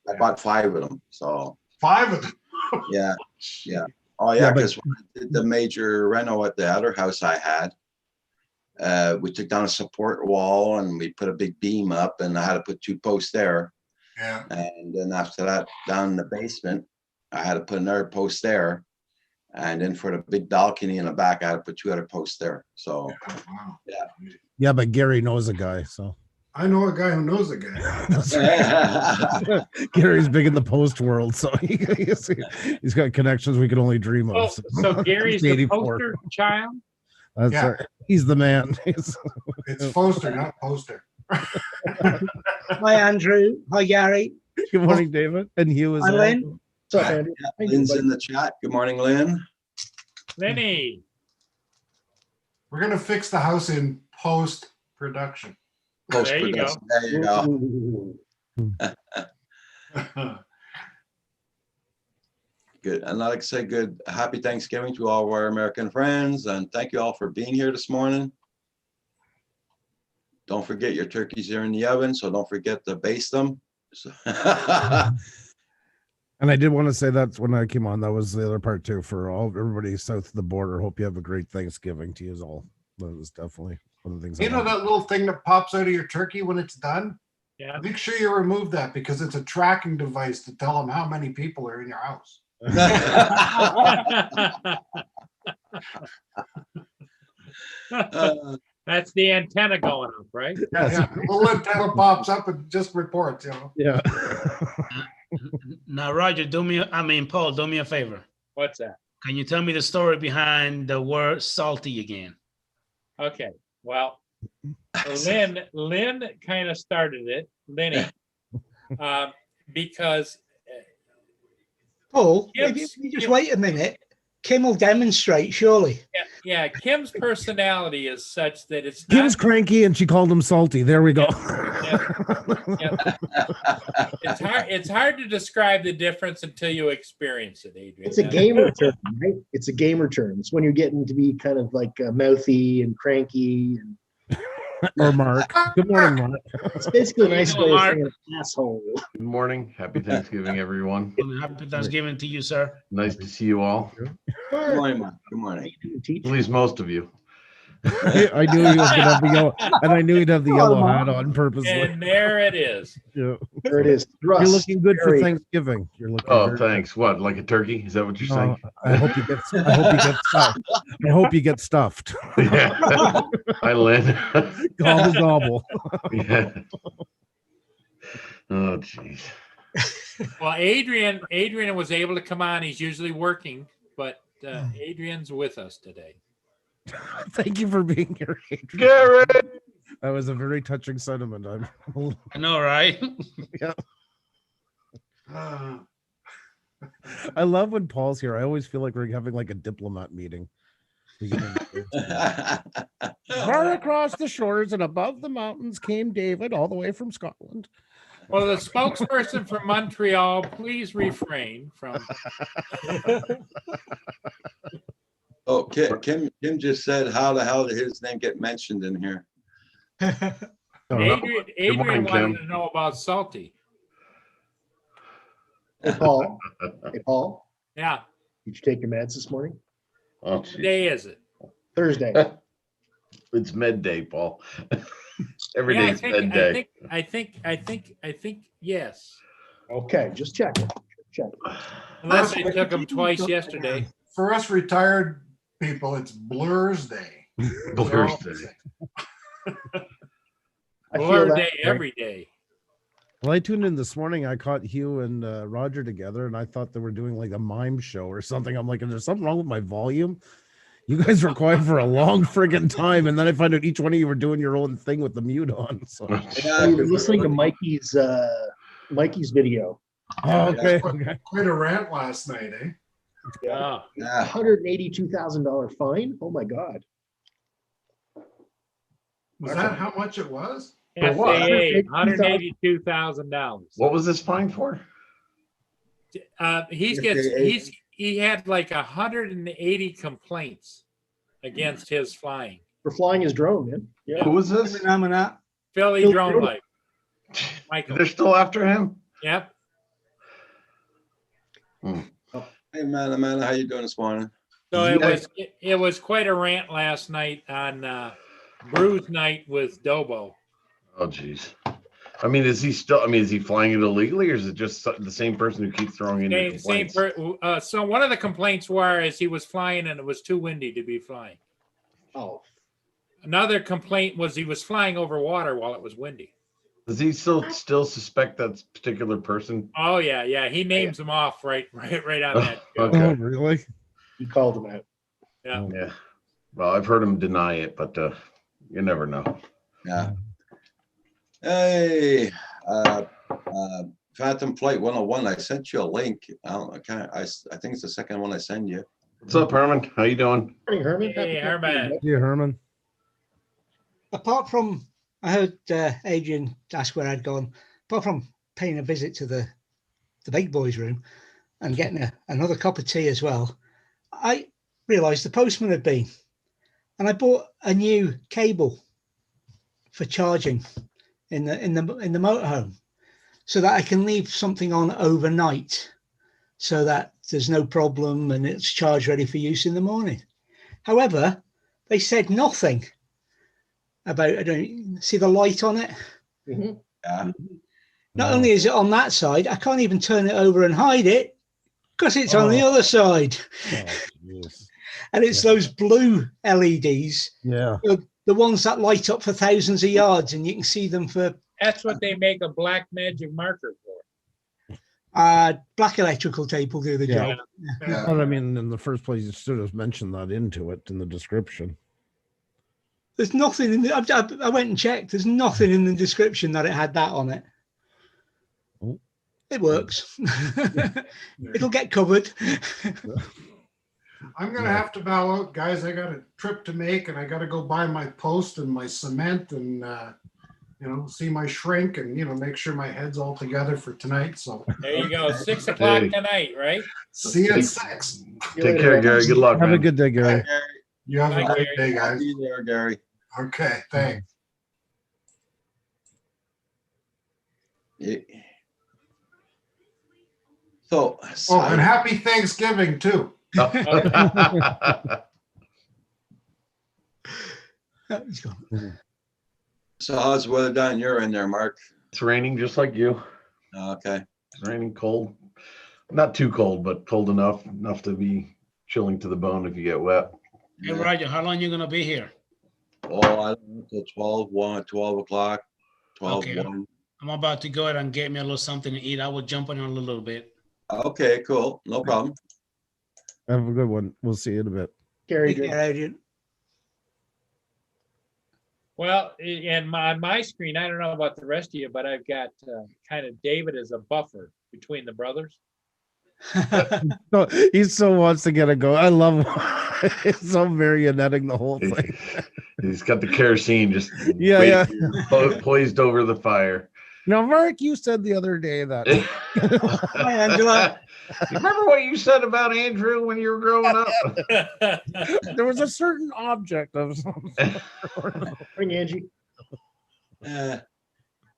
I bought 5 of them. So 5 of them. yeah. Oh yeah, because when I did the major reno at the other house I had, we took down a support wall and we put a big beam up, and I had to put 2 posts there. Yeah. And then after that, down in the basement, I had to put another post there. And then for the big balcony in the back, I had to put 2 other posts there. So Wow. Yeah, but Gary knows a guy, so I know a guy who knows a guy. Gary's big in the post world, so he's got connections we could only dream Oh, of. so Gary's He's the 84. poster child? That's Yeah. right. He's the man. It's Foster, not Poster. Hi, Andrew. Hi, Gary. Good morning, David. And Hugh as Hi, well. Lynn. What's up, Andrew? Lynn's in the chat. Good morning, Lynn. Lenny. We're going to fix the house in post-production. There you go. There you go. Good. And I'd like to say good, happy Thanksgiving to all of our American friends, and thank you all for being here this morning. Don't forget your turkeys are in the oven, so don't forget to baste them. So- And I did want to say that when I came on, that was the other part too, for everybody south of the border. Hope you have a great Thanksgiving to you all. That was definitely one of the things. I You know wanted. that little thing that pops out of your turkey when it's done? Yeah. Make sure you remove that because it's a tracking device to tell them how many people are in your house. That's the antenna going up, right? Yeah, the little antenna pops up and just reports, you know. Yeah. Now, Roger, Paul, do me a favor. What's that? Can you tell me the story behind the word salty again? Okay. Well, Lynn kind of started it, Lenny, because Paul, Kim's- if you just wait a minute, Kim will demonstrate, surely. yeah, Kim's personality is such that it's Kim's not, cranky and she called him salty. There we go. it's hard to describe the difference until you experience it, Adrian. It's a gamer term, right? It's a gamer term. It's when you're getting to be kind of like mouthy and cranky, and Or Mark. Good morning, Mark. it's basically a nice way of Mark. saying asshole. Good morning. Happy Thanksgiving, everyone. Happy Thanksgiving to you, sir. Nice to see you all. Good morning, Mark. Good morning. At least most of you. I knew he was gonna have the yellow, and I knew he'd have the yellow hat on purposely. And there it is. Yeah. There it is. You're Thrust. looking good for Very- Thanksgiving. You're looking. Oh, very- thanks. What, like a turkey? Is that what you're No, saying? I hope you get. I hope you get stuffed. I hope you get stuffed. Yeah. Hi, Lynn. Gobble gobble. Yeah. Oh, jeez. Well, Adrian was able to come on. He's usually working, but Adrian's with us today. Thank you for being here, Adrian. Garrett. That was a very touching sentiment. I'm. I know, right? Yeah. Uh, I love when Paul's here. I always feel like we're having like a diplomat meeting. Far across the shores and above the mountains came David, all the way from Scotland. Well, the spokesperson from Montreal, please refrain from. Oh, Kim just said, how the hell did his name get mentioned in here? Adrian morning, wanted Kim. to know about Salty. Hey, Paul. Hey, Paul. Yeah, Did you take your meds this morning? Oh, what jeez. day is it? Thursday. It's med day, Paul. Every Yeah, day's med day. I think yes. Okay, just check it. Check. Unless I took him twice yesterday. For us retired people, it's Blur's Day. Blur's Day. I feel Blur that, day right? every day. Well, I tuned in this morning. I caught Hugh and Roger together, and I thought they were doing like a mime show or something. I'm like, is there something wrong with my volume? You guys were quiet for a long friggin' time, and then I find out each one of you were doing your own thing with the mute on. So, We were listening to Mikey's video. oh, okay, okay. Quite a rant last night, eh? Oh, Yeah. $182,000 fine. Oh my God. Was that how much it was? For what? FAA, $182,000. What was this fine for? He had like 180 complaints against his flying. For flying his drone, man. Yeah. Who was this? Philly Phil drone Drone. life. Michael. They're still after him? Yep. Hey, man, Amanda, how you doing this morning? So it was quite a rant last night on Bruise Night with Dobo. Oh, jeez. I mean, is he flying it illegally, or is it just the same person who keeps throwing in the Same complaints? so one of the complaints was he was flying and it was too windy to be flying. Oh, Another complaint was he was flying over water while it was windy. Does he still suspect that particular person? Oh yeah. He names them off right on that. Okay. Oh, really? he called him out. Yeah. Yeah. Well, I've heard him deny it, but you never know. Yeah. Hey, Phantom Flight 101. I sent you a link. I think it's the second one I send you. What's up, Herman? How you doing? Morning, Herman. Hey, Happy Herman. Thanksgiving, Yeah, Herman. Apart from, I heard Adrian ask where I'd gone. Apart from paying a visit to the the big boys' room and getting another cup of tea as well, I realised the postman had been, and I bought a new cable for charging in the motorhome, so that I can leave something on overnight, so that there's no problem and it's charge ready for use in the morning. However, they said nothing about, I don't see the light on it. Mhm. Yeah. Not only is it on that side, I can't even turn it over and hide it because it's on the other side. Oh, jeez. And it's those blue LEDs, Yeah. the ones that light up for thousands of yards, and you can see them for That's what they make a black magic marker for. black electrical tape will do the Yeah. job. Yeah. But I mean, in the first place, you should have mentioned that into it in the description. There's nothing in the, I went and checked. There's nothing in the description that it had that on it. Oh. It works. It'll get covered. I'm gonna have to bow out, guys. I got a trip to make, and I got to go buy my post and my cement, and see my shrink, and make sure my head's all together for tonight. So There you go. 6 o'clock Hey. tonight, right? see you at 6. Take care, Gary. Good luck, Have a man. good day, Gary. You have a Bye, great Gary. day, I'll guys. be there, Gary. Okay, thanks. Yeah. So, Oh, and happy Thanksgiving too. He's gone. so how's the weather down you're in there, Mark? It's raining just like you. Okay. It's raining cold. Not too cold, but cold enough to be chilling to the bone if you get wet. Hey, Roger, how long you gonna be here? Oh, I don't know, till 12 o'clock, 12, Okay. 1. I'm about to go ahead and get me a little something to eat. I will jump on in a little bit. Okay, cool. No problem. Have a good one. We'll see you in a bit. Gary, Take care, Adrian. Well, and on my screen, I don't know about the rest of you, but I've got kind of David as a buffer between the brothers. No, he still wants to get a go. I love it's so marionetting the whole thing. He's got the kerosene just Yeah, poised over the fire. Now, Mark, you said the other day that Hi, Angela. Remember what you said about Andrew when you were growing up? there was a certain object of some sort. bring Angie.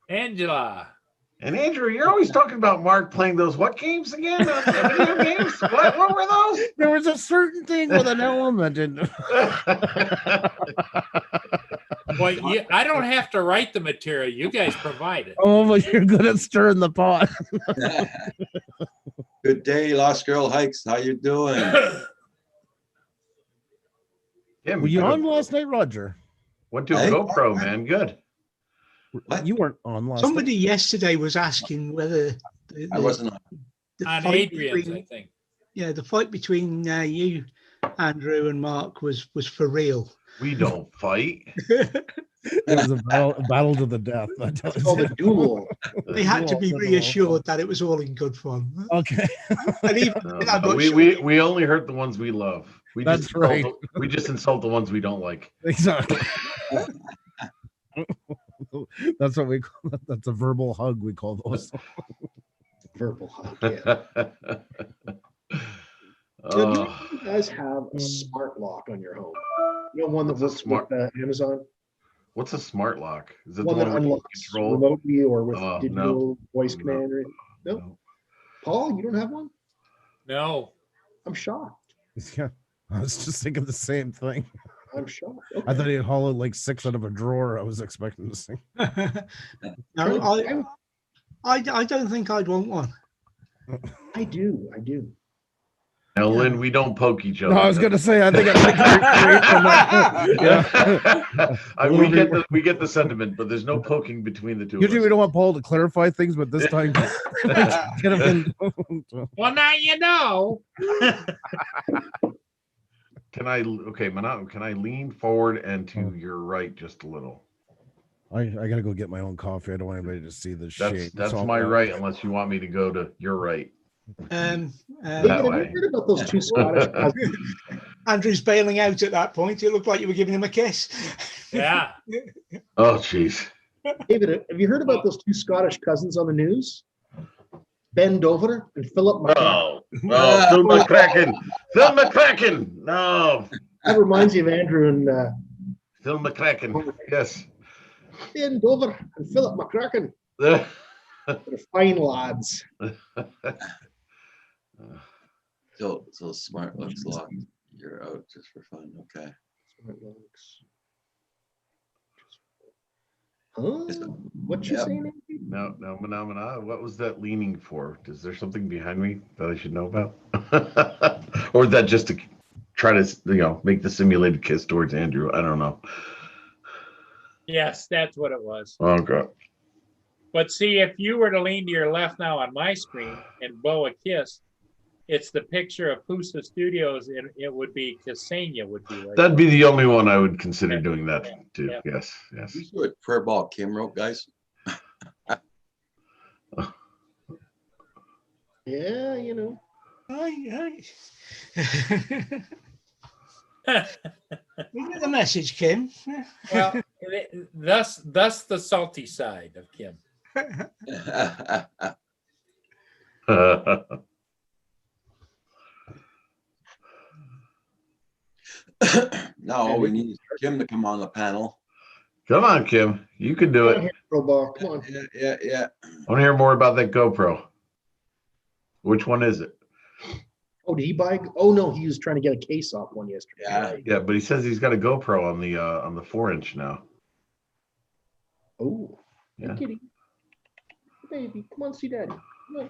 Angela. And Andrew, you're always talking about Mark playing those what games again? Video games? What were those? There was a certain thing with an element in. Well, I don't have to write the material. You guys provide it. Oh, but you're good at stirring the pot. Good day, Lost Girl Hikes. How you doing? Yeah, Were you on last night, Roger? Went to a Hey. GoPro, man. Good. What? You weren't on last Somebody night. yesterday was asking whether I wasn't on. the On fight Adrian's, between- I think. yeah, the fight between you, Andrew, and Mark was for real. We don't fight. It was a battle to the death. I tell It's called you. a duel. They had to be Duel. reassured that it was all in good fun. Okay. And even I got We only hurt the ones we love. We That's just right. We just insult the ones we don't like. Exactly. That's what we call that. That's a verbal hug. We call those. Verbal hug. Yeah. So do you guys have a smart lock on your home? You know, one that What's a works smart- with Amazon? What's a smart lock? Is it One the that one where you unlocks control? remotely or with Oh, digital voice No. command? Or, no? Paul, you don't have one? No. I'm shocked. Yeah. I was just thinking the same thing. I'm shocked. I Okay. thought he'd hollowed like 6 out of a drawer. I was expecting to see. no, I don't think I'd want one. I do. I do. Now, Lynn, we don't poke each other. No, I was gonna say. I think I think yeah. we get the sentiment, but there's no poking between the two. of Usually us. we don't want Paul to clarify things, but this time get him in. Well, now you know. Can I? Okay, Manan, can I lean forward and to your right just a little? I gotta go get my own coffee. I don't want anybody to see the shape. That's So my I'll- right, unless you want me to go to your right. David, That have you way. heard about those two Scottish cousins? Andrew's bailing out at that point. It looked like you were giving him a kiss. Yeah. Oh, jeez. David, have you heard about those two Scottish cousins on the news? bend over and fill up my Oh, oh, Phil McCracken. Phil McCracken. No, That reminds me of Andrew and Phil McCracken. Yes. bend over and fill up my cracking. They're fine lads. So smart looks locked. You're out just for fun. Okay. Huh? What you Yep. saying, Andy? No, phenomena. What was that leaning for? Is there something behind me that I should know about? Or is that just to try to, make the simulated kiss towards Andrew? I don't know. Yes, that's what it was. Oh, God. But see, if you were to lean to your left now on my screen and blow a kiss, it's the picture of Pusa Studios, and it would be Ksenia would be right. That'd be the only one I would consider doing that too. Yeah. Yes, yes. You see what prayer ball Kim wrote, guys? Yeah, you know. We get the message, Kim. Well, thus the salty side of Kim. Now all we need is Kim to come on the panel. Come on, Kim. You can do it. Crowbar, come on. Yeah. I want to hear more about that GoPro. Which one is it? Oh, did he buy? Oh no, he was trying to get a case off one yesterday. Yeah. Yeah, but he says he's got a GoPro on the 4-inch now. Oh, Yeah. kitty, baby, come on, see daddy. Come on.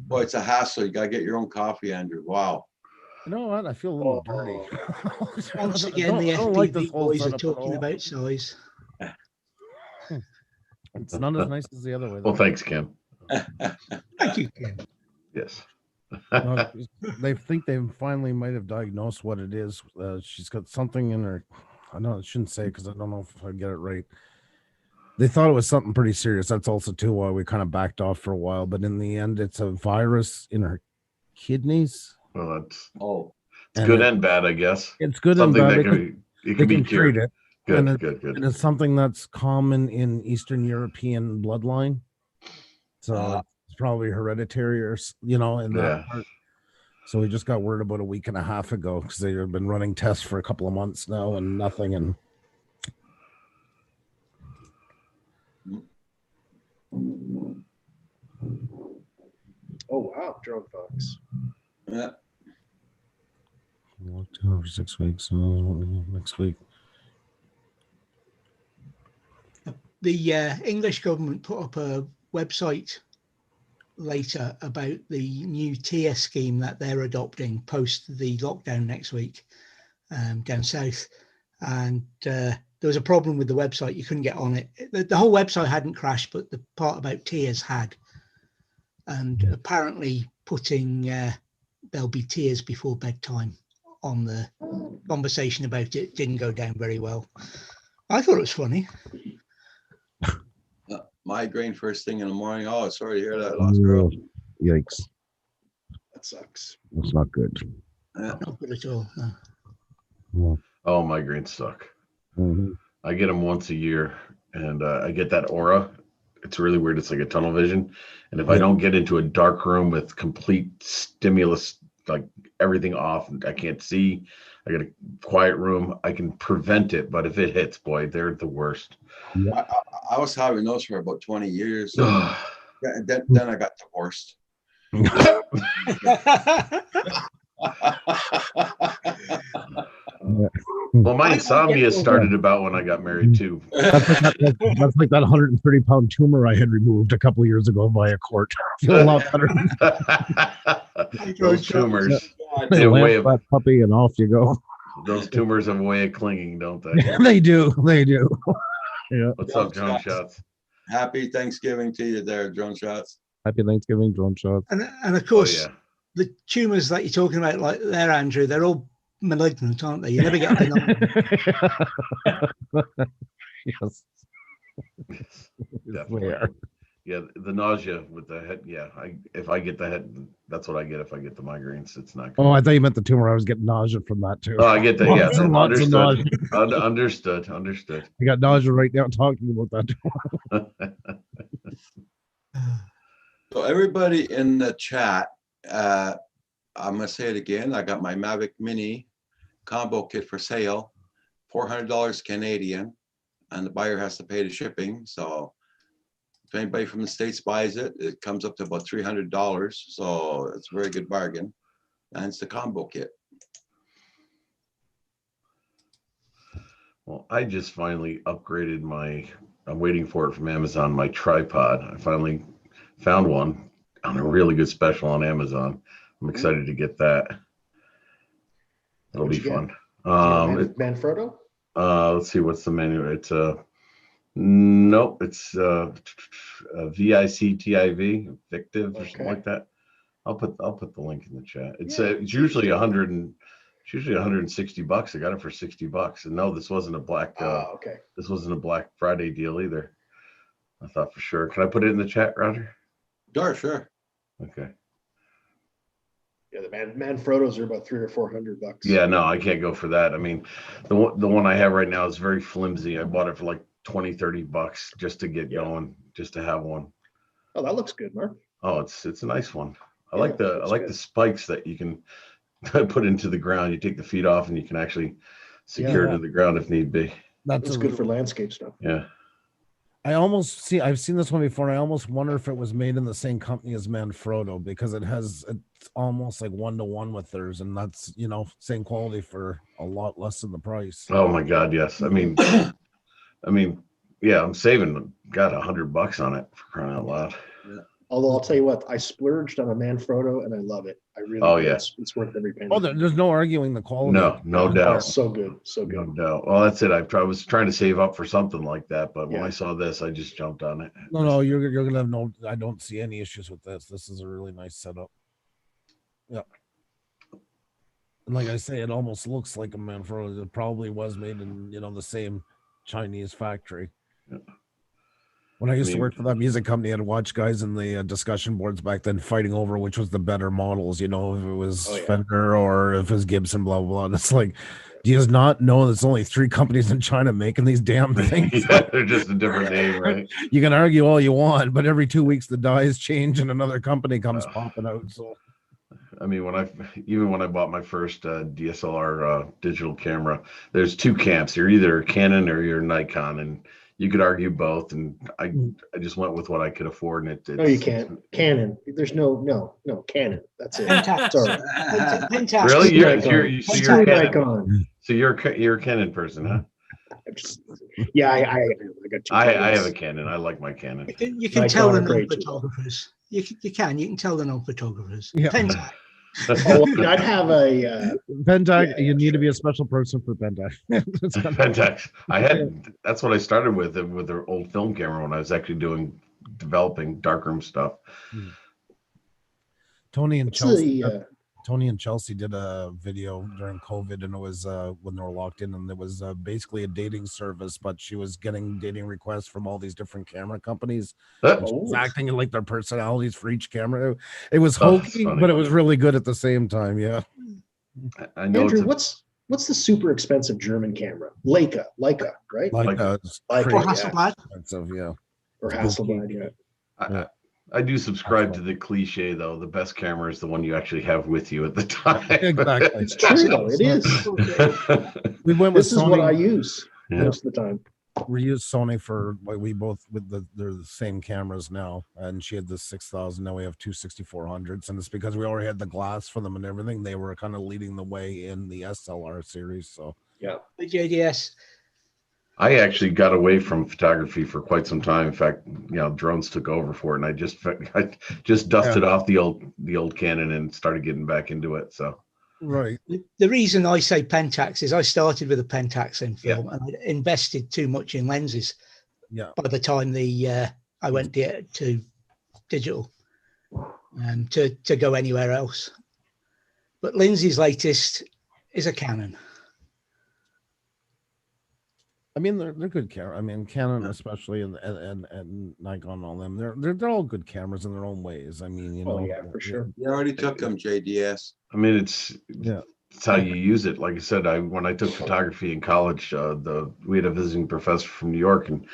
Boy, it's a hassle. You gotta get your own coffee, Andrew. Wow. You know what? I feel a little dirty. Once again, the I don't like this FPV whole boys are setup at talking all. about size. It's not as nice as the other way. Well, thanks, Kim. Thank you, Kim. Yes. No, they think they finally might have diagnosed what it is. She's got something in her. I know I shouldn't say because I don't know if I get it right. They thought it was something pretty serious. That's also too why we kind of backed off for a while. But in the end, it's a virus in her kidneys. Well, that's And good and bad, I guess. It's good Something and bad. that They can they be can cured. treat it. Good, and good. And it's something that's common in Eastern European bloodline. So it's probably hereditary or, in that Yeah. part. So we just got word about a week and a half ago because they have been running tests for a couple of months now and nothing. And Oh wow, drug fox. Yeah. 6 weeks. Next week. The English government put up a website later about the new tier scheme that they're adopting post the lockdown next week down south. And there was a problem with the website. You couldn't get on it. The whole website hadn't crashed, but the part about tiers had. And apparently putting there'll be tears before bedtime on the conversation about it didn't go down very well. I thought it was funny. Migraine first thing in the morning. Oh, sorry to hear that, lost girl. Yikes. That sucks. That's not good. Yeah. Not good at all. No. Well, Oh, migraines suck. mhm. I get them once a year, and I get that aura. It's really weird. It's like a tunnel vision. And if I don't get into a dark room with complete stimulus, like everything off, and I can't see, I get a quiet room, I can prevent it. But if it hits, boy, they're the worst. I was having those for about 20 years. Then I got divorced. Well, my insomnia started about when I got married too. That's like that 130-pound tumor I had removed a couple of years ago via court. I feel a lot better. Those tumors, They they have a way lamp of, that puppy and off you go. those tumors have a way of clinging, don't they? They do. They do. Yeah. What's up, John Shots? Happy Thanksgiving to you there, Drone Shots. Happy Thanksgiving, drone shot. And of Oh, course, yeah. the tumors that you're talking about, like there, Andrew, they're all malignant, aren't they? You never get benign. Yes. Definitely. They are. Yeah, the nausea with the head. Yeah, if I get the head, that's what I get if I get the migraines. It's not good. Oh, I thought you meant the tumor. I was getting nausea from that too. Oh, I get that. Lots Yeah, and lots of nausea. understood. Understood. I got nausea right now talking about that. So everybody in the chat, I'm gonna say it again. I got my Mavic Mini combo kit for sale, $400 Canadian, and the buyer has to pay the shipping. So if anybody from the States buys it, it comes up to about $300. So it's a very good bargain. And it's the combo kit. Well, I just finally upgraded I'm waiting for it from Amazon, my tripod. I finally found one on a really good special on Amazon. I'm excited to get that. It'll What'd be you get? fun. Manfrotto? Let's see, what's the menu? It's nope, it's VICTIV, Victiv or something like that. I'll put the link in the chat. It's usually 100 and it's usually $160. I got it for $60. And no, this wasn't a black okay. This wasn't a Black Friday deal either. I thought for sure. Can I put it in the chat, Roger? Sure. Okay. Yeah, the Manfrottos are about $300 or $400. Yeah, no, I can't go for that. I mean, the one I have right now is very flimsy. I bought it for like $20-$30 just to get going, just to have one. Oh, that looks good, Mark. Oh, it's a nice one. I Yeah, like good. the spikes that you can put into the ground. You take the feet off and you can actually secure it to the ground if need be. That's good for landscape stuff. Yeah. I've seen this one before, and I almost wonder if it was made in the same company as Manfrotto, because it's almost like 1-to-1 with theirs, and that's, same quality for a lot less than the price. Oh my God, yes. I mean, yeah, I'm saving $100 on it, for crying out loud. Yeah. Although I'll tell you what, I splurged on a Manfrotto and I love it. I really Oh, do. yeah. It's worth every penny. Oh, there's no arguing the quality. No Oh, doubt. so good. So No good. doubt. Well, that's it. I was trying to save up for something like that, but when Yeah. I saw this, I just jumped on it. No, you're gonna have I don't see any issues with this. This is a really nice setup. Yeah. And like I say, it almost looks like a Manfrotto. It probably was made in, the same Chinese factory. Yeah. When I used to work for that music company, I'd watch guys in the discussion boards back then fighting over which was the better models, if it was Fender or if it was Gibson, blah, blah, blah. And it's like, do you just not know there's only 3 companies in China making these damn things? Yeah, they're just a different name, right? You can argue all you want, but every 2 weeks the dies change and another company comes popping out. So, I mean, when I bought my first DSLR digital camera, there's 2 camps. You're either Canon or you're Nikon, and you could argue both. And I just went with what I could afford. And no, you can't. Canon. There's no Canon. That's it. Pentax. Sorry. Pentax. Really? You're a Canon. Nikon. So you're a Canon person, huh? Yeah, I got 2 I have a Canon. I like my Canon. You can tell the non-photographers. You can tell the non-photographers. Yeah. Pentax. I'd have a Pentax. You need to be a special person for Pentax. Pentax. That's what I started with their old film camera when I was actually developing darkroom stuff. Tony and Chelsea did a video during COVID, and it was when they were locked in, and it was basically a dating service, but she was getting dating requests from all these different camera companies. And she was acting like their personalities for each camera. It was hokey, but it was really good at the same time. Yeah. I know. Andrew, what's the super expensive German camera? Leica, right? Leica. Or Hasselblad. Yeah. Or Hasselblad, yeah. I do subscribe to the cliche, though. The best camera is the one you actually have with you at the time. Exactly. It's true, though. It is. We went with this is what I use most of the time. We use Sony for they're the same cameras now, and she had the 6,000. Now we have 2 6400s, and it's because we already had the glass for them and everything. They were kind of leading the way in the SLR series. So yeah, the JDS. I actually got away from photography for quite some time. In fact, drones took over for it, and I just dusted off the old Canon and started getting back into it. So, right. The reason I say Pentax is I started with a Pentax in film, and I invested too much in lenses. Yeah. By the time I went to digital, to go anywhere else, but Lindsay's latest is a Canon. I mean, they're good camera. I mean, Canon especially and Nikon, all them. They're all good cameras in their own ways. I mean, yeah, for sure. You already took them, JDS. I mean, it's how you use it. Like I said, when I took photography in college, we had a visiting professor from New York, and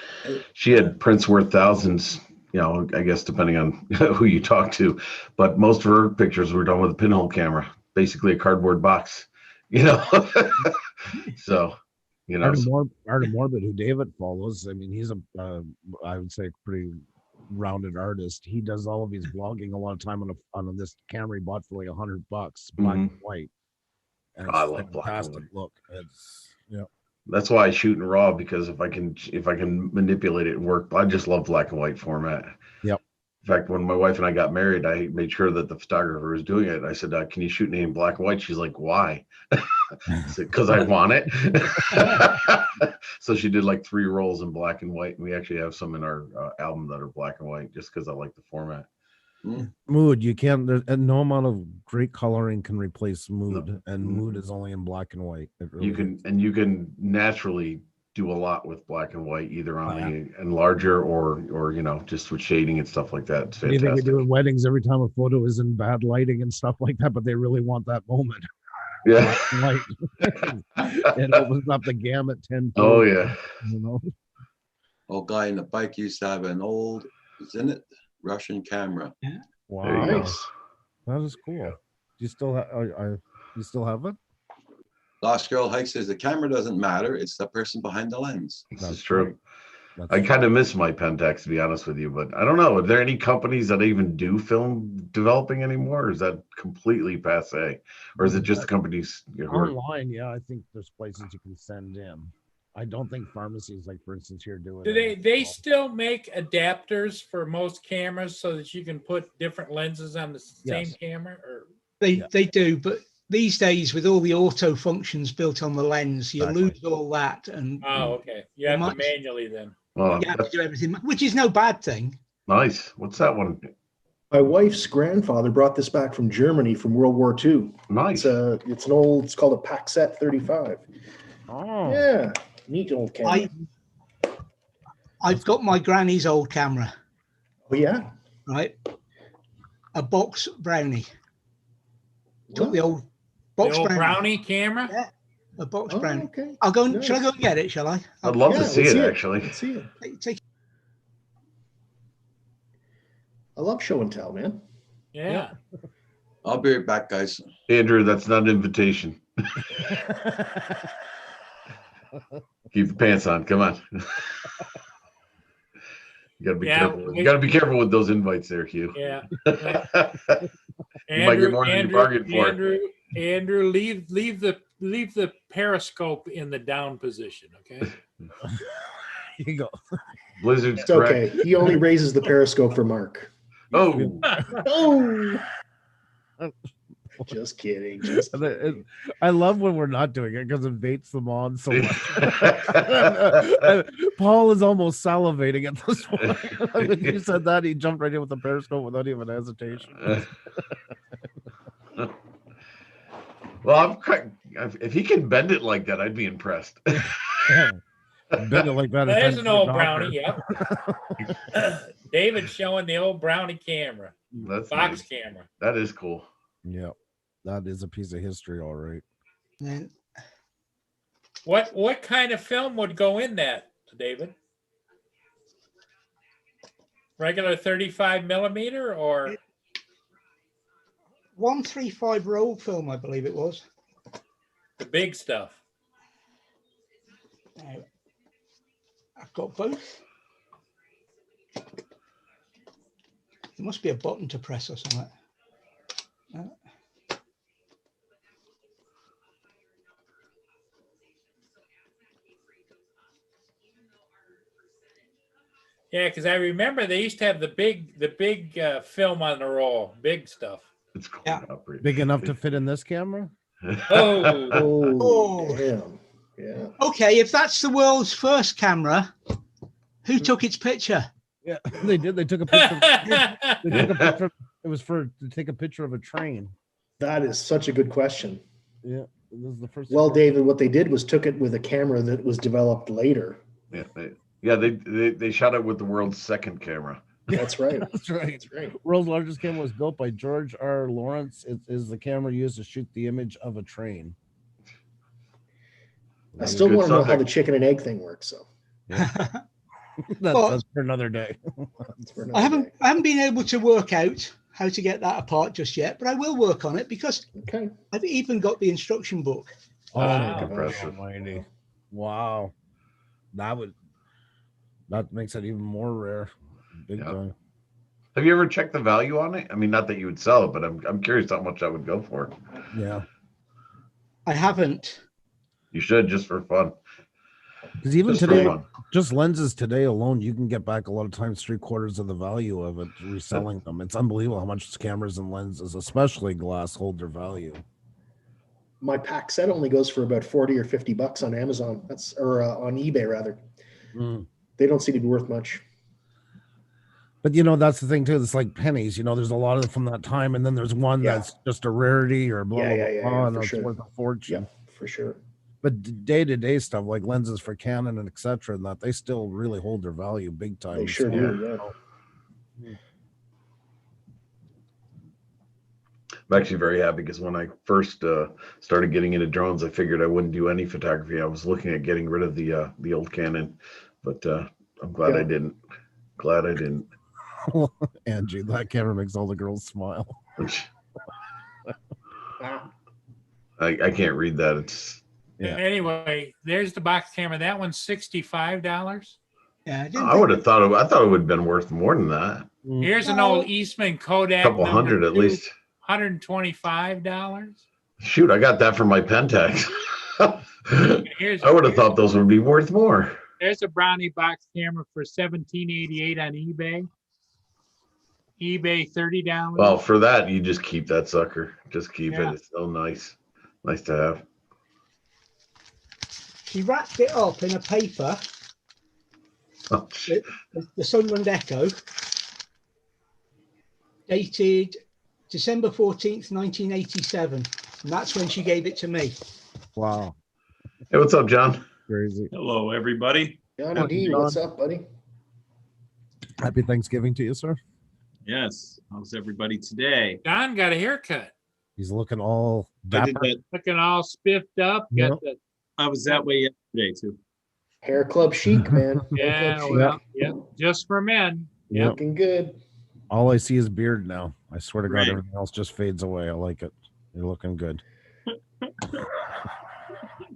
she had prints worth thousands, you know, I guess depending on who you talk to, but most of her pictures were done with a pinhole camera, basically a cardboard box, you know. So, you know, Artem Morbid, who David follows, I mean, he's I would say, pretty rounded artist. He does all of his vlogging a lot of time on this camera he bought for like $100, black and white. And I love black and fantastic white. look. It's That's why I shoot in RAW, because if I can manipulate it and work, I just love black and white format. Yep. In fact, when my wife and I got married, I made sure that the photographer was doing it. I said, "Can you shoot me in black and white?" She's like, "Why?" I said, "Because I want it." So she did like 3 rolls in black and white, and we actually have some in our album that are black and white, just because I like the format. mood. You can't. There's no amount of great coloring can replace mood, and mood is only in black and white. It really You can naturally do a lot with black and white, either on the enlarger or you know, just with shading and stuff like that. It's You think we fantastic. do in weddings every time a photo is in bad lighting and stuff like that, but they really want that moment. Yeah. Black and white. It opens up the gamut 10. Oh yeah. You know. Old guy in the bike used to have an old, isn't it, Russian camera. Yeah. Wow. There you go. Nice. That is cool. Do you still have? You still have it? Lost Girl Hike says the camera doesn't matter. It's the person behind the lens. This That's is true. right. That's I true. kind of miss my Pentax, to be honest with you, but I don't know. Are there any companies that even do film developing anymore? Or is that completely passe? Or is it just the companies who are, Online, yeah, I think there's places you can send in. I don't think pharmacies, like for instance, here do it. Do they still make adapters for most cameras so that you can put different lenses on the same Yes. camera? Or They do, but these days with all the auto functions built on the lens, you Exactly. lose all that, and okay, you have to might- manually then. oh, you have to that's do everything, which is no bad thing. nice. What's that one? My wife's grandfather brought this back from Germany from World War II. Nice. It's it's called a Paxette 35. Oh, Yeah, neat old camera. I've got my granny's old camera, Oh yeah. right? A box Brownie. Took What? the old The box old Brownie. brownie camera? Yeah, a box Oh, Brownie. okay. I'll go. And, Nice. Shall I go and get it? Shall I? I'd love Yeah, to see let's it, see it. actually. Let's see it. Take I love show and tell, man. Yeah. I'll be right back, guys. Andrew, that's not an invitation. Keep the pants on. Come on. You gotta be Yeah, careful. You gotta be careful with those invites there, Hugh. Yeah. You might get more than you bargained for. Andrew, leave the periscope in the down position, okay? you go. Blizzard's It's okay. He only raises the periscope for Mark. Oh, Oh. Just kidding. Just And I love when we're not doing it because it baits them on so much. Paul is almost salivating at this point. When you said that, he jumped right in with the periscope without even hesitation. well, I'm quite, if he can bend it like that, I'd be impressed. Bend it like that. There's it's an old doctor. brownie, yep. David showing the old brownie camera, That's box nice. camera. That is cool. Yeah, that is a piece of history, all right. then What kind of film would go in that, David? Regular 35 millimeter or 135 roll film, I believe it was. the big stuff? Now, I've got both. There must be a button to press or something. Yeah, because I remember they used to have the big film on the roll, big stuff. It's cool. Yeah. Big enough to fit in this camera? Oh, oh, Oh. damn. Yeah. Okay, if that's the world's first camera, who took its picture? Yeah, they did. They took a picture. They took a picture. It was to take a picture of a train. That is such a good question. Yeah, this is the first. Well, David, what they did was took it with a camera that was developed later. Yeah, they shot it with the world's second camera. That's right. That's right. That's right. World's largest camera was built by George R. Lawrence. It is the camera used to shoot the image of a train. I still Good want to know how subject. the chicken and egg thing works. So Well- That's for another day. It's for I another day. haven't been able to work out how to get that apart just yet, but I will work on it because Okay. I've even got the instruction book. Oh, Wow. my Impressive. almighty. Wow. That makes it even more rare. Big Yeah. time. Have you ever checked the value on it? I mean, not that you would sell it, but I'm curious how much that would go for. Yeah. I haven't. You should, just for fun. Because even Just for today, fun. just lenses today alone, you can get back a lot of times 3/4 of the value of it reselling them. It's unbelievable how much cameras and lenses, especially glass, hold their value. My pack set only goes for about 40 or 50 bucks on Amazon. On eBay rather. Mm. They don't seem to be worth much. But that's the thing too. It's like pennies. There's a lot of them from that time, and then there's one Yeah. that's just a rarity or blah blah blah, and for it's sure. worth a fortune. Yeah, for sure. But day-to-day stuff like lenses for Canon and etc. and that they still really hold their value big time. They sure So, do. Yeah. I'm actually very happy because when I first started getting into drones, I figured I wouldn't do any photography. I was looking at getting rid of the old Canon, but I'm glad Yeah. I didn't. Glad I didn't. Angie, that camera makes all the girls smile. Ah, I can't read that. It's Yeah. Anyway, there's the box camera. That one's $65. Yeah, I would have thought I thought it would have been worth more than that. Here's an No. old Eastman Kodak. A couple number hundred at 2, least. $125. Shoot, I got that from my Pentax. Here's I would have thought those would be worth more. There's a Brownie box camera for $17.88 on eBay. eBay $30. Well, for that, you just keep that sucker. Just keep Yeah. it. It's so nice. Nice to have. She wrapped it up in a paper, Oh, the Sunderland Echo, dated December 14th, 1987. And that's when she gave it to me. Wow. Hey, what's up, John? Crazy. Hello, everybody. Johnny D, what's up, buddy? Happy Thanksgiving to you, sir. Yes, how's everybody today? Don got a haircut. He's looking all I did dapper. that. Looking all spiffed up. Yep. Got the, I was that way yesterday too. Hair Club chic, man. Hair yeah, Club chic. well, yeah, just for men. Yep. Looking good. All I see is beard now. I swear to God, Right. everything else just fades away. I like it. You're looking good.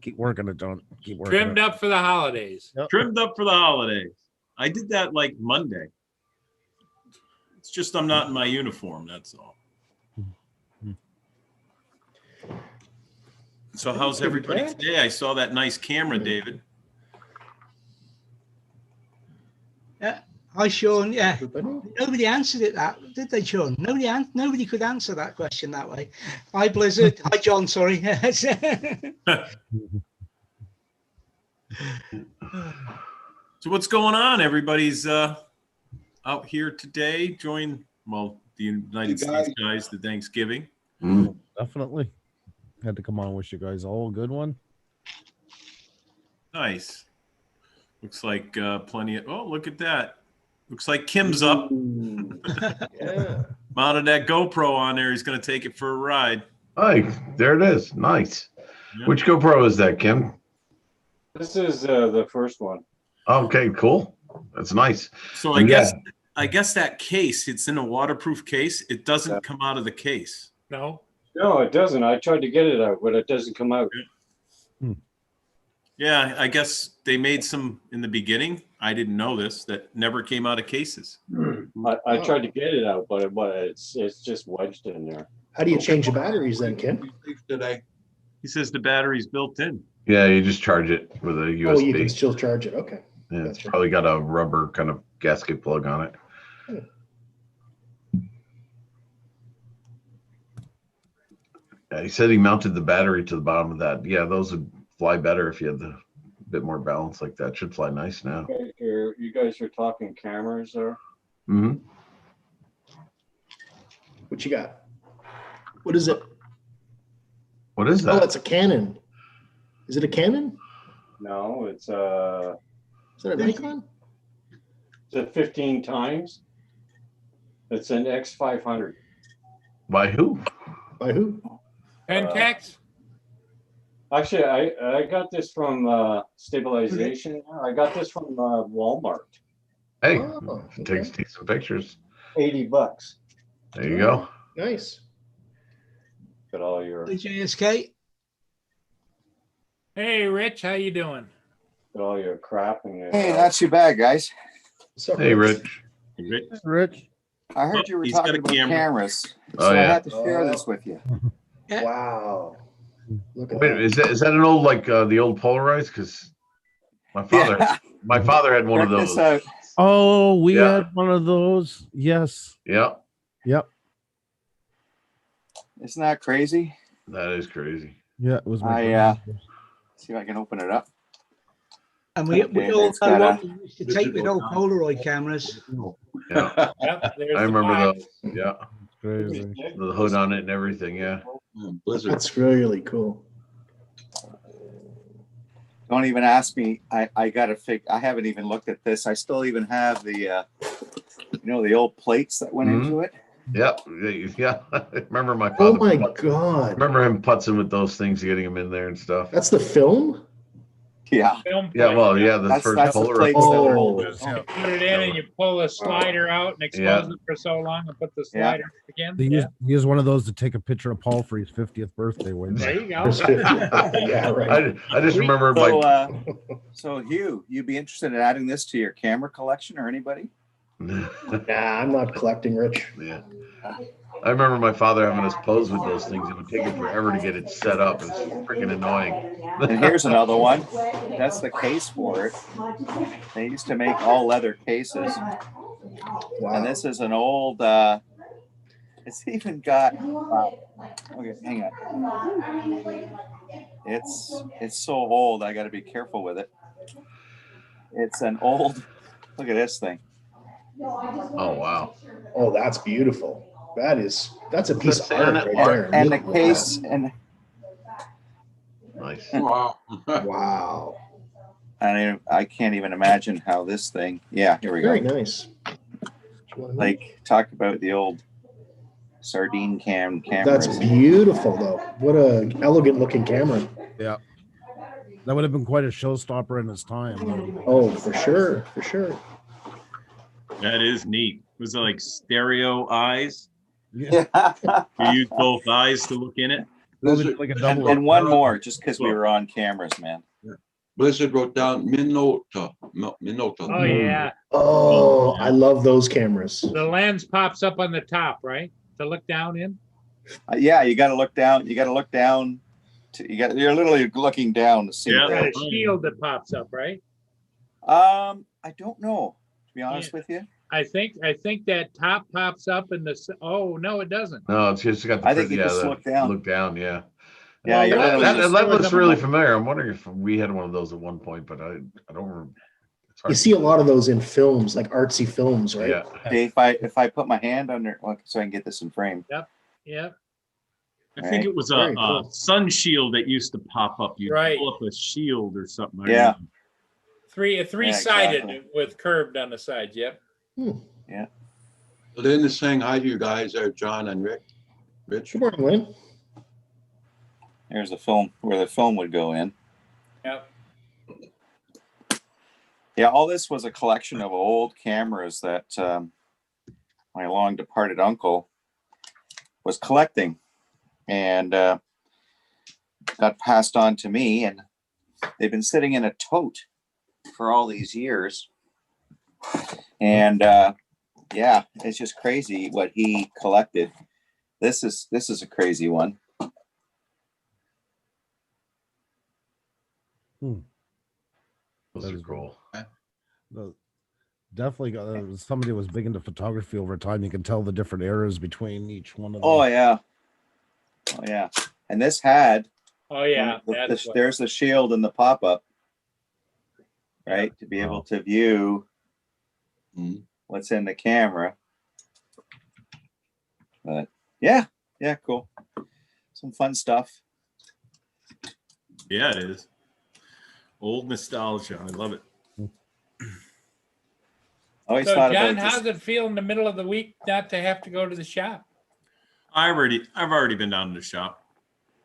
Keep working it, John. Keep working Trimmed it. up for the holidays. Yep. Trimmed up for the holidays. I did that like Monday. It's just I'm not in my uniform, that's all. So how's everybody today? I saw that nice camera, David. Hi, Sean. Yeah. Everybody? Nobody answered it did they, Sean? Nobody could answer that question that way. Hi, Blizzard. Hi, John. Sorry. So what's going on? Everybody's out here today. Join the United States guys, the Thanksgiving. Mm. Definitely. Had to come on and wish you guys all a good one. Nice. Looks like plenty of. Oh, look at that. Looks like Kim's up. Ooh. Yeah. Mounted that GoPro on there. He's going to take it for a ride. Hi, there it is. Nice. Yeah. Which GoPro is that, Kim? This is the first one. Okay, cool. That's nice. So And I guess that case, it's in a waterproof case. It doesn't come out of the case. No. No, it doesn't. I tried to get it out, but it doesn't come out. Yeah, I guess they made some in the beginning. I didn't know this, that never came out of cases. I tried to get it out, but it's just wedged in there. How do you change the batteries then, Kim? Today. He says the battery's built in. Yeah, you just charge it with a USB. Oh, you can still charge it. Okay. Yeah, it's Gotcha. probably got a rubber kind of gasket plug on it. Yeah, he said he mounted the battery to the bottom of that. Yeah, those would fly better if you had the bit more balance like that. Should fly nice now. You guys are talking cameras there. Hmm. What you got? What is it? What is Oh, that? it's a Canon. Is it a Canon? No, it's Is it a Nikon? a 15 times. It's an X500. By who? By who? Pentax? Actually, I got this from Stabilization. I got this from Walmart. Hey, Oh, takes decent pictures. $80. There you go. Nice. Got all your JSK. Hey, Rich, how you doing? crap and your. Hey, not too bad, guys. What's up, Hey, Rich. Rich. I heard you were He's got talking a about camera. cameras, Oh, so I yeah. had to share this with you. Wow. Look at Wait, that. is that an old the old Polaroids? Because my father had one of Check this those. out. Oh, we Yeah. had one of those. Yes. Yeah, Yep. Isn't that crazy? that is crazy. Yeah, it was my See if I can open it up. And we Okay, all it's know got what a- we used to take with old Polaroid cameras. Yeah, Yep, there's I the remember box. those. Yeah, crazy. the hood on it and everything. Yeah. Blizzard. That's really cool. Don't even ask me. I gotta I haven't even looked at this. I still even have the the old plates that went into it. Yep. Yeah. I remember my Oh father. my God. Remember him putzing with those things, getting them in there and stuff. That's the film? Yeah. Film Yeah. plate. Well, yeah. The That's first the Polaroid. plates that Oh. hold it. You put it in and you pull the slider out and expose it for so long and put the Yeah. slider again. They Yeah. used one of those to take a picture of Paul for his 50th birthday. There you go. Yeah, right. I just remember So, so Hugh, you'd be interested in adding this to your camera collection, or anybody? Nah, I'm not collecting, Rich. Yeah. I remember my father having us pose with those things. It would take him forever to get it set up. It's freaking annoying. And here's another one. That's the case for it. They used to make all leather cases. Wow. And this is an old, it's even got, okay, hang on. It's so old, I gotta be careful with it. It's an old, look at this thing. Oh, wow. Oh, that's beautiful. That's a piece of art right there. And the case, and Nice. Wow. wow. I can't even imagine how this thing, yeah, here we Very go. nice. Like, talk about the old sardine cameras. That's beautiful, though. What a elegant looking camera. Yeah. That would have been quite a showstopper in its time. Oh, for sure. For sure. That is neat. Was it like stereo eyes? Yeah. You use both eyes to look in it? Blizzard, Like a And, double. and one more, just because we were on cameras, man. Blizzard wrote down Minolta. Minolta. Oh yeah. Oh, I love those cameras. The lens pops up on the top, right? To look down in. Yeah, you got to look down. You got to look down. You're literally looking down to see. Yeah. Got a shield that pops up, right? I don't know. To be honest with you, I think that top pops up in the. Oh no, it doesn't. No, it's just got the. I think you just look down. Look down, yeah. Yeah, you're that, literally just- that looks really familiar. I'm wondering if we had one of those at one point, but I don't remember. It's hard You see a lot of those in films, like artsy films, right? Yeah. Okay, if I put my hand under, so I can get this in frame. Yep. I think it was Very a cool. sun shield that used to pop up. You Right. pull up a shield or something. I Yeah. remember. Three-sided exactly. with curved on the sides. Yep. So then they're saying hi to you guys there, John and Rick. Rich. Good morning, Lynn. There's the film where the film would go in. Yep. Yeah, all this was a collection of old cameras that my long departed uncle was collecting, and got passed on to me, and they've been sitting in a tote for all these years. And yeah, it's just crazy what he collected. This is a crazy one. Those are cool. Definitely somebody was big into photography over time. You can tell the different eras between each one of them. Oh yeah, oh yeah. And this had. Oh yeah. There's the shield and the pop-up, right? To be able to view what's in the camera. But yeah, cool. Some fun stuff. Yeah, it is. Old nostalgia. I love it. Always So thought John, about this. how's it feel in the middle of the week not to have to go to the shop? I've already been down to the shop.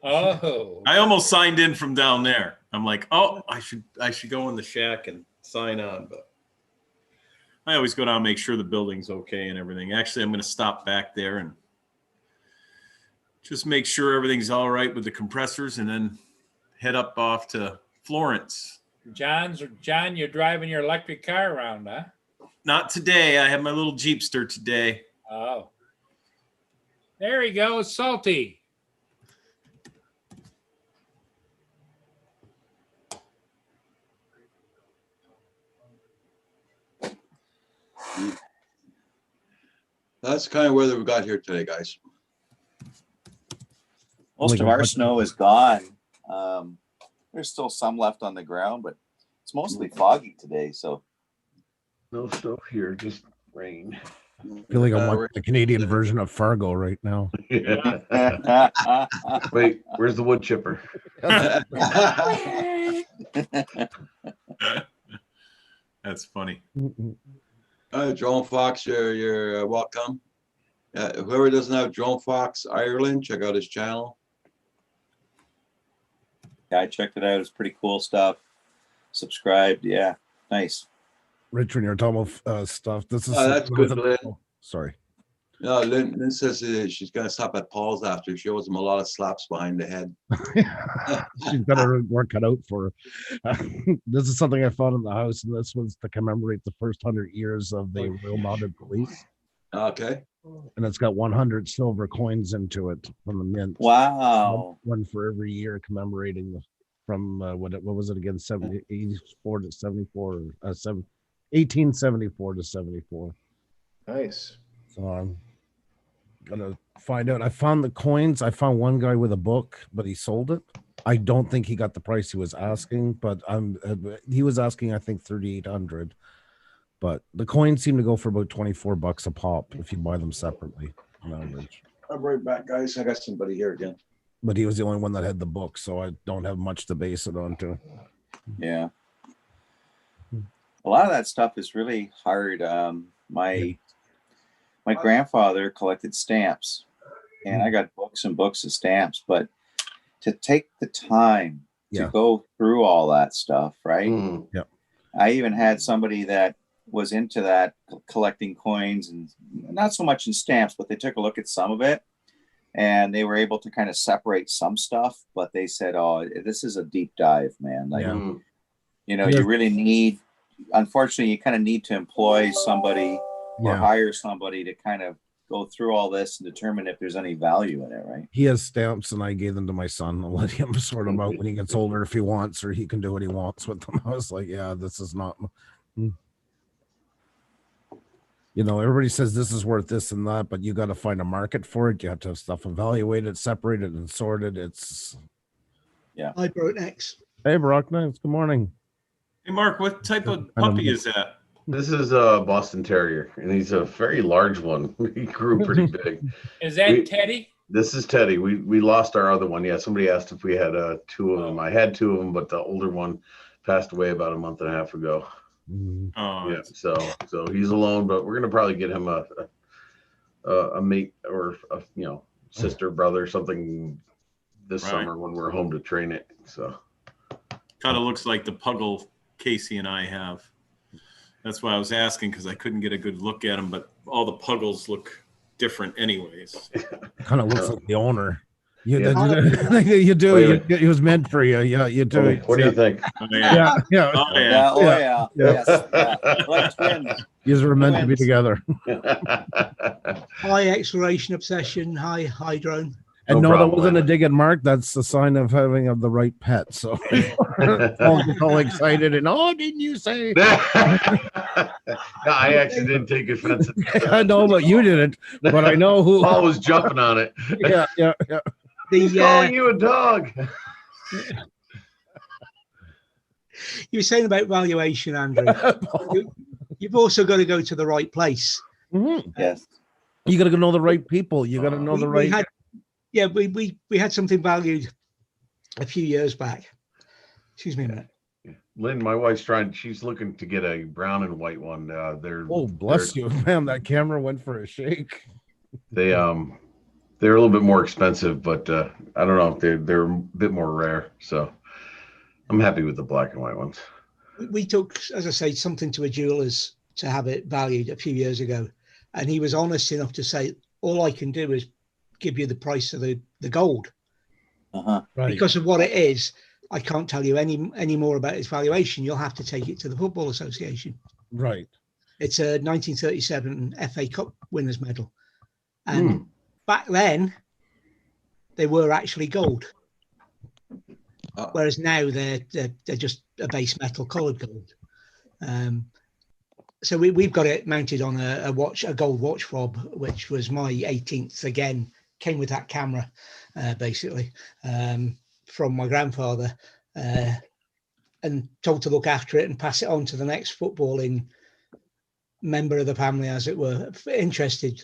Oh. I almost signed in from down there. I'm like, oh, I should go in the shack and sign on, but I always go down and make sure the building's okay and everything. Actually, I'm going to stop back there and just make sure everything's all right with the compressors, and then head up off to Florence. John, you're driving your electric car around, huh? Not today. I have my little Jeepster today. Oh. There he goes, Salty. That's kind of weather we got here today, guys. Most of our snow is gone. There's still some left on the ground, but it's mostly foggy today. So No snow here, just rain. I feel like I'm watching the Canadian version of Fargo right now. Wait, where's the wood chipper? That's funny. Drone Fox, you're welcome. Whoever doesn't have Drone Fox Ireland, check out his channel. Yeah, I checked it out. It's pretty cool stuff. Subscribed. Yeah, nice. Rich, when you're talking about stuff, this is that's good, Lynn. Sorry. No, Lynn says she's going to stop at Paul's after. She owes him a lot of slaps behind the head. She's got her work cut out for her. This is something I found in the house, and this was to commemorate the first 100 years of the Royal Mounted Police. Okay. And it's got 100 silver coins into it from the mint. Wow. One for every year commemorating from what was it again? 84 to 74, 1874 to 74. Nice. So I'm gonna find out. I found the coins. I found one guy with a book, but he sold it. I don't think he got the price he was asking, but he was asking, I think, 3,800. But the coins seem to go for about $24 a pop if you buy them separately on average. I'm right back, guys. I got somebody here again. But he was the only one that had the book, so I don't have much to base it on to. Yeah. A lot of that stuff is really hard. My grandfather collected stamps, and I got books and books of stamps, but to take the time to go through all that stuff, right? Yeah. I even had somebody that was into that, collecting coins, and not so much in stamps, but they took a look at some of it, and they were able to kind of separate some stuff, but they said, oh, this is a deep dive, man. Like, you know, you really need, unfortunately, you kind of need to employ somebody or hire somebody to kind of go through all this and determine if there's any value in it, right? He has stamps, and I gave them to my son. I'll let him sort them out when he gets older if he wants, or he can do what he wants with them. I was like, yeah, this is not. You know, everybody says this is worth this and that, but you got to find a market for it. You have to have stuff evaluated, separated, and sorted. It's Hi, Bronex. Hey, Brock, nice. Good morning. Hey, Mark, what type of puppy is that? This is a Boston Terrier, and he's a very large one. He grew pretty big. Is that Teddy? This is Teddy. We lost our other one. Yeah, somebody asked if we had two of them. I had two of them, but the older one passed away about a month and a half ago. Oh, yeah. So he's alone, but we're gonna probably get him a mate or a sister, brother, something this summer when we're home to train it. So kind of looks like the Puggle Casey and I have. That's why I was asking, because I couldn't get a good look at them, but all the Puggles look different anyways. Kind of looks like the owner. You do. It was meant for you. Yeah, you do. What do you think? Oh, yeah. Yeah. Oh, yeah. Oh, yeah. Yes. Like twins. You were meant to be together. High exploration obsession. High drone. And no, that wasn't a dig at Mark. That's the sign of having the right pet. So all excited and didn't you say? I actually didn't take offense. I know, but you didn't. But I know who. Paul was jumping on it. Yeah. He's calling you a dog. You were saying about valuation, Andrew. You've also got to go to the right place. Mm-hmm. Yes. You got to know the right people. You got to know the right. We had something valued a few years back. Excuse me a minute. Lynn, my wife's she's looking to get a brown and white one. Bless you, man. That camera went for a shake. They're a little bit more expensive, but I don't know. They're a bit more rare. So I'm happy with the black and white ones. We took, as I say, something to a jeweler's to have it valued a few years ago, and he was honest enough to say, all I can do is give you the price of the gold. Right. Because of what it is, I can't tell you any more about its valuation. You'll have to take it to the Football Association. Right. It's a 1937 FA Cup winners medal. And back then, they were actually gold. Whereas now they're just a base metal colored gold. So we've got it mounted on a gold watch fob, which was my 18th again, came with that camera, basically, from my grandfather, and told to look after it and pass it on to the next footballing member of the family, as it were, interested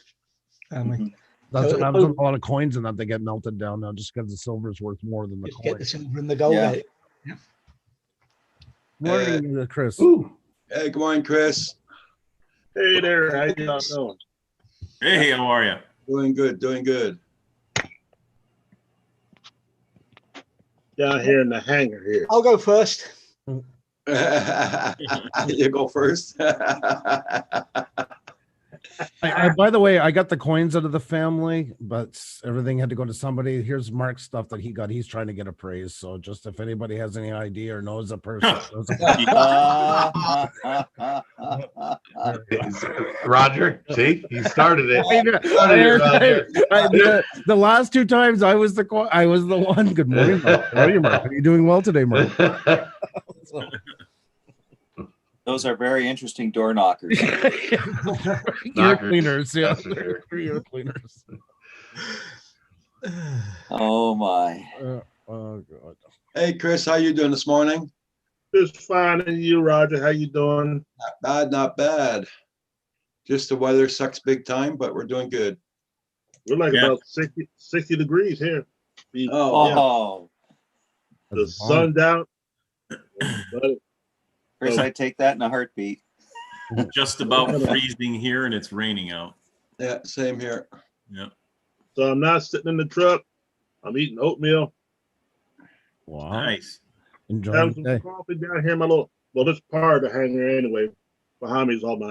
family. That's So what happens with a lot of coins and that they get melted down now just because the silver is worth more than the just coin. get the silver and the gold out. Yeah. Morning, Chris. Hey, good morning, Chris. Hey there, how you all doing? Hey, how are you? Doing good, doing good. Down here in the hangar here. I'll go first. You go first. By the way, I got the coins out of the family, but everything had to go to somebody. Here's Mark's stuff that he got. He's trying to get appraised. So just if anybody has any idea or knows a person. Roger, see, he started it. The last two times I was the one. Good morning, Mark. How are you, Mark? Are you doing well today, Mark? Those are very interesting door knockers. Ear cleaners, yeah. Ear cleaners. Oh my. Oh God. Hey, Chris, how you doing this morning? Just fine, and you, Roger? How you doing? Not bad, not bad. Just the weather sucks big time, but we're doing good. We're like about 60 degrees here. Oh, the sun's out. Chris, I take that in a heartbeat. Just about freezing here, and it's raining out. Yeah, same here. Yeah. So I'm not sitting in the truck. I'm eating oatmeal. Wow. Nice. Enjoy Having the some day. coffee down here in my this part of the hangar anyway. Behind me is some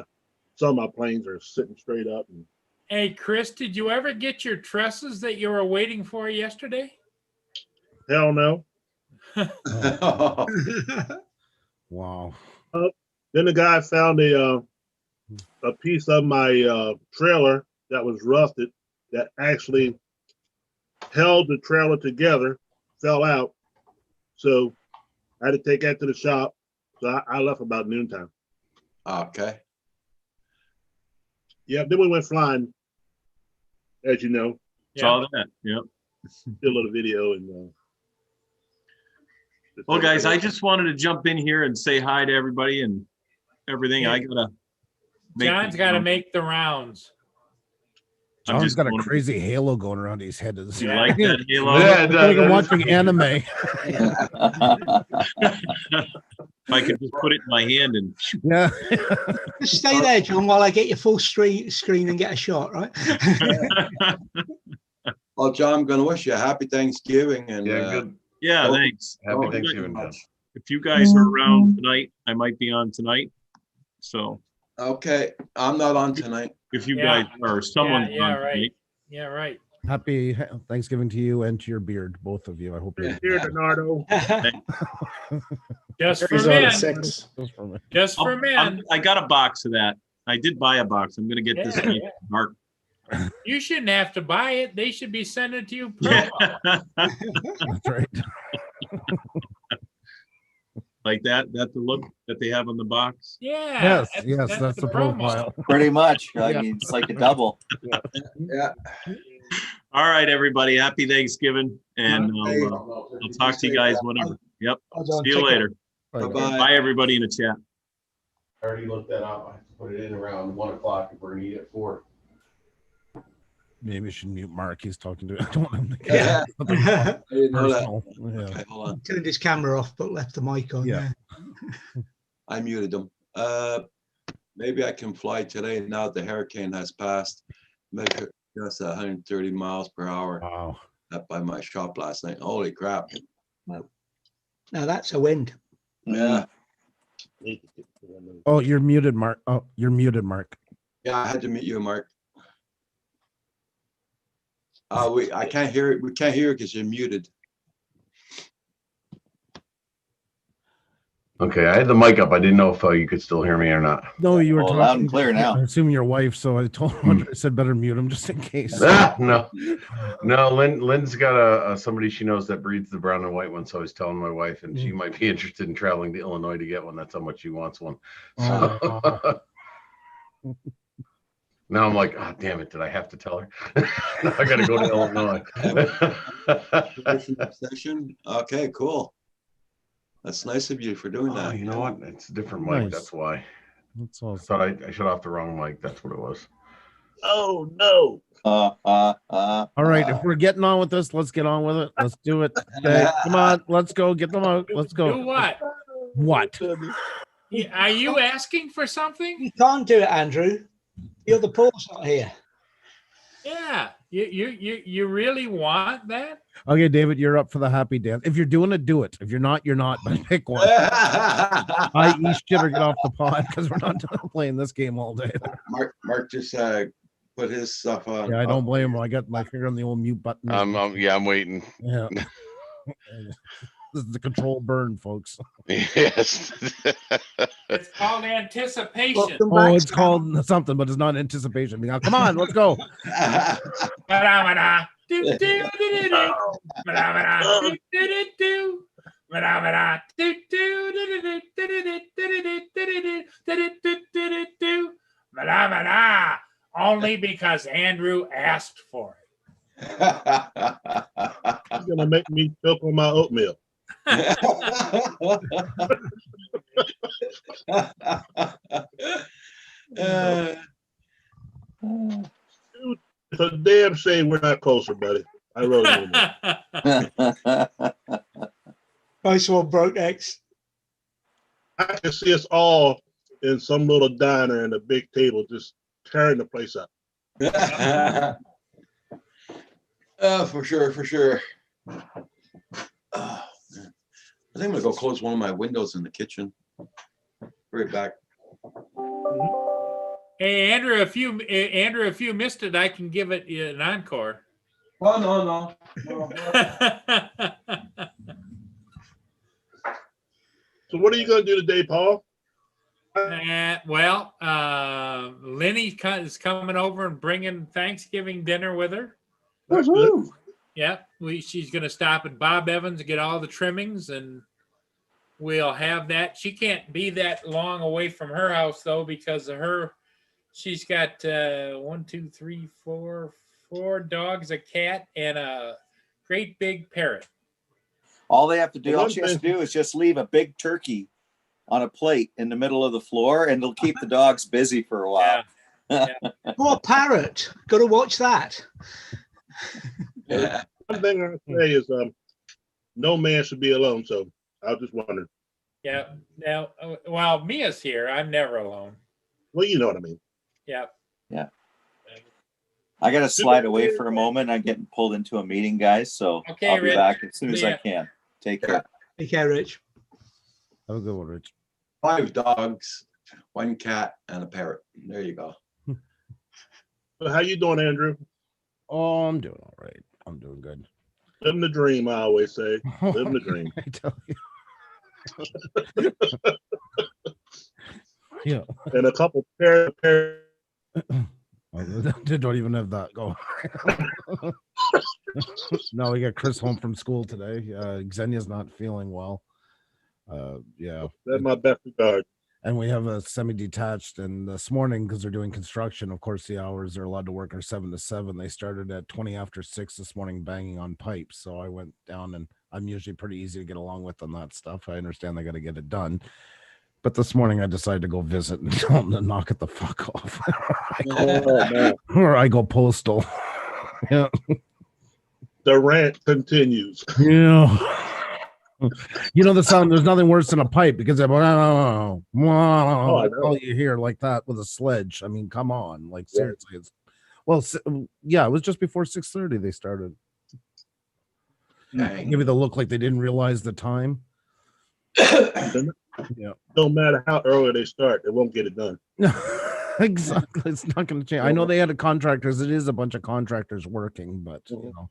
of my planes are sitting straight up. And Hey, Chris, did you ever get your trusses that you were waiting for yesterday? hell no. Wow. Then the guy found a piece of my trailer that was rusted that actually held the trailer together, fell out. So I had to take that to the shop. So I left about noontime. Okay. Yeah, then we went flying, as you know. Saw that. Yep. Did a little video and. Well, guys, I just wanted to jump in here and say hi to everybody and everything. I gotta. John's got to make the rounds. John's got a crazy halo going around his head. You like that halo? Yeah, it's like I'm watching anime. If I could just put it in my hand and yeah. Just stay there, John, while I get your full screen and get a shot, right? Well, John, I'm going to wish you a happy Thanksgiving and good. Yeah, thanks. Happy Thanksgiving, John. If you guys are around tonight, I might be on tonight. So okay, I'm not on tonight. If you guys are, someone's on right. tonight. Yeah, right. Happy Thanksgiving to you and to your beard, both of you. I hope you're Here, Bernardo. Just for He's on men. at 6. Just for men. I got a box of that. I did buy a box. I'm gonna get this Mark. You shouldn't have to buy it. They should be sending it to you. Yeah. That's right. Like that. That's the look that they have on the box. Yeah. Yes, that's the profile. Pretty much. I Yeah. mean, it's like a double. Yeah. All right, everybody. Happy Thanksgiving, and I'll talk to you guys whenever. Yep. See you later. Bye-bye. Bye, everybody in the chat. I already looked that up. I have to put it in around 1 o'clock if we're gonna eat at 4. Maybe we should mute Mark. He's talking to. I don't want him to Yeah. I didn't know that. personal. Yeah. Okay, hold on. Turned his camera off, but left the mic on. Yeah. I muted them. Maybe I can fly today now that the hurricane has passed. Measure just 130 miles per hour. Wow. Up by my shop last night. Holy crap. Now that's a wind. Yeah. Oh, you're muted, Mark. Oh, you're muted, Mark. Yeah, I had to mute you, Mark. I can't hear it. We can't hear it because you're muted. Okay, I had the mic up. I didn't know if you could still hear me or not. No, you were Oh, talking. loud and clear now. I assume your wife, so I told him I said better mute him just in case. No. Lynn's got a somebody she knows that breeds the brown and white one. So I was telling my wife, and she might be interested in traveling to Illinois to get one. That's how much she wants one. So, now I'm like, oh, damn it, did I have to tell her? Now I got to go to Illinois. Session. Okay, cool. That's nice of you for doing that. You know what? It's a different mic. Nice. That's why. That's I awesome. thought I shut off the wrong mic. That's what it was. Oh no. All right, if we're getting on with this, let's get on with it. Let's do it. Okay, come on, let's go. Get them out. Let's Do go. what? What? Are you asking for something? You can't do it, Andrew. The other Paul's not here. Yeah. You really want that? Okay, David, you're up for the happy dance. If you're doing it, do it. If you're not, you're not. But pick one. I eat shit or get off the pod because we're not done playing this game all day. Mark just put his stuff on. Yeah, I don't blame him. I got my finger on the old mute button. Yeah, I'm waiting. Yeah. This is the control burn, folks. Yes. It's called anticipation. Oh, it's called something, but it's not anticipation. Now, come on, let's go. Ba-da-ba-da. Do-do-do-do-do. Ba-da-ba-da. Do-do-do-do. Ba-da-ba-da. Do-do-do-do-do-do-do-do-do-do-do-do-do. Ba-da-ba-da. Only because Andrew asked for it. You're gonna make me choke on my oatmeal. It's a damn shame we're not closer, buddy. I wrote it. Nice one, Broke X. I can see us all in some little diner and a big table just tearing the place up. For sure, for sure. I think I'm gonna go close one of my windows in the kitchen. Right back. Hey, Andrew, if you missed it, I can give it an encore. Oh no. So what are you gonna do today, Paul? Well, Lenny is coming over and bringing Thanksgiving dinner with her. That's good. Yeah, she's going to stop at Bob Evans and get all the trimmings, and we'll have that. She can't be that long away from her house though because of she's got 4 dogs, a cat, and a great big parrot. All they have to do, all she has to do is just leave a big turkey on a plate in the middle of the floor, and it'll keep the dogs busy for a while. Yeah. Poor parrot. Got to watch that. Yeah. One thing I say is no man should be alone. So I was just wondering. Yeah. Now, while Mia's here, I'm never alone. Well, you know what I mean. Yeah. Yeah. I got to slide away for a moment. I'm getting pulled into a meeting, guys. So Okay, I'll be Rich. back as soon as I Yeah. can. Take care. Take care, Rich. Have a good one, Rich. 5 dogs, 1 cat, and a parrot. There you go. So how you doing, Andrew? Oh, I'm doing all right. I'm doing good. Living the dream, I always say. Living the dream. I tell you. Yeah. And a couple pair. I don't even have that. Go. No, we got Chris home from school today. Xenia's not feeling well. Yeah. That's my best regard. And we have a semi-detached, and this morning, because they're doing construction, of course, the hours they're allowed to work are 7 to 7. They started at 20 after 6 this morning banging on pipes. So I went down, and I'm usually pretty easy to get along with on that stuff. I understand they got to get it done. But this morning I decided to go visit and tell them to knock it the fuck off. Or I go postal. Yeah. The rant continues. Yeah. You know the sound. There's nothing worse than a pipe because that's all you hear like that with a sledge. I mean, come on, like seriously. It's yeah. It was just before 6:30 they started. Give you the look like they didn't realize the time. Yeah. No matter how early they start, they won't get it done. Exactly. It's not going to change. I know they had a contractors. It is a bunch of contractors working, but you know.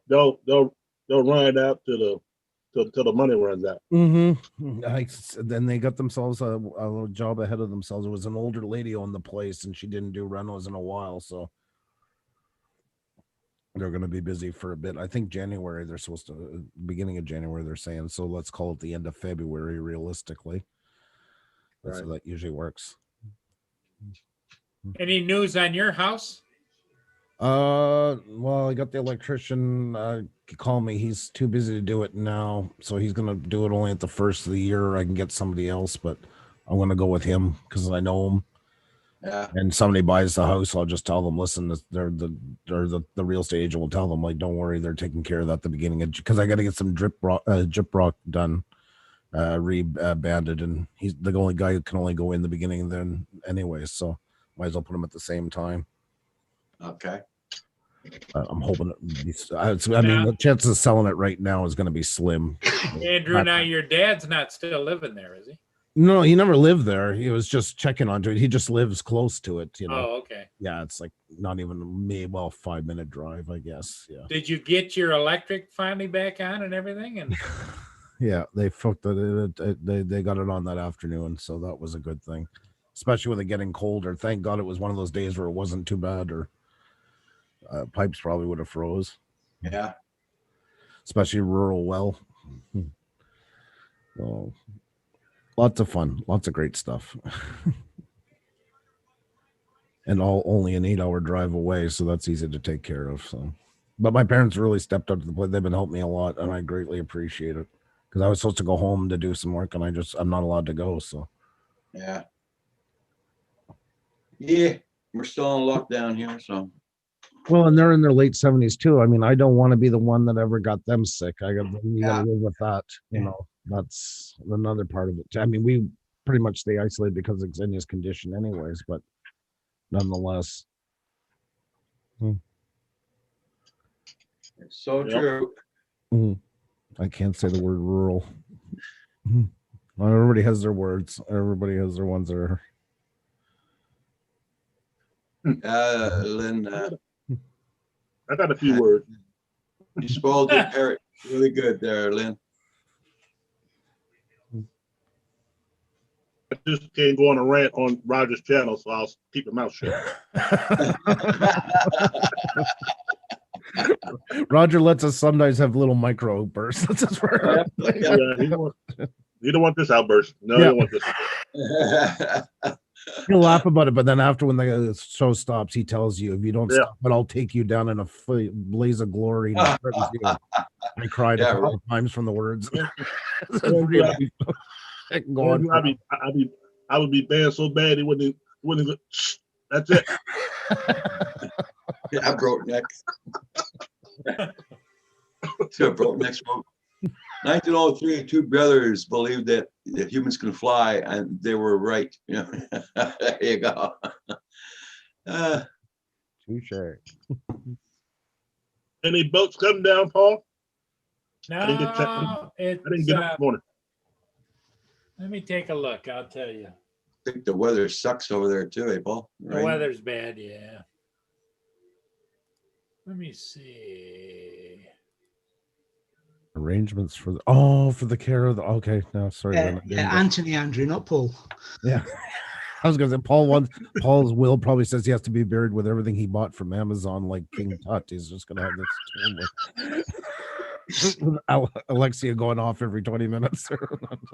They'll run it out till the money runs out. Then they got themselves a little job ahead of themselves. It was an older lady on the place, and she didn't do renos in a while, so they're going to be busy for a bit. I think January they're supposed to, beginning of January they're saying. So let's call it the end of February realistically. That's how that usually works. Any news on your house? Well, I got the electrician call me. He's too busy to do it now, so he's gonna do it only at the first of the year. I can get somebody else, but I'm gonna go with him because I know him. Yeah. And somebody buys the house, I'll just tell them, listen, the real estate agent will tell them, like, don't worry, they're taking care of that at the beginning of, because I got to get some drip rock done, banded, and he's the only guy who can only go in the beginning then anyway, so might as well put him at the same time. Okay. I'm hoping I mean, the chances of selling it right now is going to be slim. Andrew, now your dad's not still living there, is he? No, he never lived there. He was just checking onto it. He just lives close to it, you know. Oh, okay. Yeah, it's like not even a 5-minute drive, I guess. Yeah. Did you get your electric finally back on and everything? And yeah, they fucked it. They got it on that afternoon, so that was a good thing. Especially with it getting colder. Thank God it was one of those days where it wasn't too bad, or pipes probably would have froze. Yeah. Especially rural well. So lots of fun, lots of great stuff. And all only an 8-hour drive away, so that's easy to take care of. So, but my parents really stepped up to the plate. They've been helping me a lot, and I greatly appreciate it. Because I was supposed to go home to do some work, and I'm not allowed to go. So yeah, we're still in lockdown here, so. Well, and they're in their late 70s too. I mean, I don't want to be the one that ever got them sick. You gotta live with that. You know, that's another part of it. I mean, we pretty much stay isolated because of Xenia's condition anyways, but nonetheless. It's so true. I can't say the word rural. Well, everybody has their words. Everybody has their ones that are. Lynn, I got a few words. You spoiled your parrot really good there, Lynn. I just can't go on a rant on Roger's channel, so I'll keep my mouth shut. Roger lets us sometimes have little micro bursts. That's just where You don't want this outburst. No, you don't want this. He'll laugh about it, but then after when the show stops, he tells you, if you don't stop, but I'll take you down in a blaze of glory. I cried a couple of times from the words. I would be banned so bad he wouldn't. That's it. Yeah, I broke necks. So broke necks. 1903, two brothers believed that humans can fly, and they were right. You know, there you go. Touche. Any boats coming down, Paul? No, I didn't get up this morning. Let me take a look. I'll tell you. I think the weather sucks over there too, Paul? The weather's bad, yeah. Let me see. Arrangements for the care of the no, sorry. Anthony Andrew, not Paul. Yeah. I was gonna say Paul's will probably says he has to be buried with everything he bought from Amazon, like King Tut. He's just gonna have this Alexia going off every 20 minutes.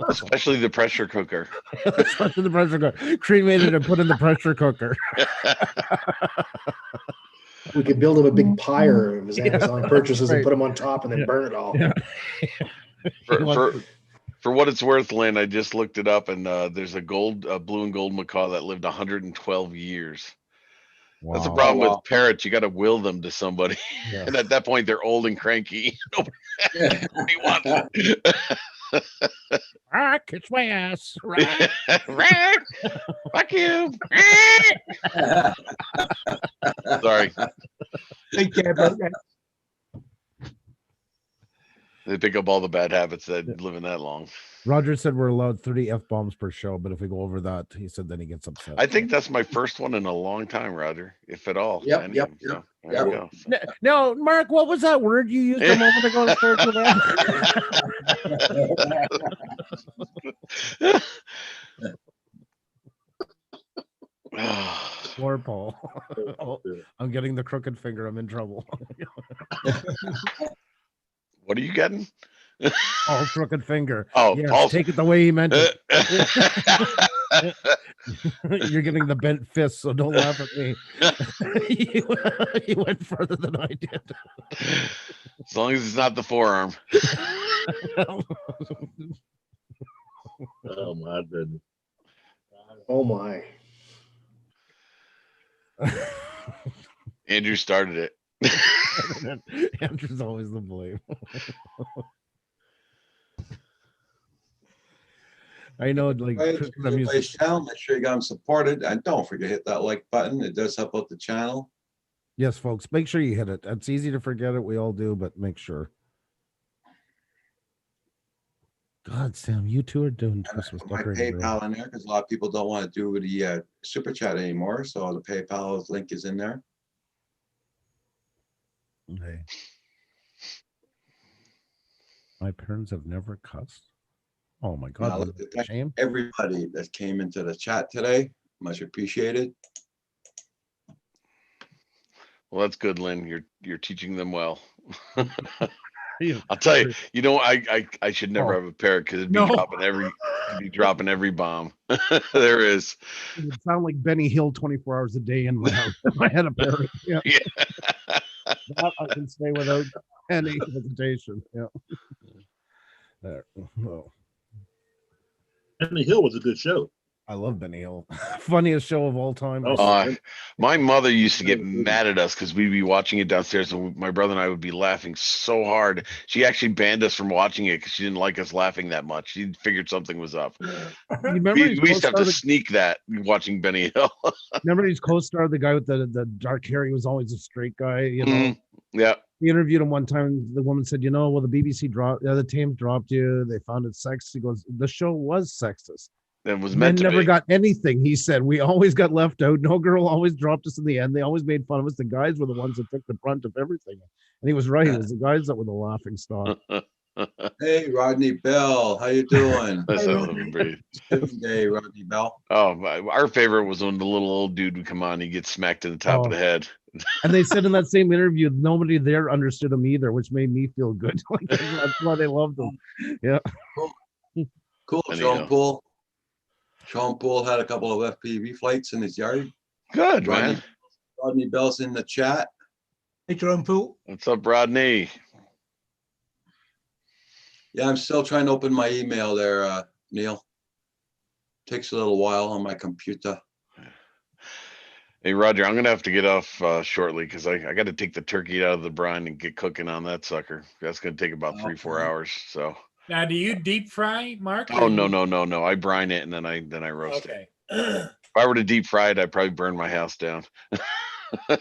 Especially the pressure cooker. Especially the pressure cooker. Cremated and put in the pressure cooker. We could build him a big pyre of his Amazon purchases and put them on top and then burn it all. Yeah. For what it's worth, Lynn, I just looked it up, and there's a blue and gold macaw that lived 112 years. Wow. That's the problem with parrots. You got to will them to somebody, and at that point, they're old and cranky. Nobody wants it. Kiss my ass. Fuck you. Sorry. They pick up all the bad habits that living that long. Roger said we're allowed 30 F-bombs per show, but if we go over that, he said then he gets upset. I think that's my first one in a long time, Roger, if at all. Yep, any yep, of them. yep, There you yep. go. So- No, Mark, what was that word you used a moment ago to start with that? Poor Paul. Oh, I'm getting the crooked finger. I'm in trouble. What are you getting? Paul's crooked finger. Oh, yes, Paul's- take it the way he meant it. You're getting the bent fist, so don't laugh at me. He went further than I did. As long as it's not the forearm. Oh my goodness. Oh my. Andrew started it. Andrew's always the blame. I know, like, Everybody's channel, make sure you got them supported, and don't forget to hit that like button. It does help out the channel. Yes, folks, make sure you hit it. It's easy to forget it. We all do, but make sure. God, Sam, you two are doing Christmas My decorating. PayPal in there because a lot of people don't want to do the super chat anymore. So the PayPal link is in there. Okay. My parents have never cussed. Oh my God! Now, what look at a that. shame. Everybody that came into the chat today, much appreciated. Well, that's good, Lynn. You're teaching them well. I'll tell you. You know, I should never have a parrot because it'd be dropping every bomb. There is. It would sound like Benny Hill 24 hours a day in my house. If I had a parrot. Yeah. That I can say without any hesitation. Yeah. There. Oh. Benny Hill was a good show. I love Benny Hill. Funniest show of all time. My mother used to get mad at us because we'd be watching it downstairs, and my brother and I would be laughing so hard. She actually banned us from watching it because she didn't like us laughing that much. She figured something was up. We used to have to sneak that watching Benny Hill. Remember his co-star, the guy with the dark hair? He was always a straight guy, you know. Yeah. He interviewed him one time. The woman said, "You know, well, the BBC dropped, the Thames dropped you. They found it sexist." He goes, "The show was sexist. It was Men meant to never be." got anything." He said, "We always got left out. No girl always dropped us in the end. They always made fun of us. The guys were the ones that took the brunt of everything." And he was right. It was the guys that were the laughing stock. Hey, Rodney Bell, how you doing? That's a living breathe. Hey, Rodney Bell. Oh, our favorite was when the little old dude would come on. He gets smacked in the top of the head. And they said in that same interview, nobody there understood him either, which made me feel good. Like, that's why they loved him. Yeah. Cool. Sean Poole. Sean Poole had a couple of FPV flights in his yard. Good, Rodney, man. Rodney Bell's in the chat. Hey, Jerome Poole. What's up, Rodney? Yeah, I'm still trying to open my email there, Neil. Takes a little while on my computer. Hey, Roger, I'm going to have to get off shortly because I got to take the turkey out of the brine and get cooking on that sucker. That's going to take about 3-4 hours. So. Now, do you deep fry, Mark? Oh, no. I brine it and then I roast it. If I were to deep fry it, I'd probably burn my house down.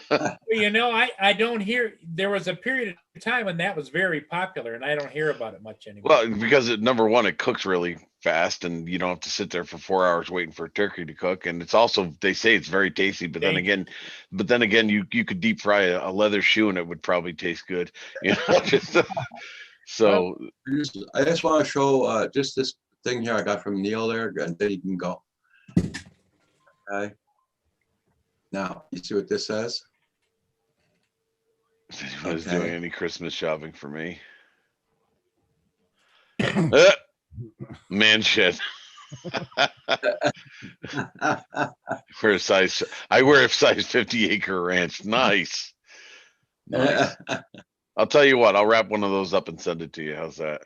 Well, you know, I don't hear. There was a period of time when that was very popular, and I don't hear about it much anymore. Well, because number one, it cooks really fast, and you don't have to sit there for 4 hours waiting for a turkey to cook. And it's also, they say it's very tasty, but then again, you could deep fry a leather shoe and it would probably taste good. You know, so I just want to show just this thing here I got from Neil there, and then you can go. Okay. Now, you see what this says? If anybody's doing any Christmas shopping for me. Man shit. I wear a size 50 acre ranch. Nice. I'll tell you what, I'll wrap one of those up and send it to you. How's that?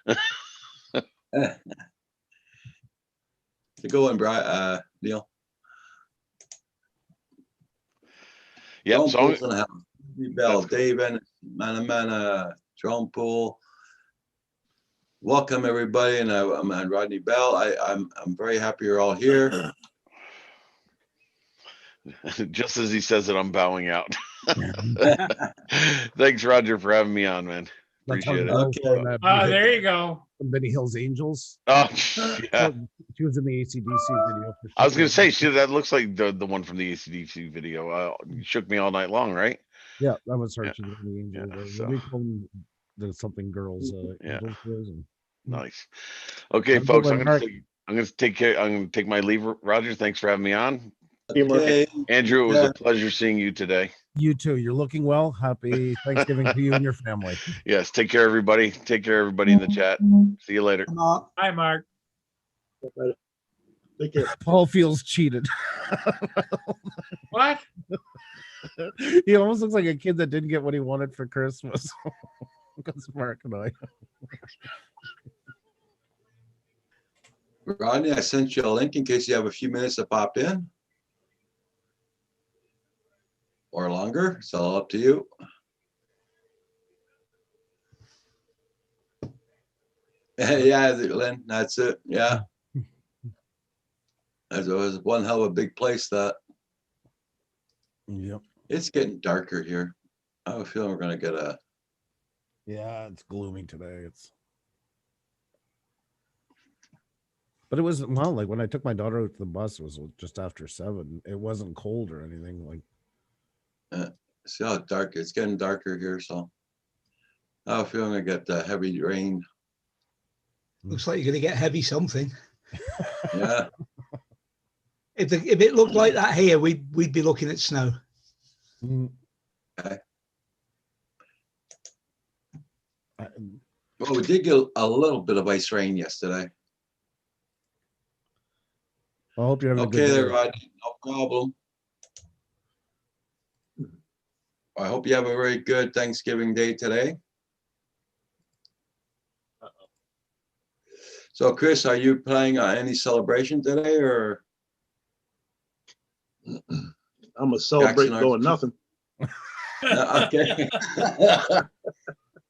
It's a good one, Brian, Neil. Yeah, so Bell, Dave and Manamana, John Poole. Welcome everybody, and I'm Rodney Bell. I'm very happy you're all here. Just as he says it, I'm bowing out. Thanks, Roger, for having me on, man. Appreciate it. Okay. There you go. From Benny Hill's Angels. Oh, yeah. She was in the ACDC video. For I was gonna Sure. say, that looks like the one from the ACDC video. You shook me all night long, right? Yeah, that was her. Yeah. She was in the Angels. Yeah, What so- do you call them? The something girls. Yeah. Angels was, and- Nice. Okay, Have a good folks, one, Mark. I'm gonna take care. I'm gonna take my leave. Roger, thanks for having me on. Okay. Andrew, it was Yeah. a pleasure seeing you today. You too. You're looking well. Happy Thanksgiving to you and your family. Yes, take care, everybody. Take care, everybody in the chat. See you later. Hi, Mark. Take care. Paul feels cheated. What? He almost looks like a kid that didn't get what he wanted for Christmas. Because Mark and I. Rodney, I sent you a link in case you have a few minutes to pop in. Or longer, it's all up to you. Yeah, Lynn, that's it. Yeah. It was one hell of a big place that. Yep. It's getting darker here. I have a feeling we're gonna get a. Yeah, it's gloomy today. But it was well, like when I took my daughter out to the bus, it was just after 7. It wasn't cold or anything. Like See how dark it's getting darker here, so I have a feeling I get heavy rain. Looks like you're going to get heavy something. Yeah. If it looked like that here, we'd be looking at snow. Okay. Well, we did get a little bit of ice rain yesterday. I hope you're having a Okay, good there, day. Rodney. No problem. I hope you have a very good Thanksgiving Day today. So, Chris, are you planning on any celebration today, or? I'm gonna celebrate Jackson, doing nothing. Okay.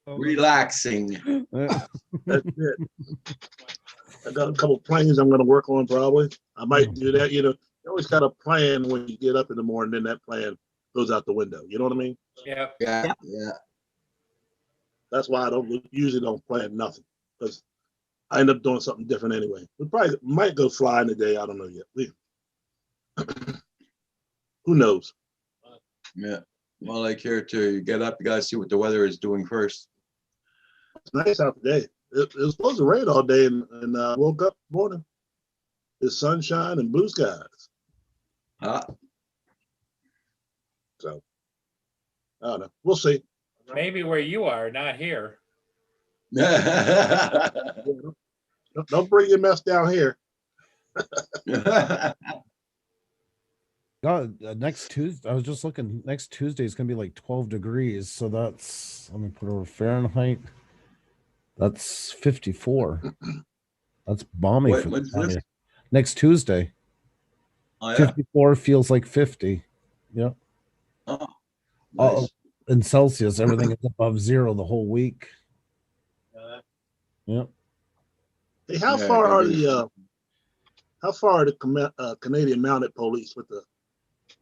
Relaxing. That's it. I got a couple plans I'm gonna work on probably. I might do that. You always got a plan when you get up in the morning, then that plan goes out the window. You know what I mean? Yeah. Yeah. That's why I usually don't plan nothing, because I end up doing something different anyway. We probably might go flying today. I don't know yet. Who knows? Yeah. Well, like here too, you get up, you gotta see what the weather is doing first. It's nice out today. It was supposed to rain all day, and woke up this morning. It's sunshine and blue skies. So I don't know. We'll see. Maybe where you are, not here. Don't bring your mess down here. God, next Tuesday, I was just looking. Next Tuesday is gonna be like 12 degrees. So that's, let me put over Fahrenheit. That's 54. That's balmy for When's the time this? here. Next Tuesday. Oh, yeah. 54 feels like 50. Yep. Oh, Oh, nice. in Celsius, everything is above 0 the whole week. Yep. Hey, how Yeah, far are it is. the Canadian Mounted Police with the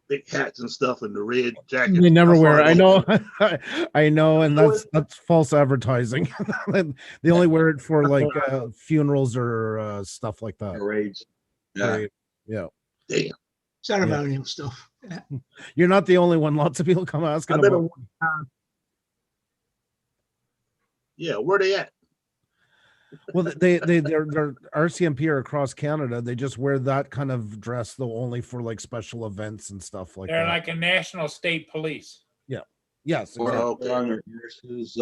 big hats and stuff and the red jackets? They never How far wear. are I they? know. I know, and that's false advertising. They only wear it for like funerals or stuff like that. Parades. Yeah. Parade. Yeah. Damn. Ceremonial stuff. Yeah. You're not the only one. Lots of people come asking I've been about. on one time. Yeah, where they at? Well, they're RCMP are across Canada. They just wear that kind of dress though, only for like special events and stuff like They're that. like a national state police. Yeah. Yes. Or Exactly. on their horses,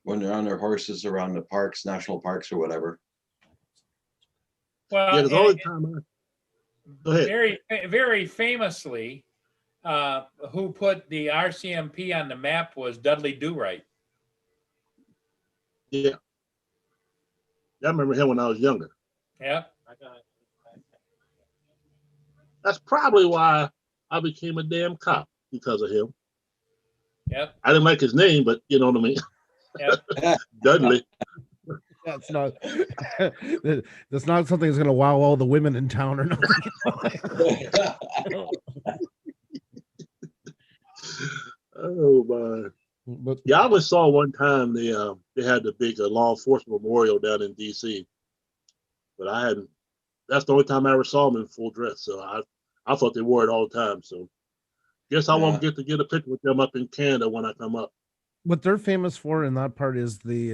when they're on their horses around the parks, national parks or whatever. Well, Yeah, the only time Go ahead. very famously, who put the RCMP on the map was Dudley Do-Right. Yeah. I remember him when I was younger. Yep. That's probably why I became a damn cop, because of him. Yep. I didn't like his name, but you know what I mean. Yep. Dudley. That's not. That's not something that's going to wow all the women in town or nothing. Oh my. But Yeah, I always saw one time they had the big law enforcement memorial down in DC, but I hadn't. That's the only time I ever saw them in full dress. So I thought they wore it all the time. So guess I won't get to get a picture with them up in Canada when I come up. what they're famous for in that part is the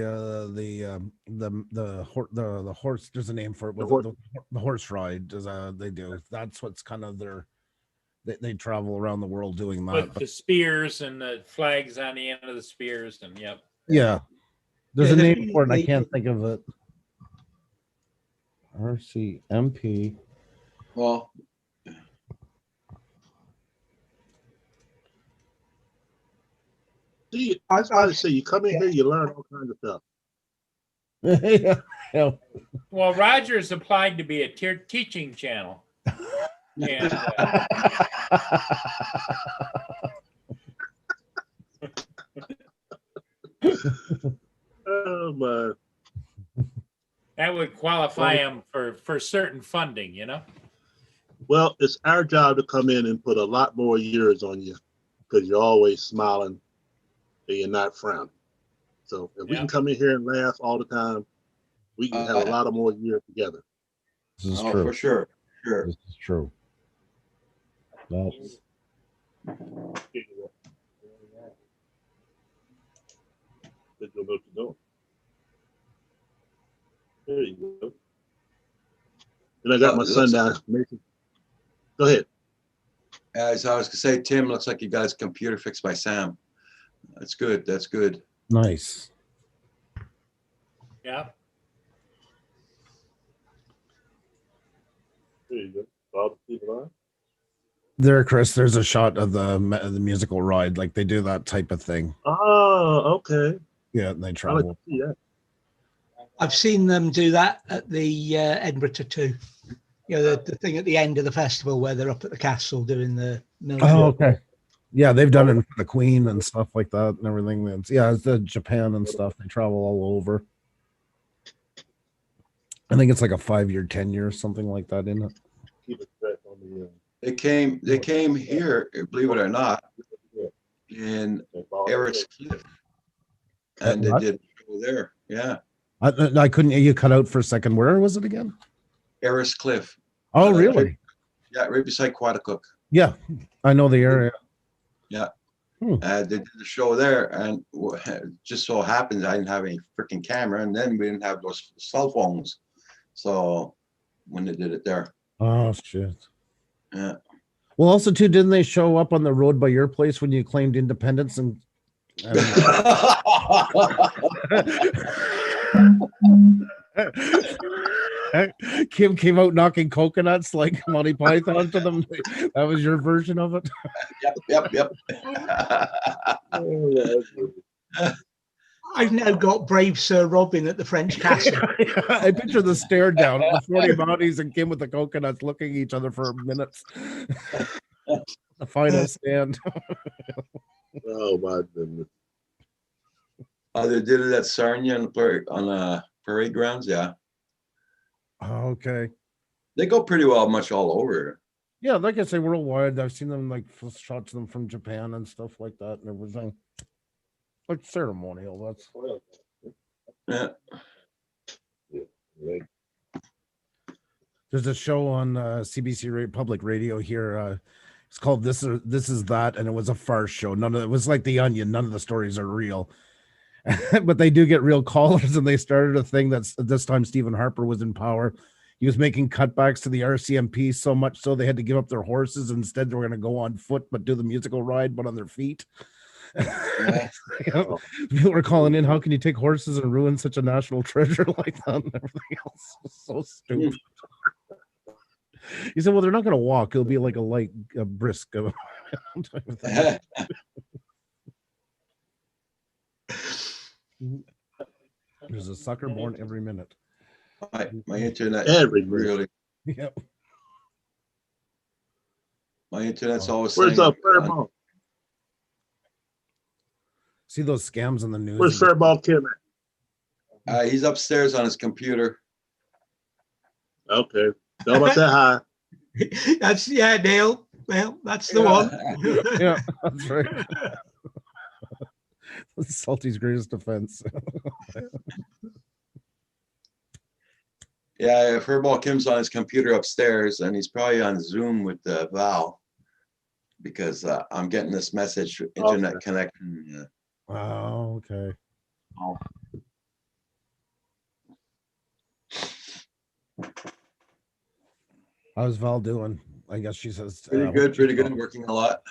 horse. There's a name for it. The horse ride. They do. That's what's kind of their. They travel around the world doing that. With the spears and the flags on the end of the spears, and yep. Yeah, there's a name for it. I can't think of it. RCMP. Well, See, I was about to say, you come in here, you learn all kinds of stuff. Yeah. Well, Rogers applied to be a teaching channel. And, Oh my. that would qualify him for certain funding, Well, it's our job to come in and put a lot more years on you because you're always smiling and you're not frowning. So if we can come in here and laugh all the time, we can have a lot of more years together. This is true. For sure. Sure. This is true. That's There you go. And I got my son down. Go ahead. As I was gonna say, Tim, looks like you got his computer fixed by Sam. That's good. That's good. nice. Yeah. There you go. Bob, keep it on. There, Chris. There's a shot of the musical ride. Like they do that type of thing. Oh, okay. Yeah, and they I like travel. to see that. I've seen them do that at the Edinburgh Tattoo. The thing at the end of the festival where they're up at the castle doing the. Oh, okay. Yeah, they've done it for the Queen and stuff like that and everything. It's the Japan and stuff. They travel all over. I think it's like a 5-year, 10-year, something like that, isn't it? Keep it fresh on the. They came here, believe it or not, in Eric's Cliff, and they did a show there. Yeah, I couldn't. You cut out for a second. Where was it again? Eric's Cliff. Oh, really? Yeah, right beside Quaticook. Yeah, I know the area. Yeah. They did the show there, and it just so happens I didn't have any freaking camera, and then we didn't have those cell phones. So when they did it there. Oh shit. Yeah. Well, also too, didn't they show up on the road by your place when you claimed independence and Kim came out knocking coconuts like Monty Python to them? That was your version of it? Yep. I've now got brave Sir Robin at the French castle. I picture the stare down, the 40 bodies and Kim with the coconuts looking at each other for minutes. The final stand. Oh my goodness. They did it at Sarnia on parade grounds. Yeah. Oh, okay. They go pretty well, much all over. Yeah, like I say, worldwide. I've seen them like shots of them from Japan and stuff like that and everything. Like ceremonial. That's There's a show on CBC Public Radio here. It's called This Is That, and it was a farce show. It was like The Onion. None of the stories are real. But they do get real callers, and they started a thing that's this time Stephen Harper was in power. He was making cutbacks to the RCMP so much so they had to give up their horses. Instead, they were going to go on foot, but do the musical ride, but on their feet. People were calling in, how can you take horses and ruin such a national treasure like that? And everything else was so stupid. He said, well, they're not going to walk. It'll be like a light, brisk type of thing. There's a sucker born every minute. My internet every really. Yep. My internet's always. Where's the Fairball? See those scams in the news? Where's Fairball Kim at? He's upstairs on his computer. Okay. Tell him I said hi. That's Neil. Well, that's the one. Yeah, that's right. Salty's greatest defense. Yeah, Furball Kim's on his computer upstairs, and he's probably on Zoom with Val, because I'm getting this message, internet connection. Oh, okay. Oh. How's Val doing? I guess she says Pretty good, working a lot.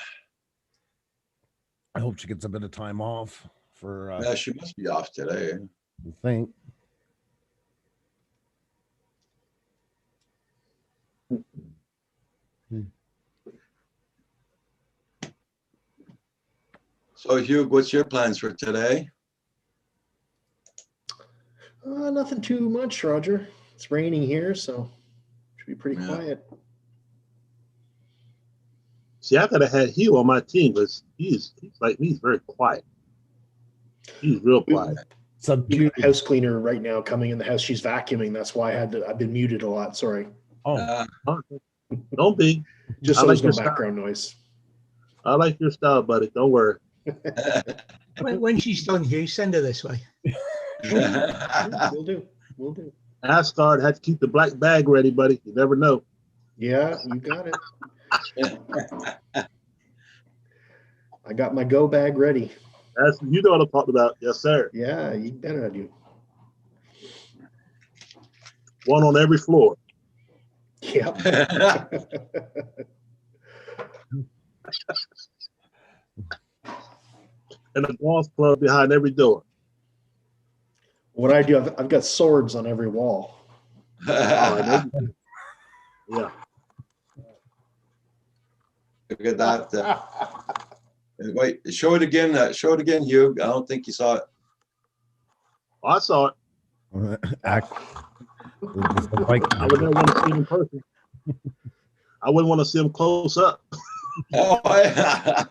I hope she gets a bit of time off for. Yeah, she must be off today. I think. So Hugh, what's your plans for today? Nothing too much, Roger. It's raining here, so should be pretty quiet. See, I could have had Hugh on my team, but he's like me. He's very quiet. He's real quiet. Subdued. House cleaner right now coming in the house. She's vacuuming. That's why I've been muted a lot. Sorry. Oh, don't be. Just so there's no background noise. I like your style, buddy. Don't worry. When she's done, Hugh, send her this way. We'll do. Asgard had to keep the black bag ready, buddy. You never know. Yeah, you got it. I got my go bag ready. You know what I'm talking about. Yes, sir. Yeah, you better I do. One on every floor. Yep. And a golf club behind every door. What I do, I've got swords on every wall. Yeah. Look at that. Wait, show it again. Show it again, Hugh. I don't think you saw it. I saw it. I would never want to see him in person. I wouldn't want to see him close up. Oh, yeah.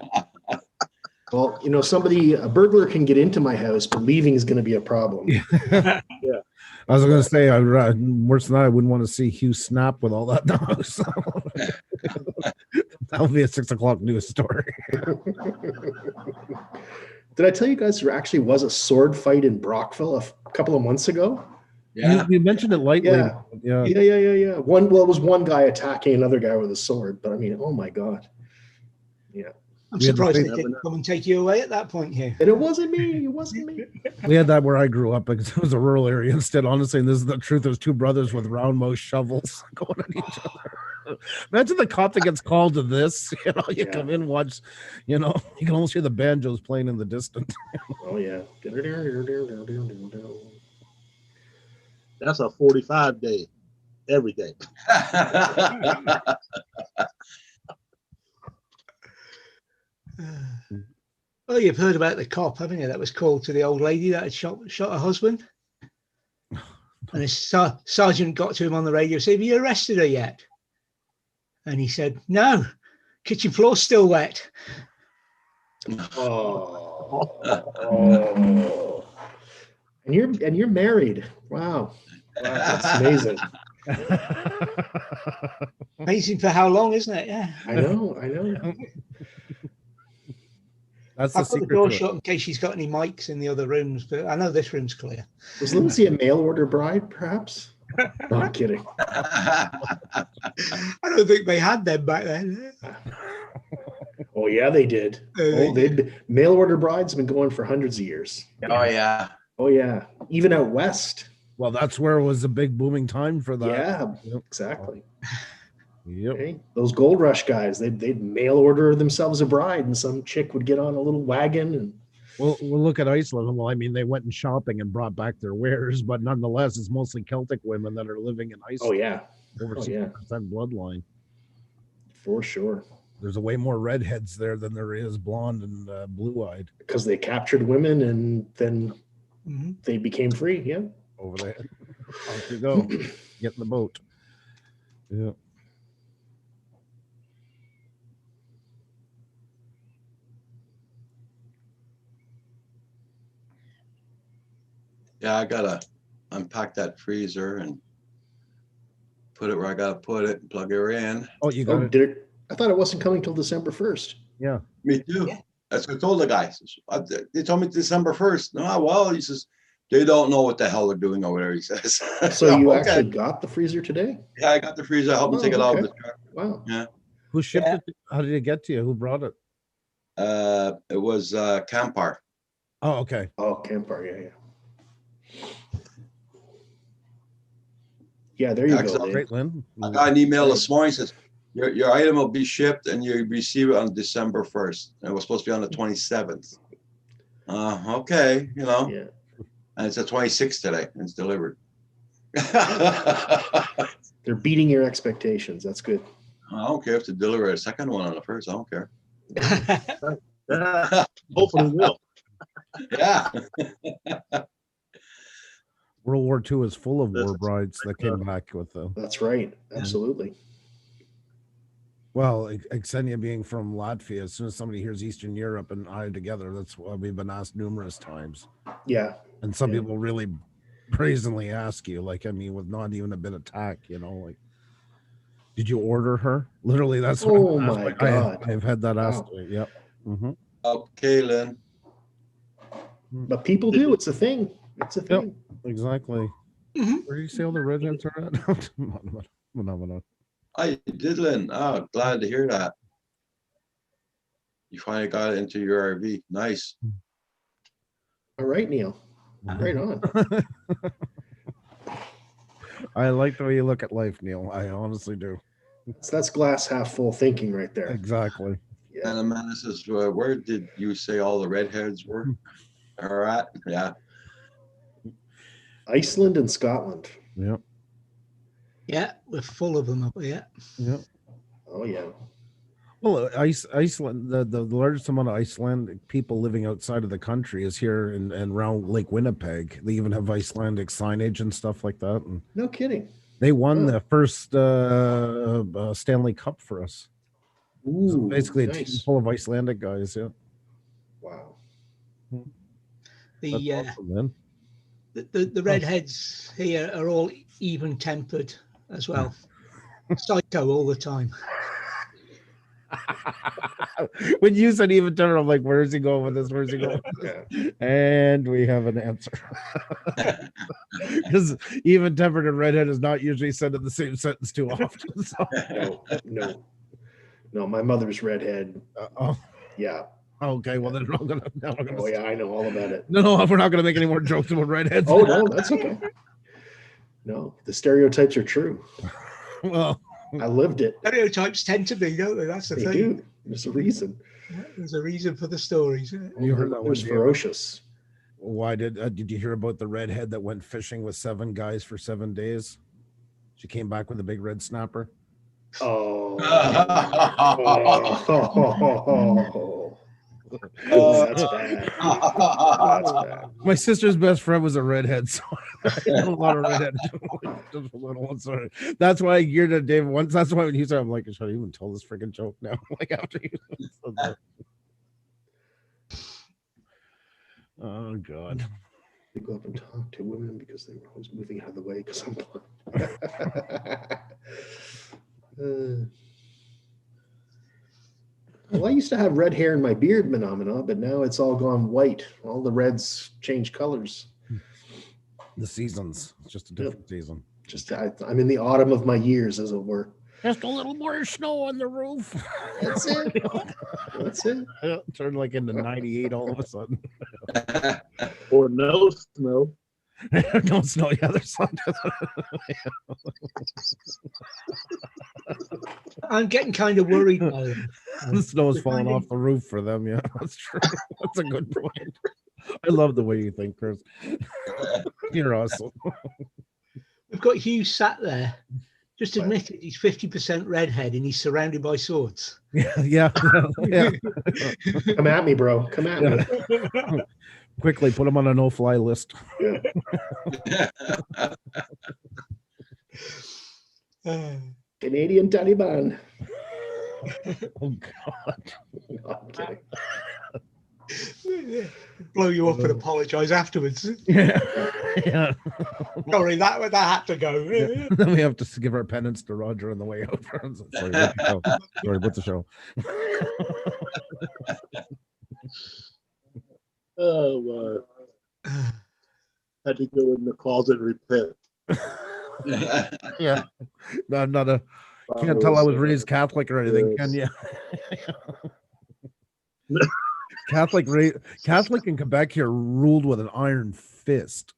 Well, a burglar can get into my house, but leaving is going to be a problem. Yeah. I was going to say, worse than that, I wouldn't want to see Hugh snap with all that noise. That'll be a 6 o'clock news story. Did I tell you guys there actually was a sword fight in Brockville a couple of months ago? Yeah, you mentioned it lightly. Yeah. It was one guy attacking another guy with a sword, but I mean, oh my God. Yeah. I'm surprised they didn't come and take you away at that point here. And it wasn't me. We had that where I grew up because it was a rural area instead. Honestly, and this is the truth. There's two brothers with round-nosed shovels going at each other. Imagine the cop that gets called to this. You come in, watch. You can almost hear the banjos playing in the distance. Oh yeah. That's a 45 day, every day. Oh, you've heard about the cop, haven't you? That was called to the old lady that had shot her husband. And his sergeant got to him on the radio and said, "Have you arrested her yet?" And he said, "No, kitchen floor's still wet." Oh. And you're married. Wow, that's amazing. Amazing for how long, isn't it? Yeah. I know. That's I'll the put the secret. door shut in case she's got any mics in the other rooms, but I know this room's clear. Was Lindsay a mail order bride, perhaps? No, I'm kidding. I don't think they had them back then. Oh yeah, they did. Mail order brides have been going for hundreds of years. Oh yeah. Oh yeah. Even out west. Well, that's where it was a big booming time for that. Yeah, exactly. Yep. Okay. Those gold rush guys, they'd mail order themselves a bride, and some chick would get on a little wagon and. Well, we'll look at Iceland. Well, I mean, they went shopping and brought back their wares, but nonetheless, it's mostly Celtic women that are living in Iceland. Oh yeah. Over 60% bloodline. For sure. There's a way more redheads there than there is blonde and blue-eyed. Because they captured women and then they became free. Yeah. Over there. Off you go. Get in the boat. Yeah. Yeah, I gotta unpack that freezer and put it where I gotta put it and plug her in. Oh, you got it. Did it? I thought it wasn't coming till December 1st. Yeah. Me too. That's what I told the guy. They told me December 1st. No, well, he says, they don't know what the hell they're doing over there, he says. So you Okay. actually got the freezer today? Yeah, I got the freezer. I helped him Oh, take it out of okay. the truck. Wow. Yeah. Who shipped it? How did it get to you? Who brought it? It was Campar. Oh, okay. Oh, Campar, yeah. Yeah, there you go. Excellent. Dave. Great, Lynn. I got an email this morning, says, your item will be shipped and you receive it on December 1st. It was supposed to be on the 27th. Okay, you know. Yeah. And it's the 26th today, and it's delivered. They're beating your expectations. That's good. I don't care if they deliver a second one on the first. I don't care. Hopefully will. Yeah. World War II is full of war That's- brides that came back with them. That's right. Absolutely. Well, Xenia being from Latvia, as soon as somebody hears Eastern Europe and I together, that's what we've been asked numerous times. Yeah. And some Yeah. people really brazenly ask you, like, I mean, with not even a bit of tact, you know, like, did you order her? Literally, that's what Oh I'm asked my by- God. I've had that asked. Wow. Yep. Mm-hmm. Okay, Lynn. But people do. It's a thing. It's a thing. Exactly. Mhm. Where do you say all the redheads are at? Phenomenal. I did, Lynn. Oh, glad to hear that. You finally got into your RV. Nice. All right, Neil. Right on. I like the way you look at life, Neil. I honestly do. So that's glass half full thinking right there. Exactly. Yeah. And Amanda says, where did you say all the redheads were? All right. Yeah. Iceland and Scotland. Yep. Yeah, we're full of them up here. Yep. Oh yeah. Well, Iceland, the largest amount of Icelandic people living outside of the country is here and around Lake Winnipeg. They even have Icelandic signage and stuff like that. And No kidding. they won Oh. the first Stanley Cup for us. Ooh, So basically, a team nice. full of Icelandic guys. Yeah. Wow. The That's awesome, man. the redheads here are all even tempered as well. Psycho all the time. When you said even tempered, I'm like, where's he going with this? Where's he going? Yeah. And we have an answer. Because even tempered and redhead is not usually said in the same sentence too often. So. No. My mother's redhead. Oh, Yeah. okay. Well, then now we're gonna Oh yeah, I know all about it. No, we're not going to make any more jokes about redheads. Oh no, that's okay. No, the stereotypes are true. Well, I lived it. Stereotypes tend to be, don't they? That's the They thing. do. There's a reason. There's a reason for the stories. you heard that It one. was Dave? ferocious. Why did you hear about the redhead that went fishing with 7 guys for 7 days? She came back with a big red snapper. Oh. That's bad. That's bad. My sister's best friend was a redhead, so I know a lot of redhead. Just a little one, sorry. That's why I geared it, David. Once that's why when you said, I'm like, should I even tell this freaking joke now? Like after you. Oh God. They go up and talk to women because they were always moving out of the way because I'm blind. Well, I used to have red hair in my beard phenomena, but now it's all gone white. All the reds change colors. The seasons. It's just a different season. Just I'm in the autumn of my years, as it were. Just a little more snow on the roof. That's it. That's it. Turned like into 98 all of a sudden. Or no snow. No snow. Yeah, there's some. I'm getting kind of worried now. The snow is falling off the roof for them. Yeah, that's true. That's a good point. I love the way you think, Chris. You're awesome. We've got Hugh sat there. Just admitted he's 50% redhead and he's surrounded by swords. Yeah. Come at me, bro. Come at me. Quickly put him on a no-fly list. Yeah. Canadian Taliban. Oh God. No, I'm kidding. Blow you up and apologize afterwards. Yeah. Yeah. Sorry, that had to go. Yeah. Then we have to give our penance to Roger on the way out. Sorry, what's the show? Sorry, what's the show? Oh, had to go in the closet and repent. Yeah. No, I'm not a. Can't tell I was raised Catholic or anything, can you? Catholic in Quebec here ruled with an iron fist,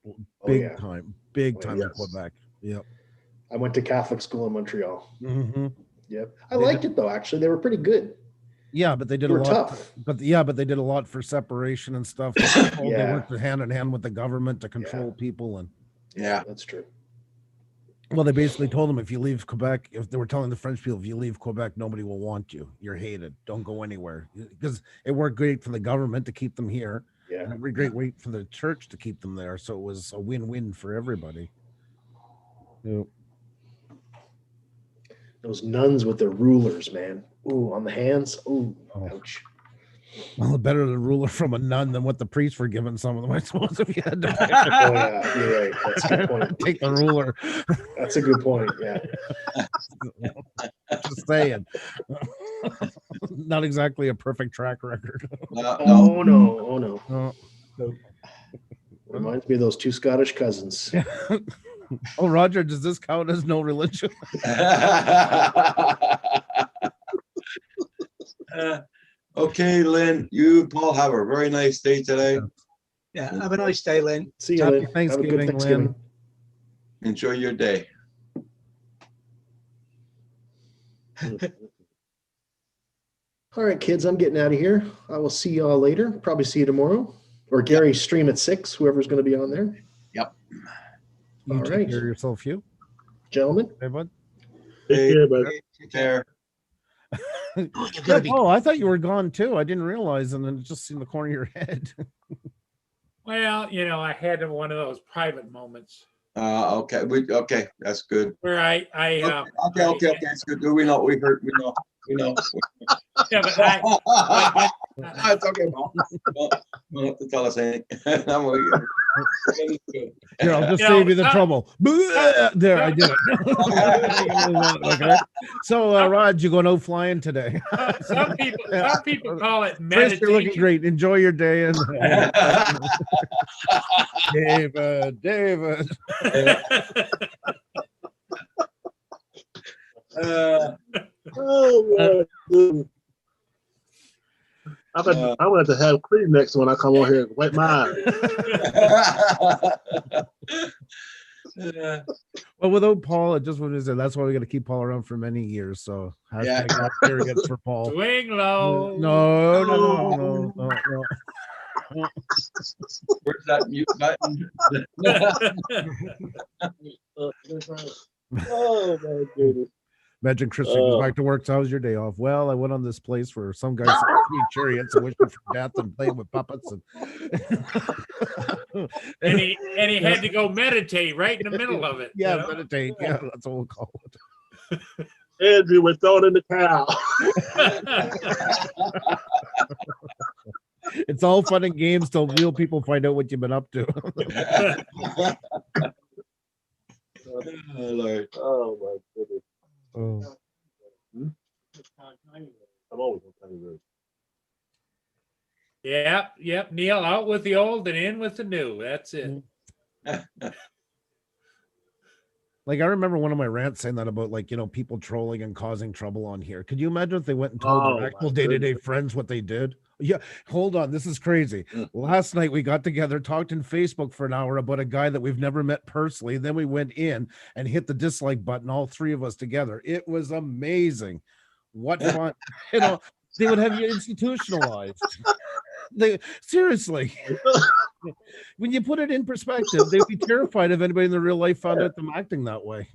big time in Quebec. Yep. I went to Catholic school in Montreal. Mm-hmm. Yep. I liked it though. Actually, they were pretty good. Yeah, but they did They a were lot. tough. But they did a lot for separation and stuff. They Yeah. worked hand in hand with the government to control people, and Yeah, that's true. well, they basically told them if you leave Quebec, if they were telling the French people, if you leave Quebec, nobody will want you. You're hated. Don't go anywhere, because it worked great for the government to keep them here. Yeah, and it worked great for the church to keep them there. So it was a win-win for everybody. Yep. Those nuns with their rulers, man. Ooh, on the hands. Ooh, ouch. Well, better the ruler from a nun than what the priests were giving some of them, I suppose, if you had to pick. Oh yeah, you're right. That's a good point. Take the ruler. That's a good point. Yeah. Just saying. Not exactly a perfect track record. Oh no. Oh no. No. Reminds me of those two Scottish cousins. Oh, Roger, does this count as no religion? Okay, Lynn, you, Paul, have a very nice day today. Yeah, have a nice day, Lynn. See you, Happy Lynn. Have a Thanksgiving, good Thanksgiving. Lynn. Enjoy your day. All right, kids, I'm getting out of here. I will see y'all later. Probably see you tomorrow. Or Gary stream at 6, whoever's going to be on there. Yep. You All take right. care of yourself, Hugh. Gentlemen. Hey, bud. Take care, bud. Take care. Oh, I thought you were gone too. I didn't realize, and then it just in the corner of your head. Well, I had one of those private moments Okay. Okay. That's good. where I Okay. It's good. We know. We heard. We know. Yeah, but It's okay, Paul. Don't have to tell us anything. I'm with you. Here, I'll just save you the trouble. There, I did it. Okay. So, Rod, you going out flying today? some people call it Chris, meditation. you're looking great. Enjoy your day. And David. Oh, my. I'm going to have cream next when I come on here and wipe my eyes. Well, without Paul, it just what is it? That's why we got to keep Paul around for many years. So Yeah. #surrogates for Paul. Swing low. No. Where's that mute button? Oh, my goodness. Imagine Chris goes back to work. So how was your day off? Well, I went on this place where some guy said three chariots and wishing for death and playing with puppets and and he had to go meditate right in the middle of it. Yeah, meditate. Yeah, that's what we'll call it. Andrew was thrown in the cow. It's all fun and games till real people find out what you've been up to. Oh, Lord. Oh, my goodness. Oh. I'm always on time. Yep. Neil, out with the old and in with the new. That's it. Like I remember one of my rants saying that about people trolling and causing trouble on here. Could you imagine if they went and told their actual day-to-day friends what they did? Yeah, hold on, this is crazy. Last night we got together, talked in Facebook for an hour about a guy that we've never met personally. Then we went in and hit the dislike button, all three of us together. It was amazing. What fun. They would have you institutionalized. Seriously. When you put it in perspective, they'd be terrified if anybody in their real life found out them acting that way.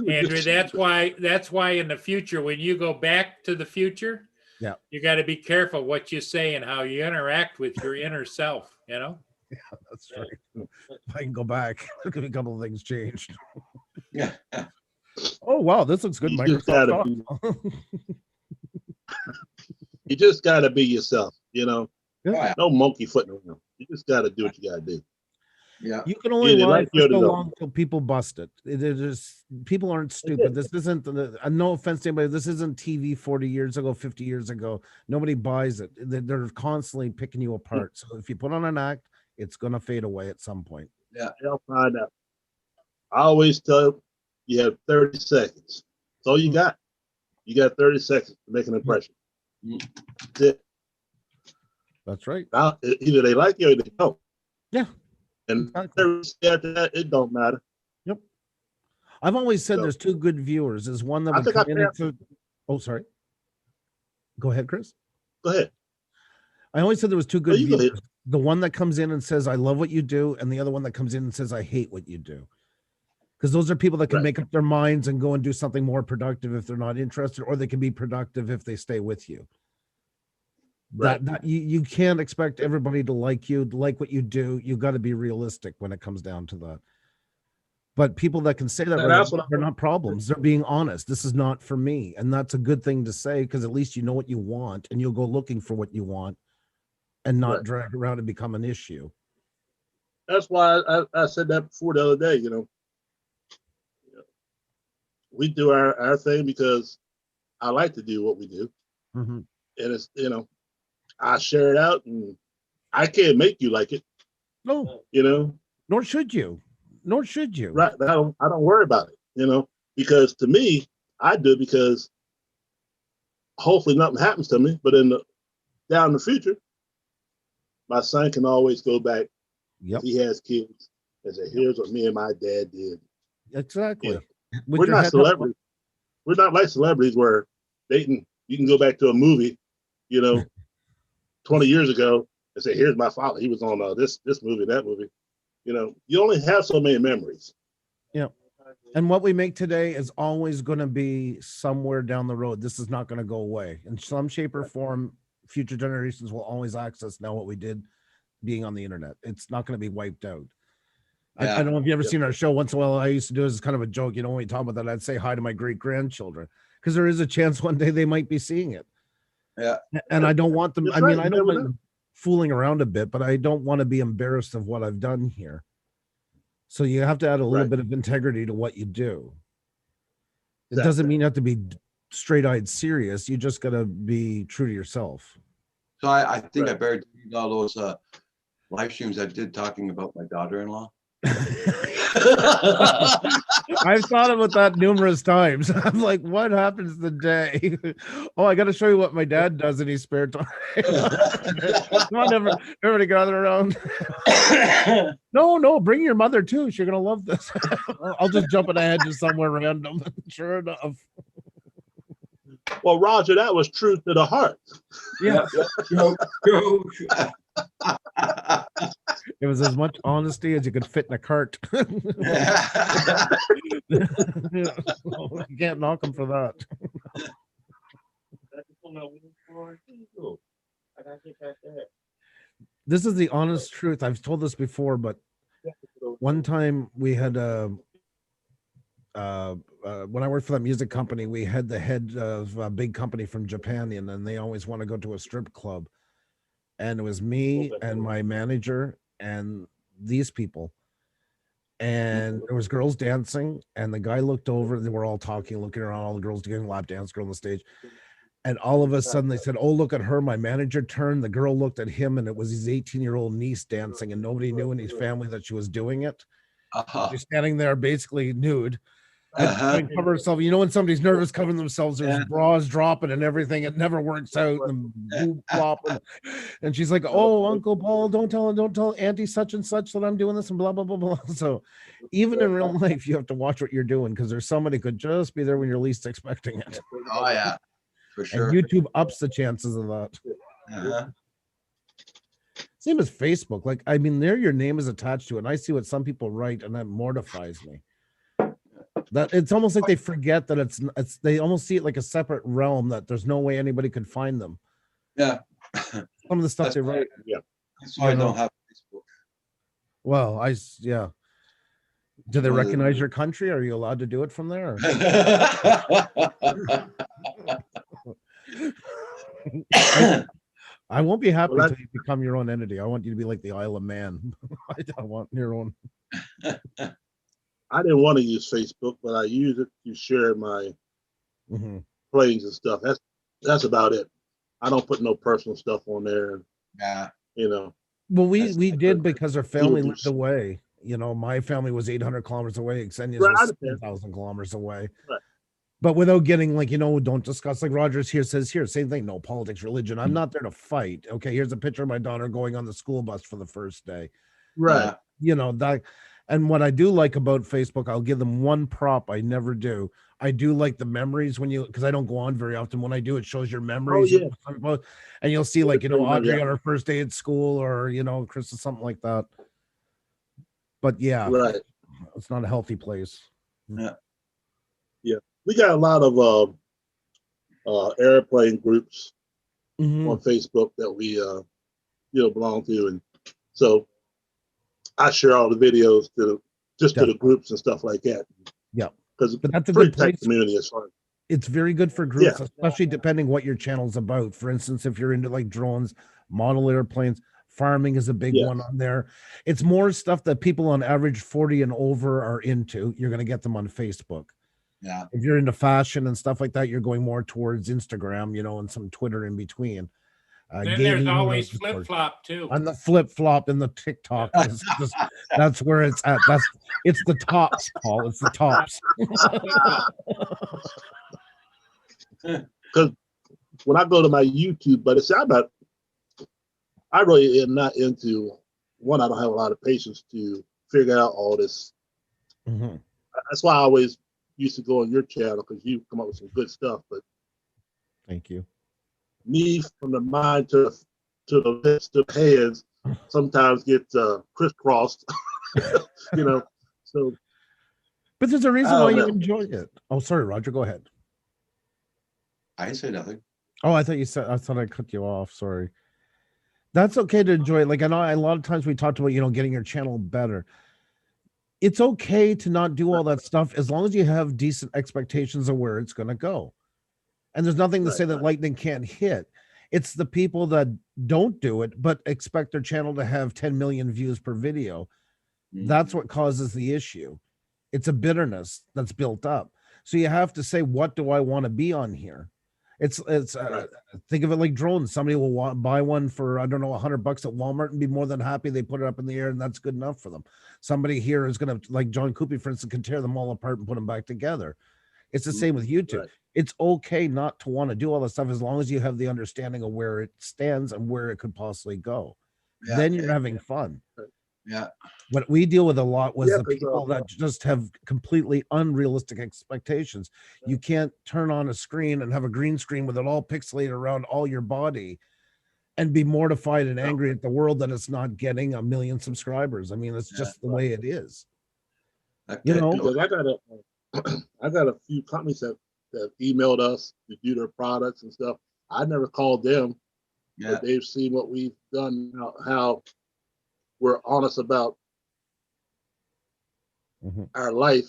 Andrew, that's why in the future, when you go back to the future, yeah, you got to be careful what you say and how you interact with your inner self. Yeah, that's right. If I can go back, look at a couple of things changed. Yeah. Oh wow, this looks good. Microsoft. You just gotta be yourself, Yeah. No monkey footing around. You just gotta do what you gotta do. Yeah. You can only Either lie like for you or so don't. long till people bust it. People aren't stupid. This isn't no offense to anybody. This isn't TV 40 years ago, 50 years ago. Nobody buys it. They're constantly picking you apart. So if you put on an act, it's gonna fade away at some point. Yeah. They'll find out. I always tell you have 30 seconds. That's all you got. You got 30 seconds to make an impression. That's it. That's right. Now, either they like you or they don't. Yeah. And exactly. after that, it don't matter. Yep. I've always said So- there's two good viewers. There's one that I would think come I in found- and oh, sorry. Go ahead, Chris. Go ahead. I always said there was two good you go ahead. viewers. The one that comes in and says, I love what you do, and the other one that comes in and says, I hate what you do. Because those are people that can Right. make up their minds and go and do something more productive if they're not interested, or they can be productive if they stay with you. Right. That you can't expect everybody to like you, to like what you do. You got to be realistic when it comes down to that. But people that can say that, And right, that's what they're not problems. They're being honest. This is not for me. And that's a good thing to say, because at least you know what you want and you'll go looking for what you want and not Right. drag around and become an issue. That's why I said that before the other day, you know. We do our thing because I like to do what we do. Mm-hmm. And it's, you know, I share it out and I can't make you like it, No, you know. nor should you. Nor should you. Right. I don't worry about it, you know, because to me, I do it because hopefully nothing happens to me, but down in the future, my son can always go back. Yep. He has kids and say, here's what me and my dad did. Exactly. Yeah. With We're your not head held- celebrities. We're not like celebrities where you can go back to a movie, you know, 20 years ago and say, here's my father. He was on this movie, that movie. You know, you only have so many memories. Yeah. And what we make today is always going to be somewhere down the road. This is not going to go away in some shape or form. Future generations will always access now what we did being on the internet. It's not going to be wiped out. Yeah. I don't know if you ever seen our show. Once in a while, I used to do as kind of a joke. You know, when we talk about that, I'd say hi to my great grandchildren because there is a chance one day they might be seeing it. Yeah. And I don't want them. That's I mean, right, I you don't never mind know. fooling around a bit, but I don't want to be embarrassed of what I've done here. So you have to add a little Right. bit of integrity to what you do. It Exactly. doesn't mean you have to be straight-eyed serious. You just got to be true to yourself. So I think I Right. buried all those live streams I did talking about my daughter-in-law. I've thought about that numerous times. I'm like, what happens the day? Oh, I got to show you what my dad does in his spare time. Come on, everybody gather around. No, bring your mother too. She's gonna love this. I'll just jump ahead to somewhere random. Sure enough. Well, Roger, that was true to the heart. Yeah. It was as much honesty as you could fit in a cart. You can't knock them for that. This is the honest truth. I've told this before, but one time we had when I worked for that music company, we had the head of a big company from Japan in, and they always want to go to a strip club. And it was me and my manager and these people. And there was girls dancing, and the guy looked over, they were all talking, looking around, all the girls getting lap dance, girl on the stage. And all of a sudden they said, oh, look at her. My manager turned, the girl looked at him, and it was his 18-year-old niece dancing, and nobody knew in his family that she was doing it. She's standing there basically nude. And cover herself. You know, when somebody's nervous covering themselves, there's bras dropping and everything. It never works out. And boob flopping. And she's like, oh, Uncle Paul, don't tell Auntie such and such that I'm doing this and blah, blah, blah, blah. So even in real life, you have to watch what you're doing because there's somebody could just be there when you're least expecting it. Oh yeah, for sure. And YouTube ups the chances of that. Same as Facebook. Like, I mean, there your name is attached to it. And I see what some people write, and that mortifies me. That it's almost like they forget that it's they almost see it like a separate realm that there's no way anybody could find them. Yeah. Some of the stuff they write. Yeah. That's why I don't have Facebook. Well, yeah. Do they Well, recognize your country? Are you allowed to do it from there? I won't be happy Well, until you become your own entity. I want you to be like the Isle of Man. I want your own. I didn't want to use Facebook, but I use it to share my plays and stuff. That's about it. I don't put no personal stuff on there. Yeah. You know. Well, we did because our family do lived away. You know, my family was 800 kilometers away. Xenia's Right, I was understand. 7,000 kilometers away. Right. But without getting like, you know, don't discuss like Rogers here says here, same thing, no politics, religion. I'm not there to fight. Okay, here's a picture of my daughter going on the school bus for the first day. Right. You know, that, and what I do like about Facebook, I'll give them one prop I never do. I do like the memories when you, because I don't go on very often. When I do, it shows your memories. yeah. And you'll see like, you know, Yeah. Audrey on her first day at school, or, you know, Chris or something like that. But yeah, Right. it's not a healthy place. Yeah. Yeah. We got a lot of airplane groups on Facebook that we you know, belong to, and so I share all the videos to the groups and stuff like that. Yeah, because but that's a pretty good tight place. community as far as It's very good for groups, especially depending what your channel's about. For instance, if you're into like drones, model airplanes, farming is a big one on there. It's more stuff that people on average 40 and over are into. You're going to get them on Facebook. Yeah. If you're into fashion and stuff like that, you're going more towards Instagram, you know, and some Twitter in between. Then gaming, there's you know, always of course. flip flop too. On the flip flop and the TikTok, that's where it's at. It's the tops, Paul. It's the tops. because when I go to my YouTube, but it's I really am not into one. I don't have a lot of patience to figure out all this. That's why I always used to go on your channel, because you come up with some good stuff. But thank you. Me from the mind to the lips to the hands sometimes gets crisscrossed, you know. So, but there's a reason I why don't you know. enjoy it. Oh, sorry, Roger. Go ahead. I didn't say nothing. Oh, I thought you said. I thought I cut you off. Sorry. That's okay to enjoy it. Like I know a lot of times we talked about, you know, getting your channel better. It's okay to not do all that stuff as long as you have decent expectations of where it's going to go. And there's nothing to say that lightning can't hit. It's the people that don't do it, but expect their channel to have 10 million views per video. That's what causes the issue. It's a bitterness that's built up. So you have to say, what do I want to be on here? It's think of it like drones. Somebody will buy one for, I don't know, $100 at Walmart and be more than happy. They put it up in the air and that's good enough for them. Somebody here is going to, like John Coopy, for instance, can tear them all apart and put them back together. It's the same with YouTube. It's okay not to want to do all this stuff as long as you have the understanding of where it stands and where it could possibly go. Then you're having fun. Yeah. What we deal with a lot was the people that just have completely unrealistic expectations. You can't turn on a screen and have a green screen with it all pixelated around all your body and be mortified and angry at the world that it's not getting 1 million subscribers. I mean, it's just the way it is. You know, because I got a few companies that emailed us to do their products and stuff. I never called them. But they've seen what we've done, how we're honest about our life.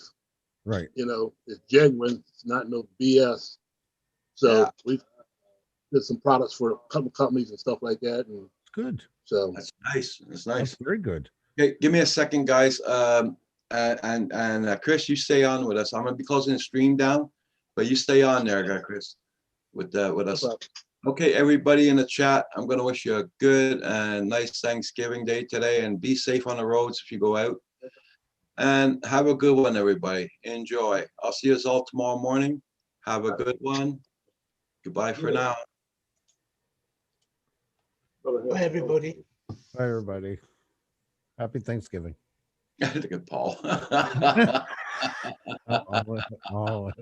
Right. You know, it's genuine. It's not no BS. So we've did some products for a couple companies and stuff like that. And it's good. So that's nice. That's nice. That's very good. Okay, give me a second, guys. Chris, you stay on with us. I'm gonna be closing the stream down, but you stay on there, Chris, with us. Okay, everybody in the chat, I'm gonna wish you a good and nice Thanksgiving Day today, and be safe on the roads if you go out. And have a good one, everybody. Enjoy. I'll see you all tomorrow morning. Have a good one. Goodbye for now. Bye, everybody. Bye, everybody. Happy Thanksgiving. Look at Paul. Always.